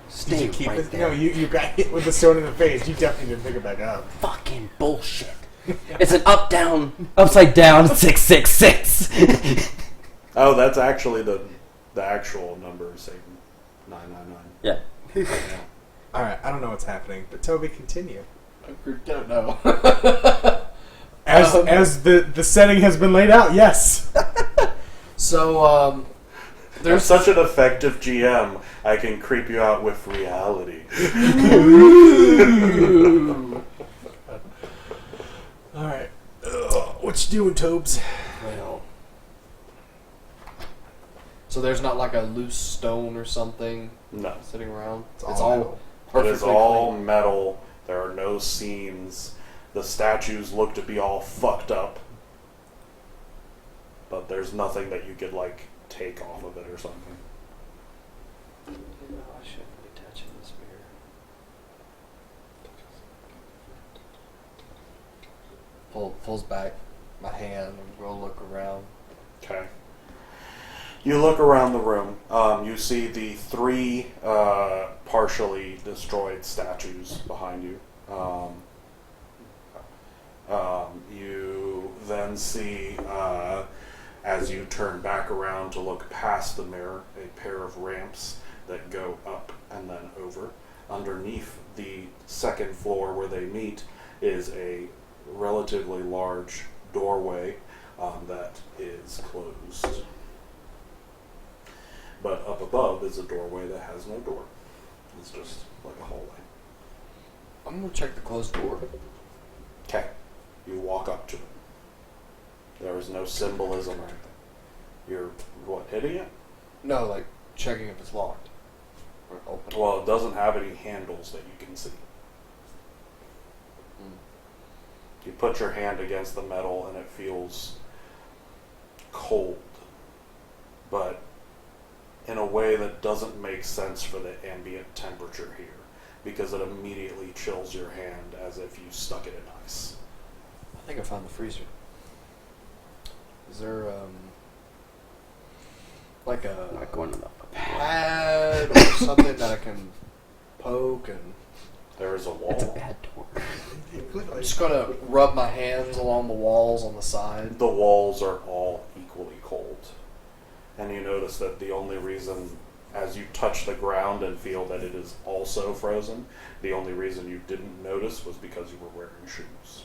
[SPEAKER 3] Did
[SPEAKER 2] Stay
[SPEAKER 3] you keep
[SPEAKER 2] right
[SPEAKER 3] it?
[SPEAKER 2] there.
[SPEAKER 3] No, you got hit with the stone in the face. You definitely didn't pick it back up.
[SPEAKER 2] Fucking bullshit. It's an up, down, upside down, 666.
[SPEAKER 1] Oh, that's actually the actual number, say 999.
[SPEAKER 2] Yeah.
[SPEAKER 1] Yeah.
[SPEAKER 3] All right, I don't know what's happening, but Toby, continue.
[SPEAKER 4] I don't know.
[SPEAKER 3] As the setting has been laid out, yes.
[SPEAKER 4] So,
[SPEAKER 1] There's such an effective GM. I can creep you out with reality.
[SPEAKER 3] All right, what you doing, Tobes?
[SPEAKER 4] well. So there's not like a loose stone or something
[SPEAKER 1] No.
[SPEAKER 4] sitting around?
[SPEAKER 3] It's all metal.
[SPEAKER 1] It
[SPEAKER 4] perfectly
[SPEAKER 1] is all
[SPEAKER 4] clean.
[SPEAKER 1] metal. There are no seams. The statues look to be all fucked up. But there's nothing that you could, like, take off of it or something.
[SPEAKER 4] I shouldn't be touching this mirror. Pulls back my hand and we'll look around.
[SPEAKER 1] Okay. You look around the room. You see the three partially destroyed statues behind you. You then see, as you turn back around to look past the mirror, a pair of ramps that go up and then over. Underneath the second floor where they meet is a relatively large doorway that is closed. But up above is a doorway that has no door. It's just like a hallway.
[SPEAKER 4] I'm gonna check the closed door.
[SPEAKER 1] Okay. You walk up to it. There is no symbolism or anything. You're, what, hitting it?
[SPEAKER 4] No, like checking if it's locked or open.
[SPEAKER 1] Well, it doesn't have any handles that you can see. You put your hand against the metal and it feels cold. But in a way that doesn't make sense for the ambient temperature here, because it immediately chills your hand as if you stuck it in ice.
[SPEAKER 4] I think I found the freezer. Is there like a
[SPEAKER 2] Not going enough.
[SPEAKER 4] pad or something that I can poke and
[SPEAKER 1] There is a wall.
[SPEAKER 2] It's a bad door.
[SPEAKER 4] I'm just gonna rub my hands along the walls on the side.
[SPEAKER 1] The walls are all equally cold. And you notice that the only reason, as you touch the ground and feel that it is also frozen, the only reason you didn't notice was because you were wearing shoes.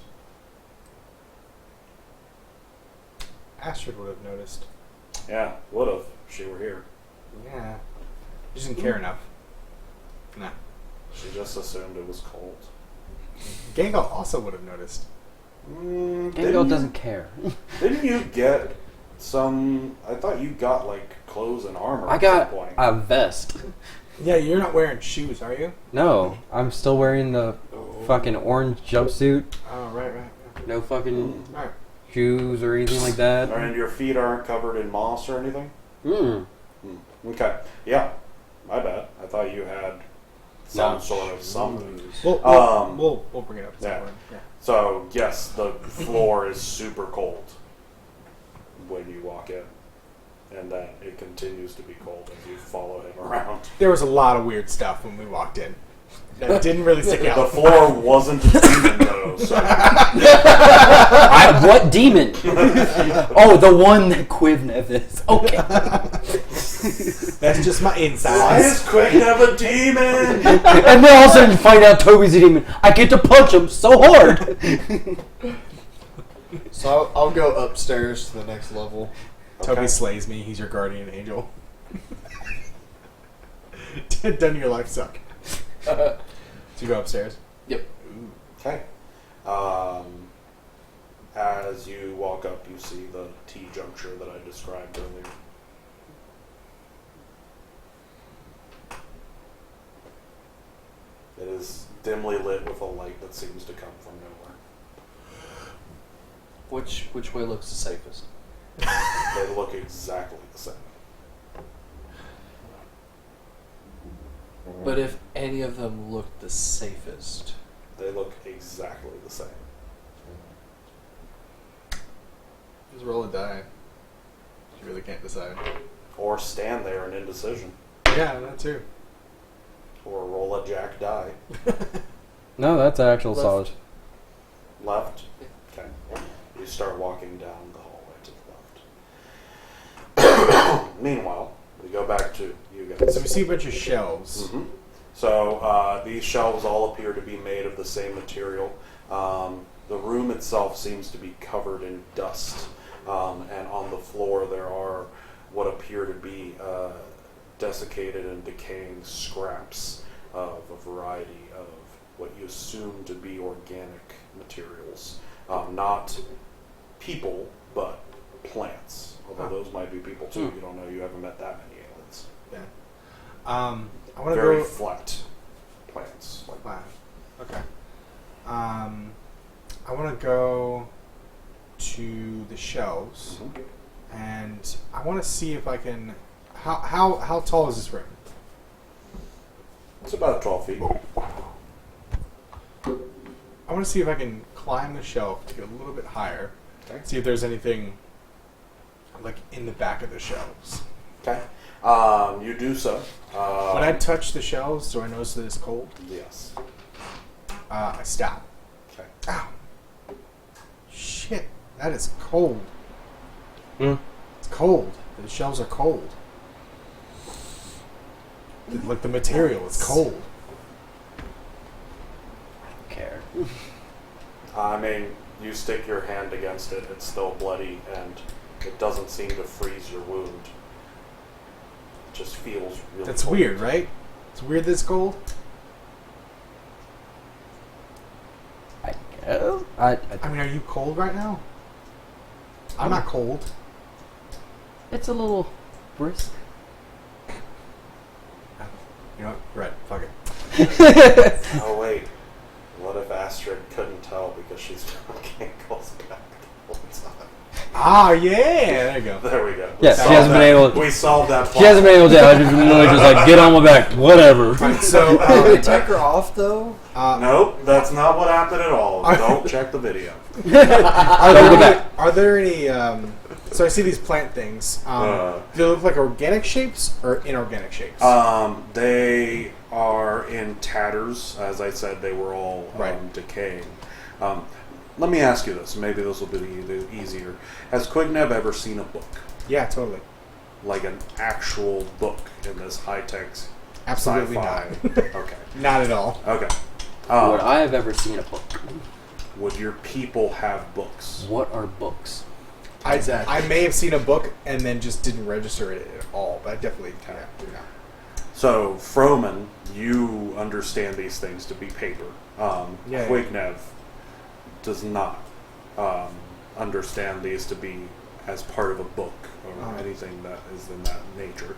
[SPEAKER 3] Astrid would have noticed.
[SPEAKER 1] Yeah, would have if she were here.
[SPEAKER 3] Yeah. She didn't care enough. Nah.
[SPEAKER 1] She just assumed it was cold.
[SPEAKER 3] Gangle also would have noticed.
[SPEAKER 2] Gango doesn't care.
[SPEAKER 1] Didn't you get some... I thought you got, like, clothes and armor
[SPEAKER 2] I
[SPEAKER 1] at
[SPEAKER 2] got
[SPEAKER 1] some point.
[SPEAKER 2] a vest.
[SPEAKER 3] Yeah, you're not wearing shoes, are you?
[SPEAKER 2] No, I'm still wearing the fucking orange jumpsuit.
[SPEAKER 3] Oh, right.
[SPEAKER 2] No fucking
[SPEAKER 3] Alright.
[SPEAKER 2] shoes or anything like that.
[SPEAKER 1] And your feet aren't covered in moss or anything?
[SPEAKER 2] Mm.
[SPEAKER 1] Okay. Yeah. My bad. I thought you had some
[SPEAKER 2] No.
[SPEAKER 1] sort of something.
[SPEAKER 3] We'll bring it up. At some
[SPEAKER 1] yeah.
[SPEAKER 3] point. Yeah.
[SPEAKER 1] So, yes, the floor is super cold when you walk in. And then it continues to be cold as you follow him around.
[SPEAKER 3] There was a lot of weird stuff when we walked in. That didn't really stick
[SPEAKER 1] The
[SPEAKER 3] out.
[SPEAKER 1] floor wasn't a demon, though, so...
[SPEAKER 2] What demon? Oh, the one that Quignev is. Okay.
[SPEAKER 3] That's just my
[SPEAKER 1] Why
[SPEAKER 3] insides.
[SPEAKER 1] is Quignev a demon?
[SPEAKER 2] And then all of a sudden you find out Toby's a demon. I get to punch him so hard.
[SPEAKER 4] So I'll go upstairs to the next level.
[SPEAKER 3] Toby slays me. He's your guardian angel. Doesn't your life suck? So you go upstairs?
[SPEAKER 4] Yep.
[SPEAKER 1] Okay. As you walk up, you see the T-juncture that I described earlier. is dimly lit with a light that seems to come from nowhere.
[SPEAKER 4] Which way looks the safest?
[SPEAKER 1] They look exactly the same.
[SPEAKER 4] But if any of them look the safest,
[SPEAKER 1] They look exactly the same.
[SPEAKER 3] Just roll a die. You really can't decide.
[SPEAKER 1] Or stand there in indecision.
[SPEAKER 3] Yeah, that too.
[SPEAKER 1] Or roll a jack die.
[SPEAKER 2] No, that's actual
[SPEAKER 4] Left.
[SPEAKER 2] solid.
[SPEAKER 1] Left. Okay. You start walking down the hallway to the left. Meanwhile, we go back to you guys.
[SPEAKER 3] So we see a bunch of shelves.
[SPEAKER 1] Mhm. So these shelves all appear to be made of the same material. The room itself seems to be covered in dust, and on the floor there are what appear to be desiccated and decaying scraps of a variety of what you assume to be organic materials. Not people, but plants. Although those might be people too. You don't know. You haven't met that many aliens.
[SPEAKER 3] Yeah. I want to
[SPEAKER 1] Very
[SPEAKER 3] go.
[SPEAKER 1] flat plants. Like
[SPEAKER 3] Wow. Okay. I want to go to the shelves,
[SPEAKER 1] Mhm.
[SPEAKER 3] and I want to see if I can. How tall is this room?
[SPEAKER 1] It's about 12 feet.
[SPEAKER 3] I want to see if I can climb the shelf to get a little bit higher.
[SPEAKER 1] Okay.
[SPEAKER 3] See if there's anything like in the back of the shelves.
[SPEAKER 1] Okay. You do so.
[SPEAKER 3] When I touch the shelves, do I notice that it's cold?
[SPEAKER 1] Yes.
[SPEAKER 3] I stop.
[SPEAKER 1] Okay.
[SPEAKER 3] Ow. Shit, that is cold.
[SPEAKER 2] Hmm.
[SPEAKER 3] It's cold. The shelves are cold. Like the material, it's cold.
[SPEAKER 2] Care.
[SPEAKER 1] I mean, you stick your hand against it, it's still bloody, and it doesn't seem to freeze your wound. It just feels really
[SPEAKER 3] That's
[SPEAKER 1] cold.
[SPEAKER 3] weird, right? It's weird that it's cold.
[SPEAKER 2] I guess. I
[SPEAKER 3] I mean, are you cold right now? I'm not cold.
[SPEAKER 2] it's a little brisk.
[SPEAKER 3] You know what? Right. Fuck it.
[SPEAKER 1] Oh, wait. What if Astrid couldn't tell because she's talking goes back all the time?
[SPEAKER 3] Ah, yeah. There you go.
[SPEAKER 1] There we go.
[SPEAKER 2] Yeah, she hasn't been able.
[SPEAKER 1] We solved that
[SPEAKER 2] She
[SPEAKER 1] plot.
[SPEAKER 2] hasn't been able to. I just really just like get on my back, whatever.
[SPEAKER 3] Right, so,
[SPEAKER 6] Did they take her off though?
[SPEAKER 1] Nope, that's not what happened at all. Don't check the video.
[SPEAKER 3] Are there any? So I see these plant things. Do they look like organic shapes or inorganic shapes?
[SPEAKER 1] They are in tatters. As I said, they were all
[SPEAKER 3] Right.
[SPEAKER 1] decaying. Let me ask you this. Maybe this will be easier. Has Quignev ever seen a book?
[SPEAKER 3] Yeah, totally.
[SPEAKER 1] Like an actual book in this high-tech
[SPEAKER 3] Absolutely
[SPEAKER 1] sci-fi?
[SPEAKER 3] not.
[SPEAKER 1] Okay.
[SPEAKER 3] Not at all.
[SPEAKER 1] Okay.
[SPEAKER 2] Would I have ever seen a book?
[SPEAKER 1] Would your people have books?
[SPEAKER 2] What are books?
[SPEAKER 4] Exactly.
[SPEAKER 3] I may have seen a book and then just didn't register it at all, but I definitely do not.
[SPEAKER 1] So, Froman, you understand these things to be paper.
[SPEAKER 3] Yeah.
[SPEAKER 1] Quignev does not understand these to be as part of a book or anything that is in that nature.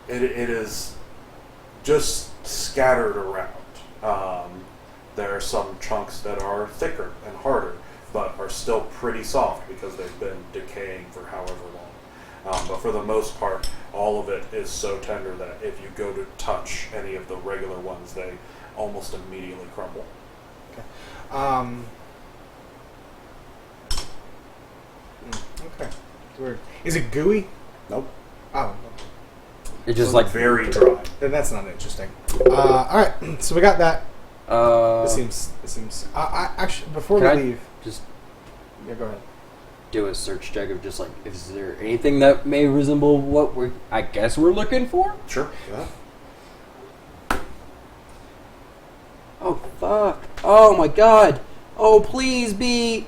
[SPEAKER 1] It is just scattered around. There are some chunks that are thicker and harder, but are still pretty soft because they've been decaying for however long. But for the most part, all of it is so tender that if you go to touch any of the regular ones, they almost immediately crumble.
[SPEAKER 3] Okay. Weird. Is it gooey?
[SPEAKER 1] Nope.
[SPEAKER 3] Oh,
[SPEAKER 2] It's just like
[SPEAKER 1] very dry.
[SPEAKER 3] then that's not interesting. All right, so we got that. This seems. I actually before
[SPEAKER 2] Can
[SPEAKER 3] we
[SPEAKER 2] I
[SPEAKER 3] leave.
[SPEAKER 2] just
[SPEAKER 3] Yeah, go ahead.
[SPEAKER 2] do a search check of just like, is there anything that may resemble what I guess we're looking for?
[SPEAKER 1] Sure. Yeah.
[SPEAKER 2] Oh fuck! Oh my god! Oh please be.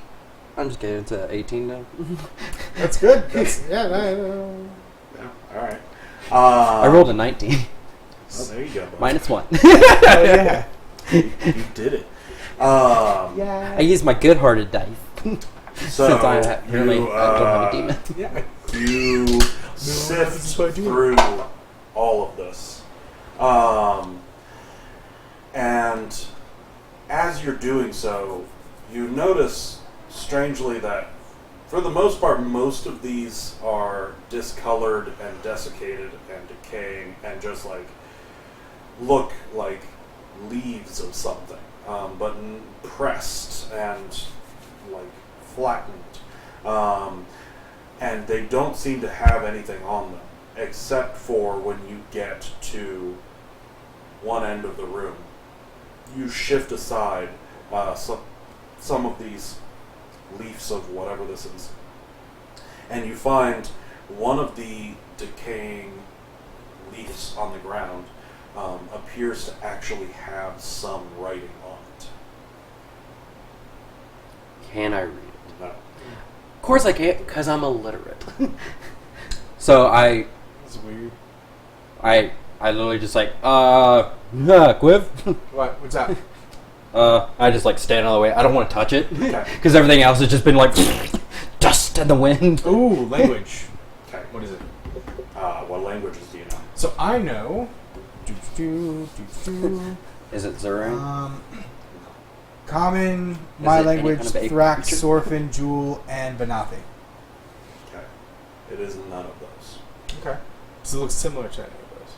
[SPEAKER 2] I'm just kidding. It's 18 now.
[SPEAKER 3] That's good. That's, yeah. No.
[SPEAKER 1] Yeah. All right.
[SPEAKER 2] I rolled a 19
[SPEAKER 1] Oh, there you go. bud.
[SPEAKER 2] -1.
[SPEAKER 3] Oh, yeah.
[SPEAKER 1] You did it.
[SPEAKER 3] Yeah.
[SPEAKER 2] I used my good-hearted dice
[SPEAKER 1] So
[SPEAKER 2] since I apparently
[SPEAKER 1] you,
[SPEAKER 2] don't have a demon.
[SPEAKER 3] Yeah.
[SPEAKER 1] You
[SPEAKER 3] that's
[SPEAKER 1] sift
[SPEAKER 3] what I do.
[SPEAKER 1] through all of this. you're doing so, you notice, strangely, that for the most part, most of these are discolored and desiccated and decaying and just like look like leaves of something, but pressed and like flattened. And they don't seem to have anything on them, except for when you get to one end of the room. You shift aside some of these leaves of whatever this is, and you find one of the decaying leaves on the ground appears to actually have some writing on it.
[SPEAKER 2] Can I read it?
[SPEAKER 1] No.
[SPEAKER 2] Of course I can't, because I'm illiterate. So
[SPEAKER 3] That's weird.
[SPEAKER 2] I literally just like, Quiv?
[SPEAKER 3] What? What's that?
[SPEAKER 2] I just like stand on the way. I don't want to touch it.
[SPEAKER 1] Okay.
[SPEAKER 2] Because everything else has just been like dust in the wind.
[SPEAKER 3] Ooh, language.
[SPEAKER 1] Okay.
[SPEAKER 3] What is it?
[SPEAKER 1] What languages do you know?
[SPEAKER 3] So I know.
[SPEAKER 2] Is it Zerang?
[SPEAKER 3] Common, my
[SPEAKER 2] it any
[SPEAKER 3] language,
[SPEAKER 2] kind of ape
[SPEAKER 3] Thrax,
[SPEAKER 2] creature?
[SPEAKER 3] Sorfin, Jewel, and Banathi.
[SPEAKER 1] Okay. It is none of those.
[SPEAKER 3] Okay. So it looks similar to any of those.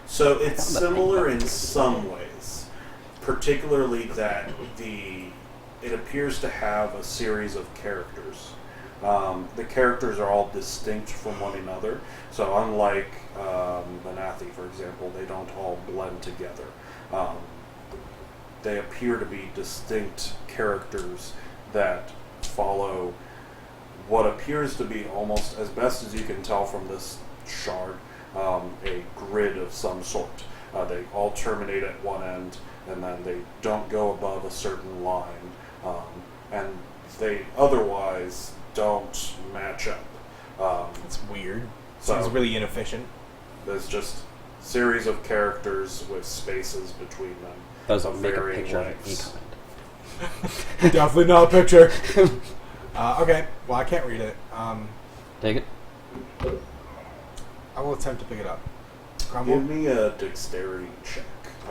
[SPEAKER 1] So it's
[SPEAKER 2] found that
[SPEAKER 1] similar
[SPEAKER 2] thing.
[SPEAKER 1] in some ways, particularly that it appears to have a series of characters. The characters are all distinct from one another, so unlike Manathi, for example, they don't all blend together. They appear to be distinct characters that follow what appears to be almost, as best as you can tell from this shard, a grid of some sort. They all terminate at one end, and then they don't go above a certain line, and they otherwise don't match up.
[SPEAKER 3] It's weird.
[SPEAKER 1] So-
[SPEAKER 3] Seems really inefficient.
[SPEAKER 1] There's just series of characters with spaces between them.
[SPEAKER 2] Doesn't
[SPEAKER 1] of
[SPEAKER 2] make a
[SPEAKER 1] varying
[SPEAKER 2] picture of
[SPEAKER 1] lengths.
[SPEAKER 2] any
[SPEAKER 3] Definitely not a picture. Okay. Well, I can't read it.
[SPEAKER 2] Take it.
[SPEAKER 3] I will attempt to pick it up.
[SPEAKER 1] Give
[SPEAKER 3] Crumble.
[SPEAKER 1] me a dexterity check.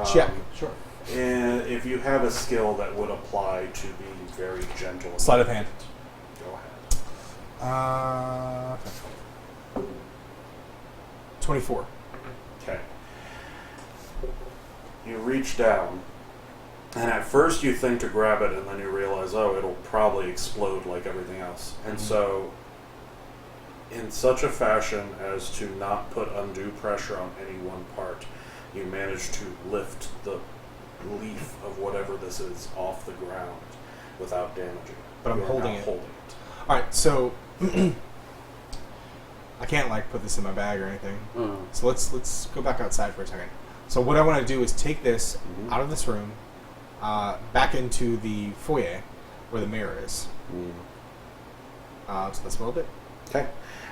[SPEAKER 3] Check. Sure.
[SPEAKER 1] And if you have a skill that would apply to being very gentle.
[SPEAKER 3] Sleight of hand.
[SPEAKER 1] Go ahead.
[SPEAKER 3] 24.
[SPEAKER 1] Okay. You reach down, and at first you think to grab it, and then you realize, oh, it'll probably explode like everything else. And so, in such a fashion as to not put undue pressure on any one part, you manage to lift the leaf of whatever this is off the ground without damaging it.
[SPEAKER 3] But I'm
[SPEAKER 1] You are
[SPEAKER 3] holding
[SPEAKER 1] now
[SPEAKER 3] it.
[SPEAKER 1] holding it.
[SPEAKER 3] All right. So I can't like put this in my bag or anything. So let's go back outside for a second. So what I want to do is take this out of this room, back into the foyer where the mirror is. So let's build it.
[SPEAKER 1] Okay.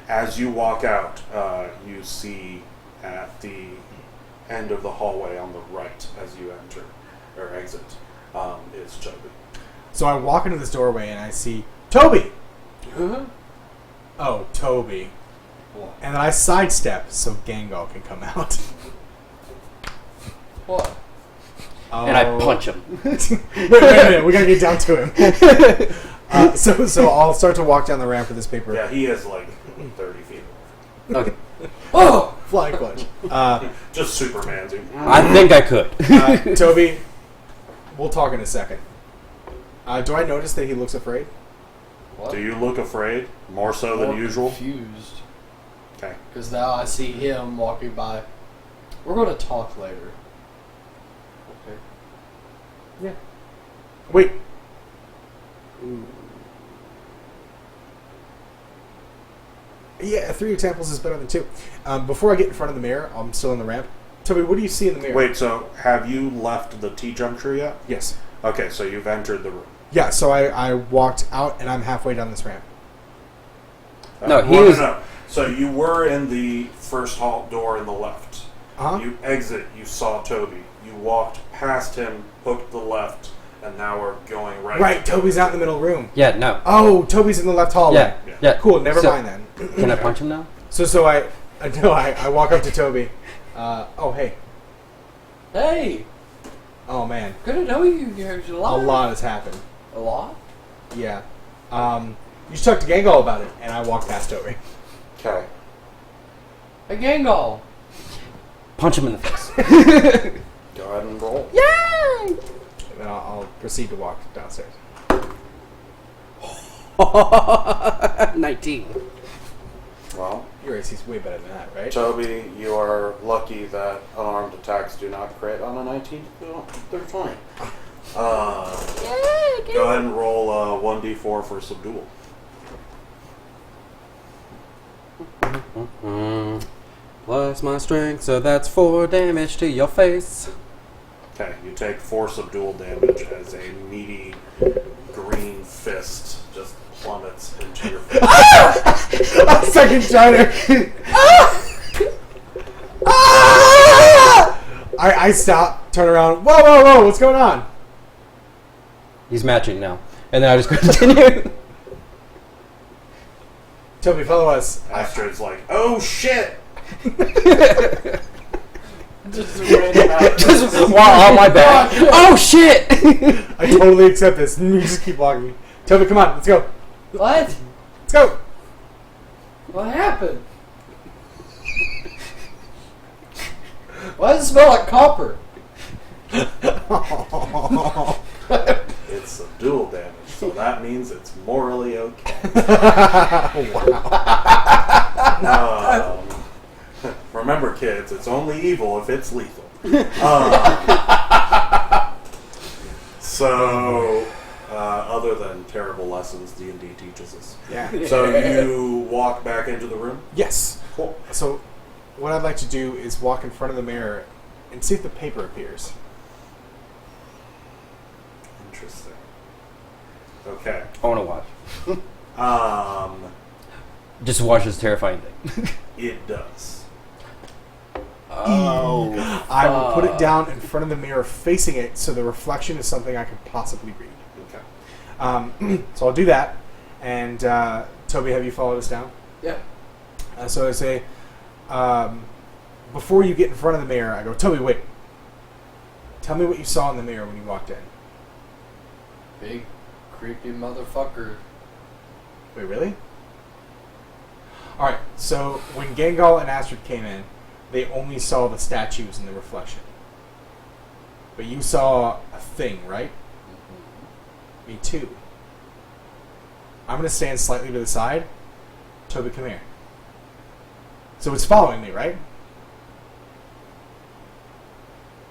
[SPEAKER 1] As you walk out, you see at the end of the hallway on the right as you enter or exit is Toby.
[SPEAKER 3] So I walk into this doorway and I see Toby. Oh, Toby. And then I sidestep so Gangal can come out.
[SPEAKER 4] What?
[SPEAKER 2] And I punch him.
[SPEAKER 3] Wait a minute, we gotta get down to him. So I'll start to walk down the ramp with this paper.
[SPEAKER 1] Yeah, he is like 30 feet.
[SPEAKER 2] Okay.
[SPEAKER 3] Oh, flying clutch.
[SPEAKER 1] Just Superman's him.
[SPEAKER 2] I think I could.
[SPEAKER 3] Toby, we'll talk in a second. Do I notice that he looks afraid?
[SPEAKER 4] What?
[SPEAKER 1] Do you look afraid? More so than usual?
[SPEAKER 4] Confused.
[SPEAKER 1] Okay.
[SPEAKER 4] Because now I see him walking by. We're going to talk later. Okay. Yeah.
[SPEAKER 3] Wait. Yeah, 3 examples is better than 2. Before I get in front of the mirror, I'm still in the ramp. Toby, what do you see in the mirror?
[SPEAKER 1] Wait, so have you left the T-juncture yet?
[SPEAKER 3] Yes.
[SPEAKER 1] Okay, so you've entered the room.
[SPEAKER 3] Yeah, so I walked out and I'm halfway down this ramp.
[SPEAKER 2] No, he was-
[SPEAKER 1] No. So you were in the first hall door in the left.
[SPEAKER 3] Uh-huh.
[SPEAKER 1] You exit, you saw Toby. You walked past him, hooked the left, and now we're going right.
[SPEAKER 3] Right, Toby's out in the middle room.
[SPEAKER 2] Yeah, no.
[SPEAKER 3] Oh, Toby's in the left hallway.
[SPEAKER 2] Yeah.
[SPEAKER 3] Cool, never
[SPEAKER 2] So-
[SPEAKER 3] mind then.
[SPEAKER 2] Can I punch him now?
[SPEAKER 3] So I walk up to Toby. Oh, hey.
[SPEAKER 4] Hey,
[SPEAKER 3] Oh, man.
[SPEAKER 4] good to know you. You're
[SPEAKER 3] A
[SPEAKER 4] alive.
[SPEAKER 3] lot has happened.
[SPEAKER 4] A lot?
[SPEAKER 3] Yeah. You should talk to Gangal about it. And I walk past Toby.
[SPEAKER 1] Okay.
[SPEAKER 4] A Gangal.
[SPEAKER 2] Punch him in the face.
[SPEAKER 1] Go ahead and roll.
[SPEAKER 2] Yay!
[SPEAKER 3] And then I'll proceed to walk downstairs.
[SPEAKER 2] 19.
[SPEAKER 1] Well,
[SPEAKER 3] Your AC's way better than that, right?
[SPEAKER 1] Toby, you are lucky that unarmed attacks do not crit on a 19. They're 20. Go ahead and roll 1d4 for subdual.
[SPEAKER 2] Plus my strength, so that's 4 damage to your face.
[SPEAKER 1] Okay, you take 4 subdual damage as a meaty green fist just plummets into your face.
[SPEAKER 3] Second Shiner. I stop, turn around. Whoa, what's going on?
[SPEAKER 2] He's matching now. And then I just continue.
[SPEAKER 3] Toby, follow us.
[SPEAKER 1] Astrid's like, oh shit!
[SPEAKER 4] Just a random act.
[SPEAKER 2] Just while on my back. Oh shit!
[SPEAKER 3] I totally accept this. You just keep walking. Toby, come on, let's go.
[SPEAKER 4] What?
[SPEAKER 3] Let's go.
[SPEAKER 4] What happened? Why does it smell like copper?
[SPEAKER 1] It's subdual damage, so that means it's morally okay. Remember, kids, it's only evil if it's lethal. Other than terrible lessons D&D teaches us.
[SPEAKER 3] Yeah.
[SPEAKER 1] So you walk back into the room?
[SPEAKER 3] Yes. So, what I'd like to do is walk in front of the mirror and see if the paper appears.
[SPEAKER 1] Interesting. Okay.
[SPEAKER 2] I want to watch. Just watch this terrifying thing.
[SPEAKER 1] It does.
[SPEAKER 2] Oh.
[SPEAKER 3] I will put it down in front of the mirror facing it so the reflection is something I could possibly read.
[SPEAKER 1] Okay.
[SPEAKER 3] So I'll do that. And Toby, have you followed us down?
[SPEAKER 4] Yeah.
[SPEAKER 3] So I say, before you get in front of the mirror, I go, Toby, wait. Tell me what you saw in the mirror when you walked in.
[SPEAKER 4] Big, creepy motherfucker.
[SPEAKER 3] Wait, really? Alright, so when Gangal and Astrid came in, they only saw the statues in the reflection. But you saw a thing, right? Me too. I'm going to stand slightly to the side. Toby, come here. So it's following me, right?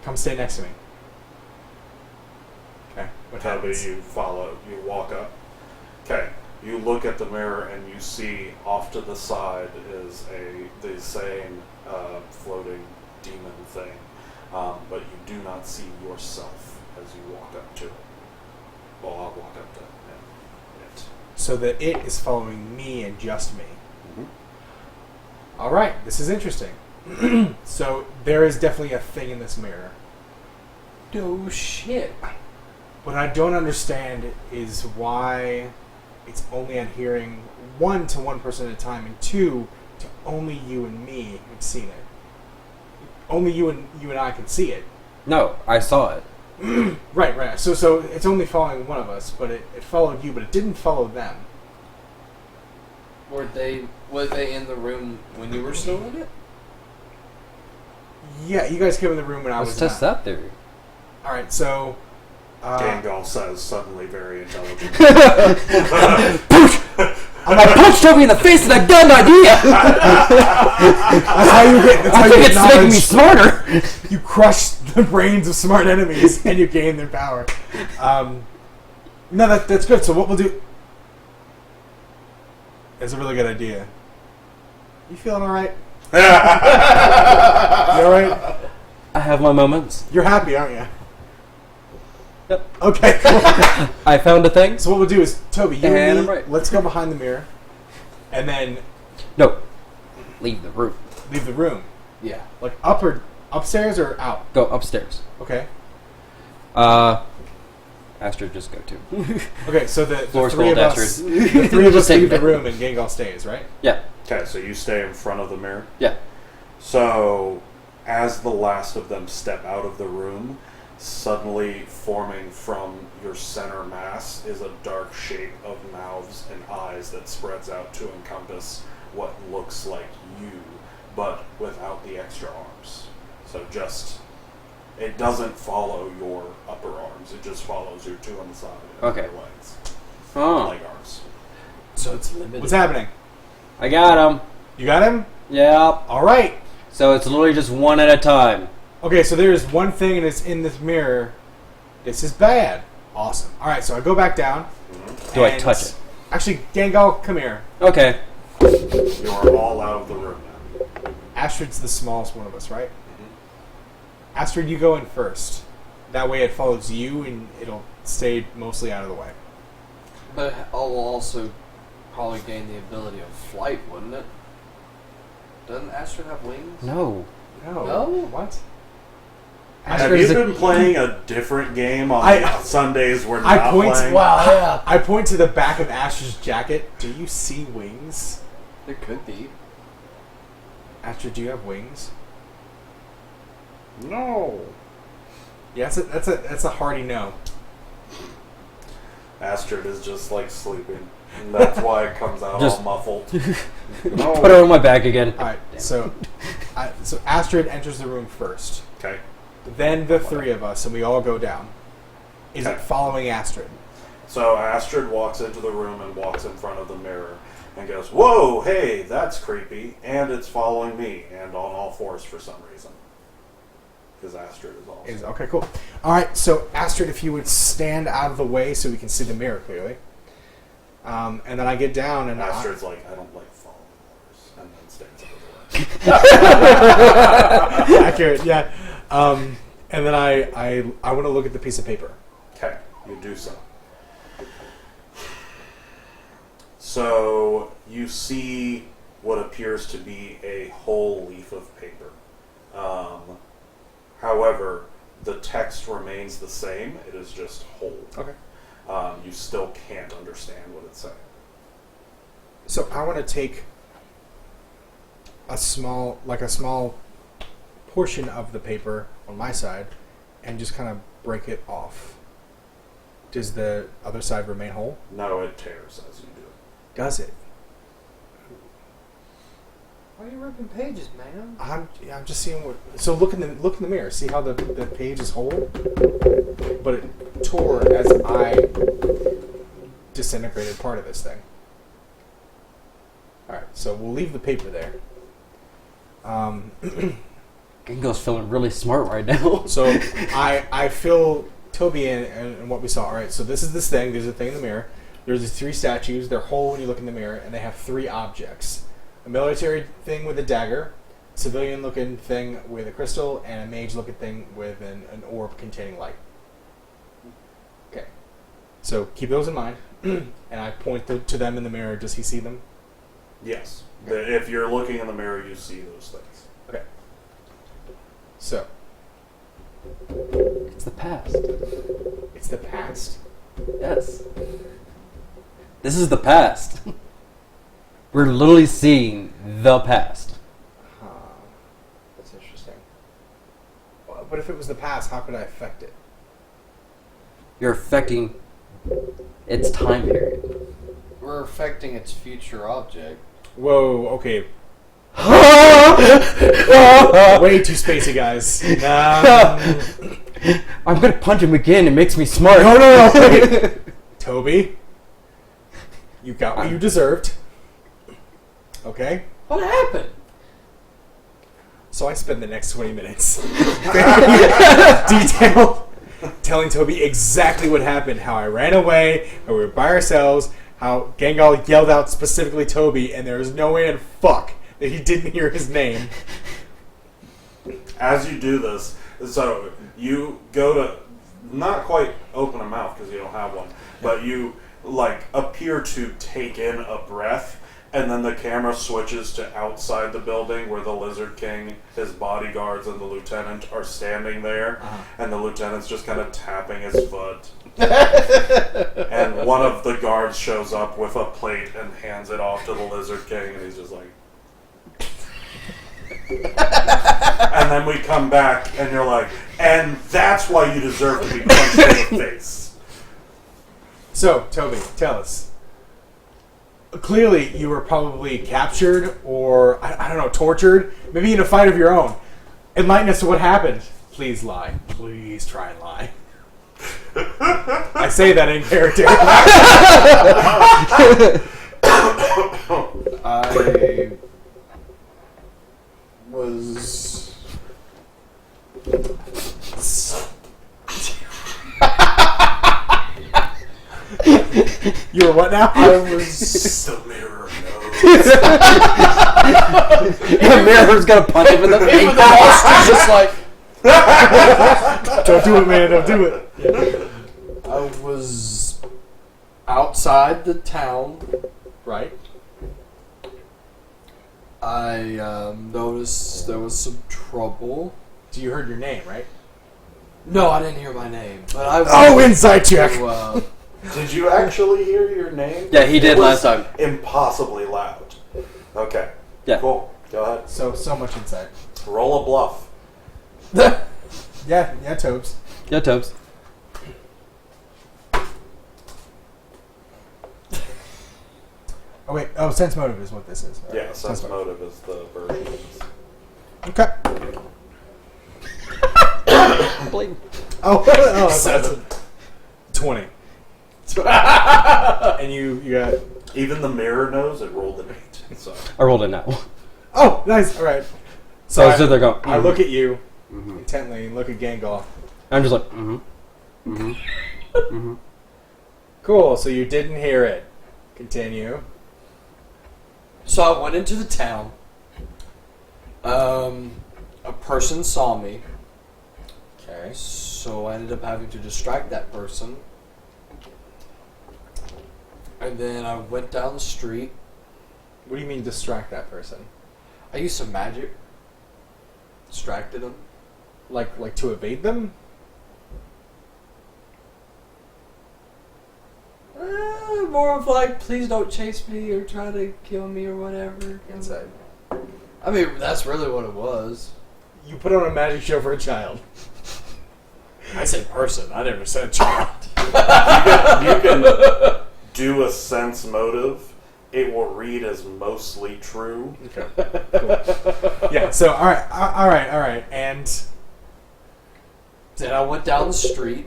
[SPEAKER 3] Come stay next to me. Okay. What
[SPEAKER 1] Toby,
[SPEAKER 3] happens?
[SPEAKER 1] you follow. You walk up. Okay. You look at the mirror and you see off to the side is the same floating demon thing, but you do not see yourself as you walk up to it. Well, I'll walk up to it.
[SPEAKER 3] So that it is following me and just me.
[SPEAKER 1] Mm-hmm.
[SPEAKER 3] All right, this is interesting. So there is definitely a thing in this mirror.
[SPEAKER 4] No shit.
[SPEAKER 3] What I don't understand is why it's only adhering one to one person at a time, and two to only you and me have seen it. Only you and I can see it.
[SPEAKER 2] No, I saw it.
[SPEAKER 3] Right. So it's only following one of us, but it followed you, but it didn't follow them.
[SPEAKER 4] Were they in the room when you were still in it?
[SPEAKER 3] Yeah, you guys came in the room when I
[SPEAKER 2] Let's
[SPEAKER 3] was
[SPEAKER 2] test
[SPEAKER 3] not.
[SPEAKER 2] that theory.
[SPEAKER 3] All right, so.
[SPEAKER 1] Gangal says, suddenly very intelligent.
[SPEAKER 2] I'm like, punch Toby in the face and I got an idea!
[SPEAKER 3] That's how you get. That's how
[SPEAKER 2] I
[SPEAKER 3] you
[SPEAKER 2] think
[SPEAKER 3] get
[SPEAKER 2] it's making me
[SPEAKER 3] knowledge.
[SPEAKER 2] smarter!
[SPEAKER 3] You crush the brains of smart enemies and you gain their power. No, that's good. So what we'll do... It's a really good idea. You feeling all right? You all right?
[SPEAKER 2] I have my moments.
[SPEAKER 3] You're happy, aren't you?
[SPEAKER 2] Yep.
[SPEAKER 3] Okay, cool.
[SPEAKER 2] I found a thing.
[SPEAKER 3] So what we'll do is, Toby, you
[SPEAKER 2] And
[SPEAKER 3] and
[SPEAKER 2] I'm
[SPEAKER 3] me,
[SPEAKER 2] right.
[SPEAKER 3] let's go behind the mirror and then
[SPEAKER 2] No. Leave the room.
[SPEAKER 3] leave the room.
[SPEAKER 4] Yeah.
[SPEAKER 3] Like upstairs or out?
[SPEAKER 2] Go upstairs.
[SPEAKER 3] Okay.
[SPEAKER 2] Astrid just go to.
[SPEAKER 3] Okay, so the
[SPEAKER 2] Floor's
[SPEAKER 3] three of
[SPEAKER 2] cold,
[SPEAKER 3] us,
[SPEAKER 2] Astrid.
[SPEAKER 3] the three of us
[SPEAKER 2] Just
[SPEAKER 3] leave the
[SPEAKER 2] take it.
[SPEAKER 3] room and Gengal stays, right?
[SPEAKER 2] Yeah.
[SPEAKER 1] Okay, so you stay in front of the mirror.
[SPEAKER 2] Yeah.
[SPEAKER 1] So, as the last of them step out of the room, suddenly forming from your center mass is a dark shape of mouths and eyes that spreads out to encompass what looks like you, but without the extra arms. So just, it doesn't follow your upper arms, it just follows your two on the side and
[SPEAKER 2] Okay.
[SPEAKER 1] your legs.
[SPEAKER 2] Oh.
[SPEAKER 1] Leg arms.
[SPEAKER 4] So it's limited.
[SPEAKER 3] What's happening?
[SPEAKER 2] I got him.
[SPEAKER 3] You got him?
[SPEAKER 2] Yeah.
[SPEAKER 3] All right.
[SPEAKER 2] So it's literally just one at a time.
[SPEAKER 3] Okay, so there is one thing and it's in this mirror. This is bad. Awesome. All right, so I go back down.
[SPEAKER 2] Do I
[SPEAKER 3] and-
[SPEAKER 2] touch it?
[SPEAKER 3] Actually, Gengal, come here.
[SPEAKER 2] Okay.
[SPEAKER 1] You are all out of the room now.
[SPEAKER 3] Astrid's the smallest one of us, right? Astrid, you go in first. That way it follows you and it'll stay mostly out of the way.
[SPEAKER 4] But I'll also probably gain the ability of flight, wouldn't it? Doesn't Astrid have wings?
[SPEAKER 2] No.
[SPEAKER 3] No. What?
[SPEAKER 1] Have
[SPEAKER 2] Astrid
[SPEAKER 1] you
[SPEAKER 2] is a-
[SPEAKER 1] been playing a different game on
[SPEAKER 3] I-
[SPEAKER 1] the Sundays we're
[SPEAKER 3] I
[SPEAKER 1] not
[SPEAKER 3] point.
[SPEAKER 1] playing?
[SPEAKER 3] Wow, yeah. I point to the back of Astrid's jacket. Do you see wings?
[SPEAKER 4] There could be.
[SPEAKER 3] Astrid, do you have wings?
[SPEAKER 1] No.
[SPEAKER 3] Yeah, that's a hearty no.
[SPEAKER 1] Astrid is just like sleeping. And that's why it comes out
[SPEAKER 2] Just-
[SPEAKER 1] all muffled.
[SPEAKER 2] Put it on my back again.
[SPEAKER 3] All right, so Astrid enters the room first.
[SPEAKER 1] Okay.
[SPEAKER 3] Then the three of us, and we all go down. Is it
[SPEAKER 1] Okay.
[SPEAKER 3] following Astrid?
[SPEAKER 1] So Astrid walks into the room and walks in front of the mirror and goes, "Whoa, hey, that's creepy." And it's following me and on all fours for some reason. Because Astrid is also.
[SPEAKER 3] Okay, cool. All right, so Astrid, if you would stand out of the way so we can see the mirror clearly. And then I get down and
[SPEAKER 1] Astrid's like, "I don't like following orders," and then stands out of the way.
[SPEAKER 3] accurate, yeah. And then I want to look at the piece of paper.
[SPEAKER 1] Okay, you do so. So you see what appears to be a whole leaf of paper. However, the text remains the same. It is just whole.
[SPEAKER 3] Okay.
[SPEAKER 1] You still can't understand what it's saying.
[SPEAKER 3] So I want to take a small portion of the paper on my side and just kind of break it off. Does the other side remain whole?
[SPEAKER 1] No, it tears as you do it.
[SPEAKER 3] Does it?
[SPEAKER 4] Why are you ripping pages, man?
[SPEAKER 3] I'm just seeing what. So look in the mirror. See how the page is whole, but it tore as I disintegrated part of this thing. All right, so we'll leave the paper there.
[SPEAKER 2] Gengal's feeling really smart right now.
[SPEAKER 3] So I fill Toby in and what we saw. All right, so this is this thing. There's a thing in the mirror. There's these three statues. They're whole when you look in the mirror, and they have three objects. A military thing with a dagger, a civilian-looking thing with a crystal, and a mage-looking thing with an orb containing light. Okay. So keep those in mind. And I point to them in the mirror. Does he see them?
[SPEAKER 1] Yes. If you're looking in the mirror, you see those things.
[SPEAKER 3] Okay. So,
[SPEAKER 2] It's the past.
[SPEAKER 3] it's the past.
[SPEAKER 2] Yes. This is the past. We're literally seeing the past.
[SPEAKER 3] That's interesting. But if it was the past, how could I affect it?
[SPEAKER 2] You're affecting its time period.
[SPEAKER 4] We're affecting its future object.
[SPEAKER 3] Whoa, okay. Way too spacey, guys.
[SPEAKER 2] I'm gonna punch him again. It makes me smart.
[SPEAKER 3] No, wait. Toby, you got what you deserved. Okay?
[SPEAKER 4] What happened?
[SPEAKER 3] So I spend the next 20 minutes detailed telling Toby exactly what happened, how I ran away, how we were by ourselves, how Gengal yelled out specifically Toby, and there was no way in fuck that he didn't hear his name.
[SPEAKER 1] As you do this, so you go to not quite open a mouth because you don't have one, but you like appear to take in a breath, and then the camera switches to outside the building where the Lizard King, his bodyguards, and the lieutenant are standing there, and the lieutenant's just kind of tapping his foot And one of the guards shows up with a plate and hands it off to the Lizard King, and he's just like... And then we come back, and you're like, and that's why you deserve to be punched in the face.
[SPEAKER 3] So, Toby, tell us. Clearly, you were probably captured or, I don't know, tortured. Maybe in a fight of your own. Enlighten us to what happened. Please lie. Please try and lie. I say that in character.
[SPEAKER 4] I was.
[SPEAKER 3] You were what now?
[SPEAKER 4] I was.
[SPEAKER 1] The mirror knows.
[SPEAKER 2] The mirror's gonna punch him in the face.
[SPEAKER 4] Even the monster's just like.
[SPEAKER 3] Don't do it, man. Don't do it.
[SPEAKER 4] I was outside the town.
[SPEAKER 3] Right.
[SPEAKER 4] I noticed there was some trouble.
[SPEAKER 3] So you heard your name, right?
[SPEAKER 4] No, I didn't hear my name. But I
[SPEAKER 3] Oh, inside check.
[SPEAKER 4] to,
[SPEAKER 1] Did you actually hear your name?
[SPEAKER 2] Yeah, he did
[SPEAKER 1] It was
[SPEAKER 2] last time.
[SPEAKER 1] Impossibly loud. Okay.
[SPEAKER 2] Yeah.
[SPEAKER 1] Cool. Go ahead.
[SPEAKER 3] So much insight.
[SPEAKER 1] Roll a bluff.
[SPEAKER 3] Yeah, Tobes.
[SPEAKER 2] Yeah, Tobes.
[SPEAKER 3] Oh, wait. Oh, sense motive is what this is. All right.
[SPEAKER 1] Yeah, sense motive is the version of this.
[SPEAKER 3] Okay.
[SPEAKER 2] Blade.
[SPEAKER 3] Oh, that's 20. And you got...
[SPEAKER 1] Even the mirror knows it rolled an 8. So
[SPEAKER 2] I rolled a nat one.
[SPEAKER 3] Oh, nice. All right.
[SPEAKER 2] So I stood there going,
[SPEAKER 3] I look at you
[SPEAKER 2] Mhm.
[SPEAKER 3] intently and look at Gangal.
[SPEAKER 2] I'm just like,
[SPEAKER 3] Cool. So you didn't hear it. Continue.
[SPEAKER 4] So I went into the town. A person saw me.
[SPEAKER 3] Okay.
[SPEAKER 4] So I ended up having to distract that person. And then I went down the street.
[SPEAKER 3] What do you mean distract that person?
[SPEAKER 4] I used some magic. Distracted him.
[SPEAKER 3] Like to evade them?
[SPEAKER 4] More of like, please don't chase me or try to kill me or whatever.
[SPEAKER 3] Inside.
[SPEAKER 4] I mean, that's really what it was.
[SPEAKER 3] You put on a magic show for a child. I said person. I never said child.
[SPEAKER 1] you can do a sense motive. It will read as mostly true.
[SPEAKER 3] Okay. Cool. Yeah. So all right. And
[SPEAKER 4] Then I went down the street.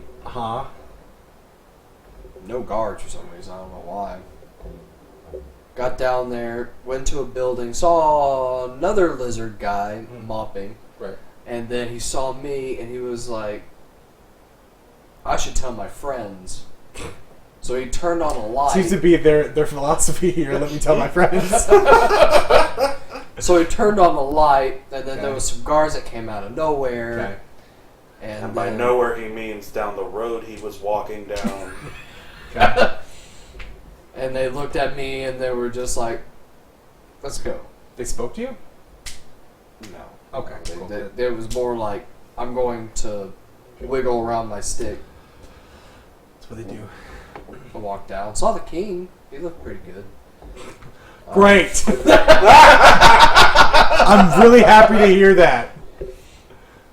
[SPEAKER 4] No guards for some reason. I don't know why. Got down there, went to a building, saw another lizard guy mopping.
[SPEAKER 3] Right.
[SPEAKER 4] And then he saw me and he was like, I should tell my friends. So he turned on a light.
[SPEAKER 3] Seems to be their philosophy here. Let me tell my friends.
[SPEAKER 4] So he turned on the light, and then
[SPEAKER 3] Okay.
[SPEAKER 4] there was some guards that came out of nowhere.
[SPEAKER 3] Okay.
[SPEAKER 1] And by nowhere he means down the road he was walking down.
[SPEAKER 3] Okay.
[SPEAKER 4] And they looked at me and they were just like, let's go.
[SPEAKER 3] They spoke to you?
[SPEAKER 4] No.
[SPEAKER 3] Okay. Cool.
[SPEAKER 4] There was more like, I'm going to wiggle around my stick.
[SPEAKER 3] That's what they do.
[SPEAKER 4] I walked down, saw the king. He looked pretty good.
[SPEAKER 3] Great. I'm really happy to hear that.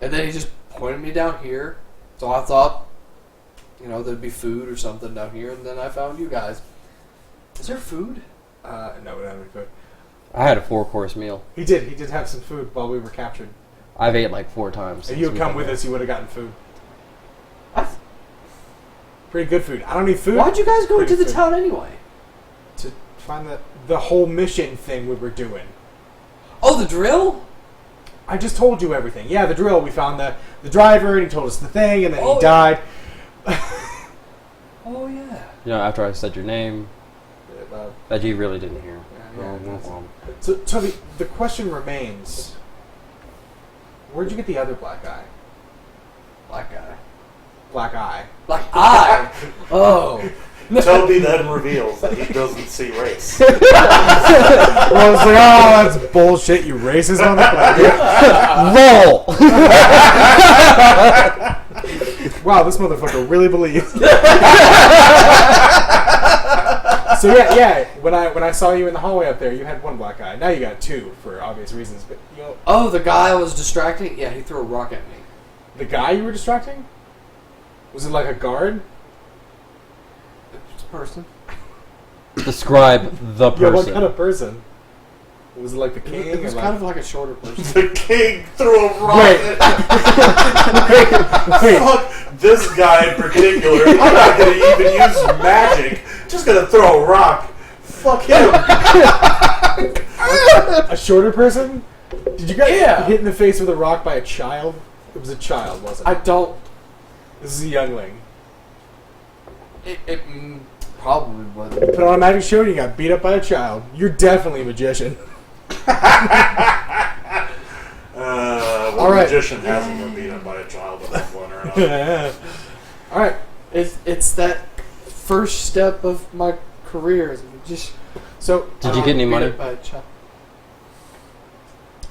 [SPEAKER 4] And then he just pointed me down here. So I thought, there'd be food or something down here. And then I found you guys. Is there food?
[SPEAKER 3] No, we don't have any food.
[SPEAKER 2] I had a 4-course meal.
[SPEAKER 3] He did have some food while we were captured.
[SPEAKER 2] I've ate like 4 times.
[SPEAKER 3] If you had come with us, you would have gotten food. Pretty good food. I don't need food.
[SPEAKER 4] Why'd you guys go
[SPEAKER 3] Pretty
[SPEAKER 4] into the
[SPEAKER 3] food.
[SPEAKER 4] town anyway?
[SPEAKER 3] To find the whole mission thing we were doing.
[SPEAKER 4] Oh, the drill?
[SPEAKER 3] I just told you everything. Yeah, the drill. We found the driver, and he told us the thing, and then
[SPEAKER 4] Oh,
[SPEAKER 3] he died.
[SPEAKER 4] Oh, yeah.
[SPEAKER 2] After I said your name, that you really didn't hear.
[SPEAKER 3] So, Toby, the question remains: where'd you get the other black guy?
[SPEAKER 4] Black guy.
[SPEAKER 3] Black eye.
[SPEAKER 4] Black eye? Oh.
[SPEAKER 1] Toby then reveals that he doesn't see race.
[SPEAKER 3] Well, it's like, oh, that's bullshit. You racist motherfucker.
[SPEAKER 2] Roll!
[SPEAKER 3] Wow, this motherfucker really believes. So yeah. When I saw you in the hallway up there, you had one black eye. Now you got two for obvious reasons. But
[SPEAKER 4] Oh, the guy I was distracting? Yeah, he threw a rock at me.
[SPEAKER 3] the guy you were distracting, was it like a guard?
[SPEAKER 4] It's a person.
[SPEAKER 2] Describe the
[SPEAKER 3] Yeah, what
[SPEAKER 2] person.
[SPEAKER 3] kind of person? Was it like the king?
[SPEAKER 4] It was kind of like a shorter person.
[SPEAKER 1] The king threw a rock
[SPEAKER 3] Wait.
[SPEAKER 1] at Fuck this guy in particular. I'm not going to even use magic. Just going to throw a rock. Fuck him.
[SPEAKER 3] A shorter person? Did you get
[SPEAKER 4] Yeah.
[SPEAKER 3] hit in the face with a rock by a child? It was a child, wasn't it?
[SPEAKER 4] I don't.
[SPEAKER 3] This is a youngling.
[SPEAKER 4] It probably wasn't.
[SPEAKER 3] Put on a magic show and you got beat up by a child. You're definitely a magician.
[SPEAKER 1] What
[SPEAKER 3] All right.
[SPEAKER 1] magician hasn't been beat up by a child at one point or another?
[SPEAKER 3] Alright.
[SPEAKER 4] It's that first step of my career as a magician.
[SPEAKER 3] So,
[SPEAKER 2] Did you get any
[SPEAKER 4] Beat
[SPEAKER 2] money?
[SPEAKER 4] up by a child.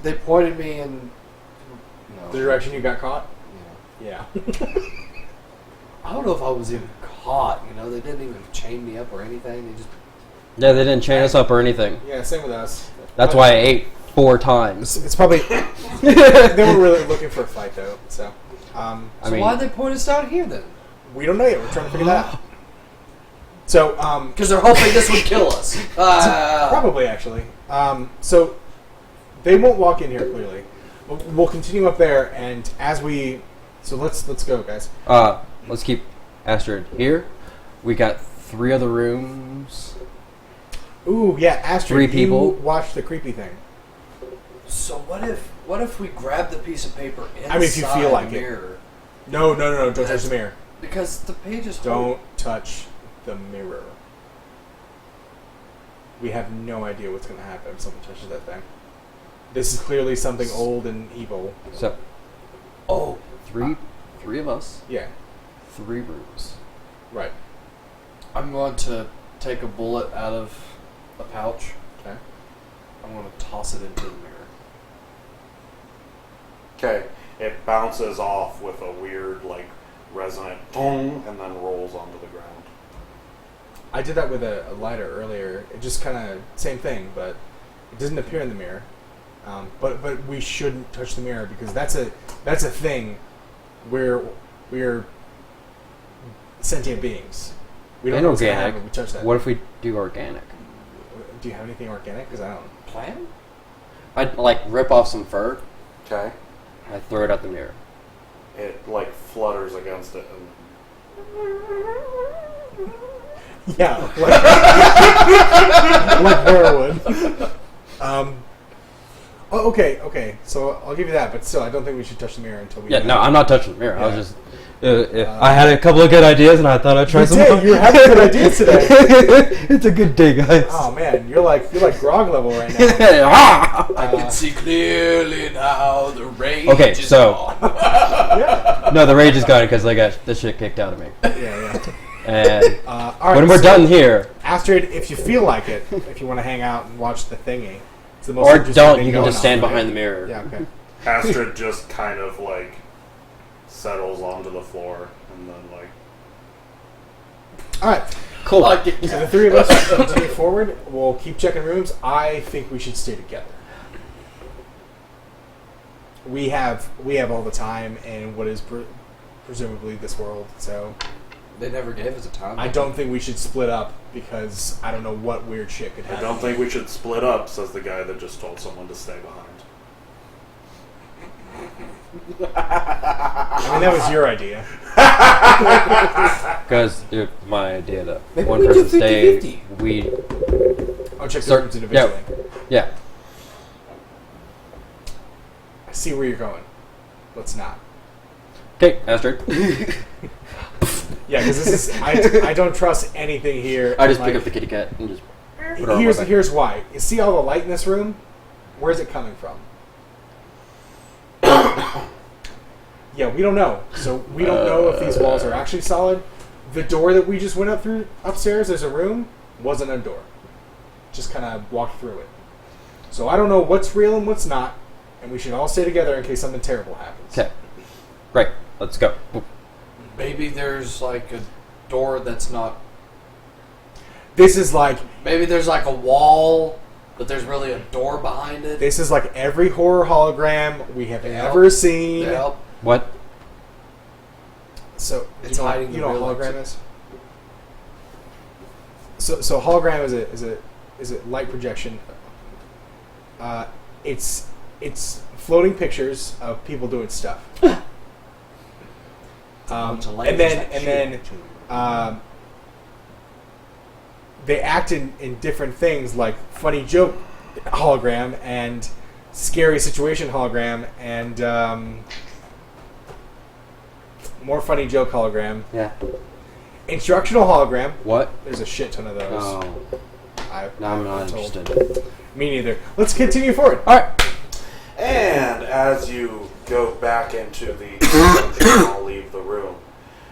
[SPEAKER 4] They pointed me in no.
[SPEAKER 3] the direction you got caught?
[SPEAKER 4] Yeah.
[SPEAKER 3] Yeah.
[SPEAKER 4] I don't know if I was even caught. They didn't even chain me up or anything. They just
[SPEAKER 2] Yeah, they didn't chain us up or anything.
[SPEAKER 3] Yeah, same with us.
[SPEAKER 2] That's why I ate 4 times.
[SPEAKER 3] It's probably... they were really looking for a fight, though. So,
[SPEAKER 2] I
[SPEAKER 4] so
[SPEAKER 2] mean,
[SPEAKER 4] why'd they point us down here then?
[SPEAKER 3] we don't know yet. We're trying to figure that out. So,
[SPEAKER 4] Because they're hoping this would kill us.
[SPEAKER 3] probably, actually. So, they won't walk in here, clearly. We'll continue up there, and as we... So, let's go, guys.
[SPEAKER 2] let's keep Astrid here. We got 3 other rooms.
[SPEAKER 3] Ooh, yeah, Astrid,
[SPEAKER 2] 3 people.
[SPEAKER 3] you watched the creepy thing.
[SPEAKER 4] So what if we grab the piece of paper inside
[SPEAKER 3] I mean, if you feel like
[SPEAKER 4] the
[SPEAKER 3] it.
[SPEAKER 4] mirror?
[SPEAKER 3] No, don't touch the mirror.
[SPEAKER 4] Because the page is
[SPEAKER 3] Don't touch the mirror. We have no idea what's going to happen if someone touches that thing. This is clearly something old and evil.
[SPEAKER 2] So,
[SPEAKER 4] Oh,
[SPEAKER 2] 3 of us,
[SPEAKER 3] Yeah,
[SPEAKER 2] 3 rooms.
[SPEAKER 3] right.
[SPEAKER 4] I'm going to take a bullet out of a pouch.
[SPEAKER 3] Okay.
[SPEAKER 4] I'm going to toss it into the mirror.
[SPEAKER 1] Okay. It bounces off with a weird, resonant tong and then rolls onto the ground.
[SPEAKER 3] I did that with a lighter earlier. It just kind of, same thing, but it doesn't appear in the mirror. But we shouldn't touch the mirror because that's a thing where we're sentient beings. We don't know what's going to happen if we touch that.
[SPEAKER 2] What if we do organic?
[SPEAKER 3] Do you have anything organic? Because I don't.
[SPEAKER 4] Plan?
[SPEAKER 2] I'd rip off some fur.
[SPEAKER 1] Okay.
[SPEAKER 2] I throw it out the mirror.
[SPEAKER 1] It, flutters against it and...
[SPEAKER 3] Yeah, like heroin. Okay. So I'll give you that, but still, I don't think we should touch the mirror until we.
[SPEAKER 2] Yeah, no, I'm not touching the mirror. I
[SPEAKER 3] Yeah.
[SPEAKER 2] was just. I had a couple of good ideas, and I thought I'd try
[SPEAKER 3] You
[SPEAKER 2] some.
[SPEAKER 3] did. You have good ideas today.
[SPEAKER 2] It's a good day, guys.
[SPEAKER 3] Oh man, you're like grog level right now.
[SPEAKER 4] I can see clearly now the rage
[SPEAKER 2] Okay,
[SPEAKER 4] is
[SPEAKER 2] so-
[SPEAKER 4] gone.
[SPEAKER 3] Yeah.
[SPEAKER 2] No, the rage is gone because I got the shit kicked out of me.
[SPEAKER 3] Yeah.
[SPEAKER 2] And
[SPEAKER 3] All right,
[SPEAKER 2] when we're
[SPEAKER 3] so,
[SPEAKER 2] done here,
[SPEAKER 3] Astrid, if you feel like it, if you want to hang out and watch the thingy, it's the most
[SPEAKER 2] or
[SPEAKER 3] interesting
[SPEAKER 2] don't,
[SPEAKER 3] thing
[SPEAKER 2] you can
[SPEAKER 3] going
[SPEAKER 2] just stand
[SPEAKER 3] on,
[SPEAKER 2] behind the mirror.
[SPEAKER 3] right? Yeah. Okay.
[SPEAKER 1] Astrid just kind of, settles onto the floor and then,
[SPEAKER 3] All right.
[SPEAKER 2] Cool.
[SPEAKER 4] Like it.
[SPEAKER 3] So the 3 of us continue forward. We'll keep checking rooms. I think we should stay together. We have all the time in what is presumably this world. So
[SPEAKER 4] They never gave us a time.
[SPEAKER 3] I don't think we should split up because I don't know what weird shit could
[SPEAKER 1] I
[SPEAKER 3] happen.
[SPEAKER 1] don't think we should split up, says the guy that just told someone to stay behind.
[SPEAKER 3] I mean, that was your idea.
[SPEAKER 2] Because my idea that
[SPEAKER 4] Maybe
[SPEAKER 2] one
[SPEAKER 4] we do
[SPEAKER 2] person stay,
[SPEAKER 4] 50-50.
[SPEAKER 2] we
[SPEAKER 3] I'll check the
[SPEAKER 2] Start-
[SPEAKER 3] rooms individually.
[SPEAKER 2] yeah.
[SPEAKER 3] I see where you're going. Let's not.
[SPEAKER 2] Okay, Astrid.
[SPEAKER 3] Yeah, because this is I don't trust anything here.
[SPEAKER 2] I just
[SPEAKER 3] Like,
[SPEAKER 2] pick up the kitty cat and just put her on my back.
[SPEAKER 3] Here's why. You see all the light in this room? Where's it coming from? Yeah, we don't know. So we don't know if these walls are actually solid. The door that we just went up through upstairs, there's a room, wasn't a door. Just kind of walked through it. So I don't know what's real and what's not, and we should all stay together in case something terrible happens.
[SPEAKER 2] Okay. Great. Let's go.
[SPEAKER 4] maybe there's like a door that's not.
[SPEAKER 3] This is like
[SPEAKER 4] Maybe there's like a wall, but there's really a door behind it.
[SPEAKER 3] this is like every horror hologram we have
[SPEAKER 4] Yep.
[SPEAKER 3] ever seen.
[SPEAKER 4] Yep.
[SPEAKER 2] What?
[SPEAKER 3] So
[SPEAKER 4] It's hiding
[SPEAKER 3] you
[SPEAKER 4] the
[SPEAKER 3] know
[SPEAKER 4] real
[SPEAKER 3] what hologram
[SPEAKER 4] exit.
[SPEAKER 3] is? So hologram is a light projection. It's floating pictures of people doing stuff.
[SPEAKER 4] bunch of layers
[SPEAKER 3] And then
[SPEAKER 4] that
[SPEAKER 3] and then they act in different things, like funny joke hologram and scary situation hologram and more funny joke hologram,
[SPEAKER 2] Yeah.
[SPEAKER 3] instructional hologram.
[SPEAKER 2] What?
[SPEAKER 3] There's a shit ton of those.
[SPEAKER 2] Oh,
[SPEAKER 3] I've
[SPEAKER 2] no, I'm not
[SPEAKER 3] been told.
[SPEAKER 2] interested.
[SPEAKER 3] Me neither. Let's continue forward.
[SPEAKER 2] All right.
[SPEAKER 1] And as you go back into the I'll leave the room,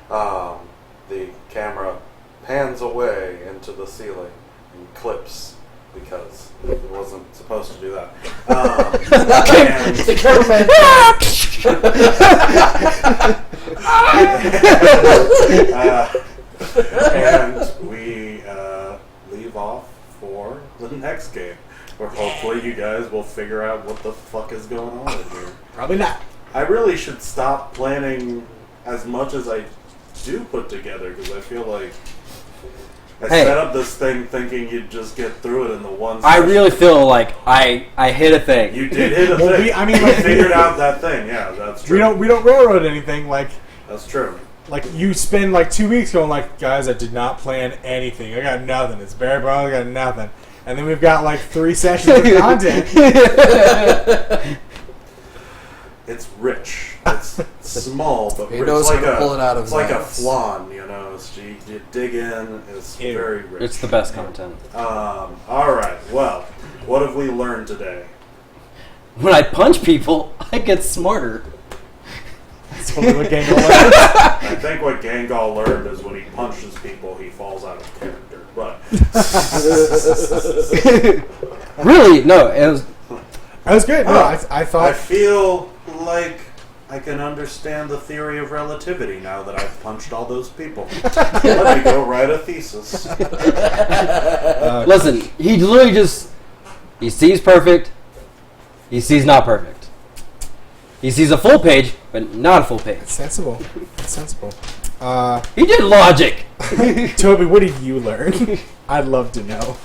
[SPEAKER 1] the camera pans away into the ceiling and clips because it wasn't supposed to do that. And,
[SPEAKER 4] The cameraman.
[SPEAKER 1] and we leave off for the next game, where hopefully you guys will figure out what the fuck is going on in here.
[SPEAKER 3] Probably not.
[SPEAKER 1] I really should stop planning as much as I do put together, because I feel like I
[SPEAKER 2] Hey.
[SPEAKER 1] set up this thing thinking you'd just get through it in the one
[SPEAKER 2] I
[SPEAKER 1] session.
[SPEAKER 2] really feel like I hit a thing.
[SPEAKER 1] You did hit a
[SPEAKER 3] Well,
[SPEAKER 1] thing.
[SPEAKER 3] I mean,
[SPEAKER 1] you
[SPEAKER 3] like,
[SPEAKER 1] figured out that thing. Yeah, that's true.
[SPEAKER 3] We don't railroad anything.
[SPEAKER 1] That's true.
[SPEAKER 3] Like you spend like 2 weeks going like, guys, I did not plan anything. I got nothing. It's Barry Brown. I got nothing. And then we've got like 3 sessions of content.
[SPEAKER 1] It's rich. It's small, but
[SPEAKER 4] He
[SPEAKER 1] rich.
[SPEAKER 4] knows
[SPEAKER 1] It's like
[SPEAKER 4] how to
[SPEAKER 1] a,
[SPEAKER 4] pull it out of
[SPEAKER 1] it's
[SPEAKER 4] his
[SPEAKER 1] like a
[SPEAKER 4] ass.
[SPEAKER 1] flan, you know. It's, you dig in. It's
[SPEAKER 3] Ew.
[SPEAKER 1] very rich.
[SPEAKER 2] It's the best content.
[SPEAKER 1] All right. Well, what have we learned today?
[SPEAKER 2] When I punch people, I get smarter.
[SPEAKER 3] That's what the gang learned.
[SPEAKER 1] I think what Gangal learned is when he punches people, he falls out of character. But
[SPEAKER 2] Really? No, it was.
[SPEAKER 3] That was good. No, I
[SPEAKER 1] I
[SPEAKER 3] thought
[SPEAKER 1] feel like I can understand the theory of relativity now that I've punched all those people. Let me go write a thesis.
[SPEAKER 2] Listen, he literally just. He sees perfect. He sees not perfect. He sees a full page, but not a full page.
[SPEAKER 3] it's sensible. It's sensible.
[SPEAKER 2] He did logic.
[SPEAKER 3] Toby, what did you learn? I'd love to know.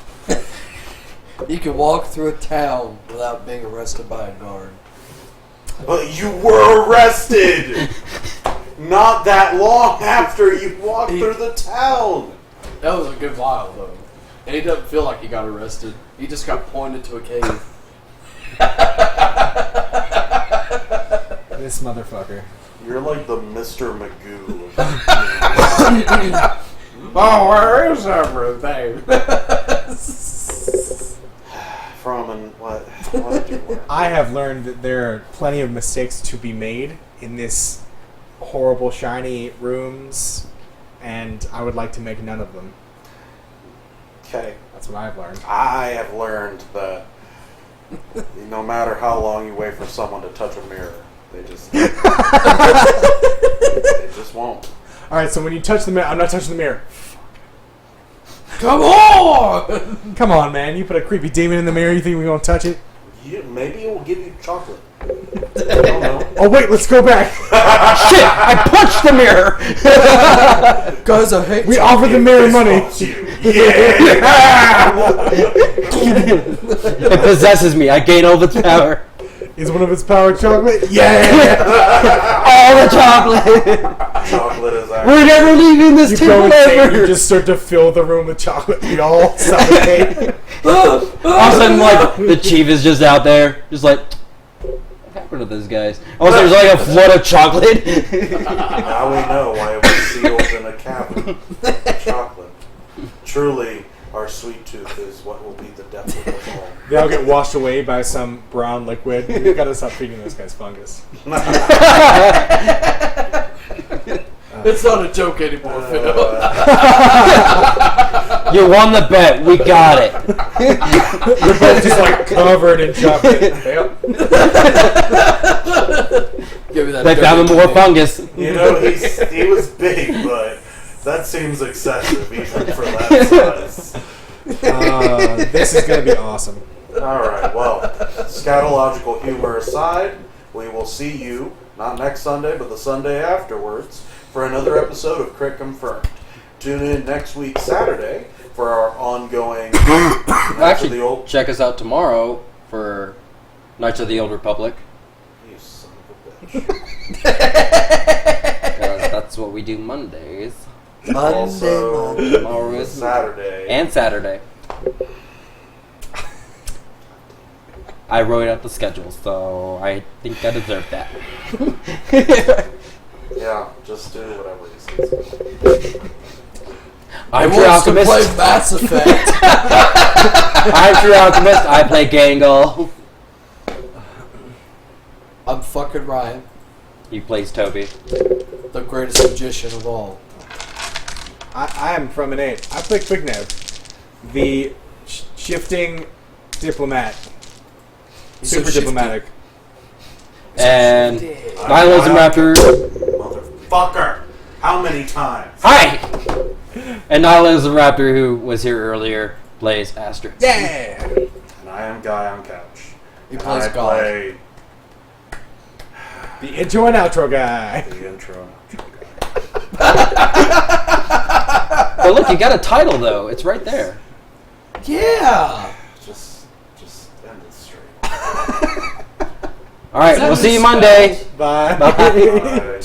[SPEAKER 4] You can walk through a town without being arrested by a guard.
[SPEAKER 1] But you were arrested! Not that long after you walked through the town!
[SPEAKER 4] That was a good while, though. And he doesn't feel like he got arrested. He just got pointed to a cave.
[SPEAKER 3] This motherfucker.
[SPEAKER 1] You're like the Mr. Magoo.
[SPEAKER 4] Oh, where is everything?
[SPEAKER 1] What did you learn?
[SPEAKER 3] I have learned that there are plenty of mistakes to be made in this horrible, shiny rooms, and I would like to make none of them.
[SPEAKER 1] Okay.
[SPEAKER 3] That's what I've learned.
[SPEAKER 1] I have learned that no matter how long you wait for someone to touch a mirror, they just won't.
[SPEAKER 3] All right, so when you touch the mirror, I'm not touching the mirror.
[SPEAKER 4] Come on!
[SPEAKER 3] Come on, man. You put a creepy demon in the mirror. You think we're gonna touch it?
[SPEAKER 1] Maybe it will give you chocolate. I don't know.
[SPEAKER 3] Oh wait, let's go back.
[SPEAKER 2] Shit! I punched the mirror.
[SPEAKER 4] Guys, I hate
[SPEAKER 3] We offer the mirror
[SPEAKER 1] Fist
[SPEAKER 3] money.
[SPEAKER 1] bumps you. Yeah.
[SPEAKER 2] It possesses me. I gain all its power.
[SPEAKER 3] Is one of its power chocolate? Yeah.
[SPEAKER 2] All the chocolate.
[SPEAKER 1] Chocolate is
[SPEAKER 2] We're
[SPEAKER 1] actually.
[SPEAKER 2] never leaving this
[SPEAKER 3] You
[SPEAKER 2] table
[SPEAKER 3] go insane. You
[SPEAKER 2] ever.
[SPEAKER 3] just start to fill the room with chocolate. We all suffocate.
[SPEAKER 2] All of a sudden, like the chief is just out there, just like. What happened to those guys? All of a sudden, there's like a flood of chocolate.
[SPEAKER 1] Now we know why it was sealed in a cabin. Chocolate. Truly, our sweet tooth is what will be the death of us all.
[SPEAKER 3] They all get washed away by some brown liquid. We've got to stop feeding those guys fungus.
[SPEAKER 4] It's not a joke anymore, Phil.
[SPEAKER 2] You won the bet. We got it.
[SPEAKER 3] We're both just like covered in chocolate. Yep.
[SPEAKER 4] Give me that
[SPEAKER 2] They found more fungus.
[SPEAKER 1] You know, he was big, but that seems excessive even for that size.
[SPEAKER 3] This is going to be awesome.
[SPEAKER 1] All right, well, scatological humor aside, we will see you, not next Sunday, but the Sunday afterwards, for another episode of Crit Confirmed. Tune in next week, Saturday, for our ongoing Knights of the
[SPEAKER 2] Actually,
[SPEAKER 1] Old...
[SPEAKER 2] check us out tomorrow for Knights of the Old Republic.
[SPEAKER 1] You son of a bitch.
[SPEAKER 2] Because that's what we do Mondays.
[SPEAKER 1] Also,
[SPEAKER 2] Tomorrow is
[SPEAKER 1] Saturday.
[SPEAKER 2] and Saturday. I wrote out the schedule, so I think I deserve that.
[SPEAKER 1] Yeah, just do whatever he says.
[SPEAKER 2] I'm
[SPEAKER 4] He
[SPEAKER 2] True
[SPEAKER 4] wants to
[SPEAKER 2] Alchemist.
[SPEAKER 4] play Mass Effect.
[SPEAKER 2] I'm True Alchemist. I play Gangle.
[SPEAKER 4] I'm fucking Ryan,
[SPEAKER 2] He plays Toby.
[SPEAKER 4] the greatest magician of all.
[SPEAKER 3] I am from an 8. I play Quignev, the shifting diplomat.
[SPEAKER 4] He's
[SPEAKER 3] Super
[SPEAKER 4] so shifty.
[SPEAKER 3] diplomatic.
[SPEAKER 2] And Nihilism Raptor.
[SPEAKER 1] Motherfucker! How many times?
[SPEAKER 2] Hi! And Nihilism Raptor, who was here earlier, plays Asterisk.
[SPEAKER 3] Yeah!
[SPEAKER 1] And I am Guy on Couch.
[SPEAKER 4] He
[SPEAKER 1] And
[SPEAKER 4] plays
[SPEAKER 1] I
[SPEAKER 4] God.
[SPEAKER 1] play
[SPEAKER 3] The intro and outro guy.
[SPEAKER 1] the intro.
[SPEAKER 2] But look, you got a title, though. It's right there.
[SPEAKER 4] Yeah.
[SPEAKER 1] Just end it straight.
[SPEAKER 2] All right, we'll see you Monday.
[SPEAKER 3] Bye.
[SPEAKER 2] Bye.
[SPEAKER 1] Bye.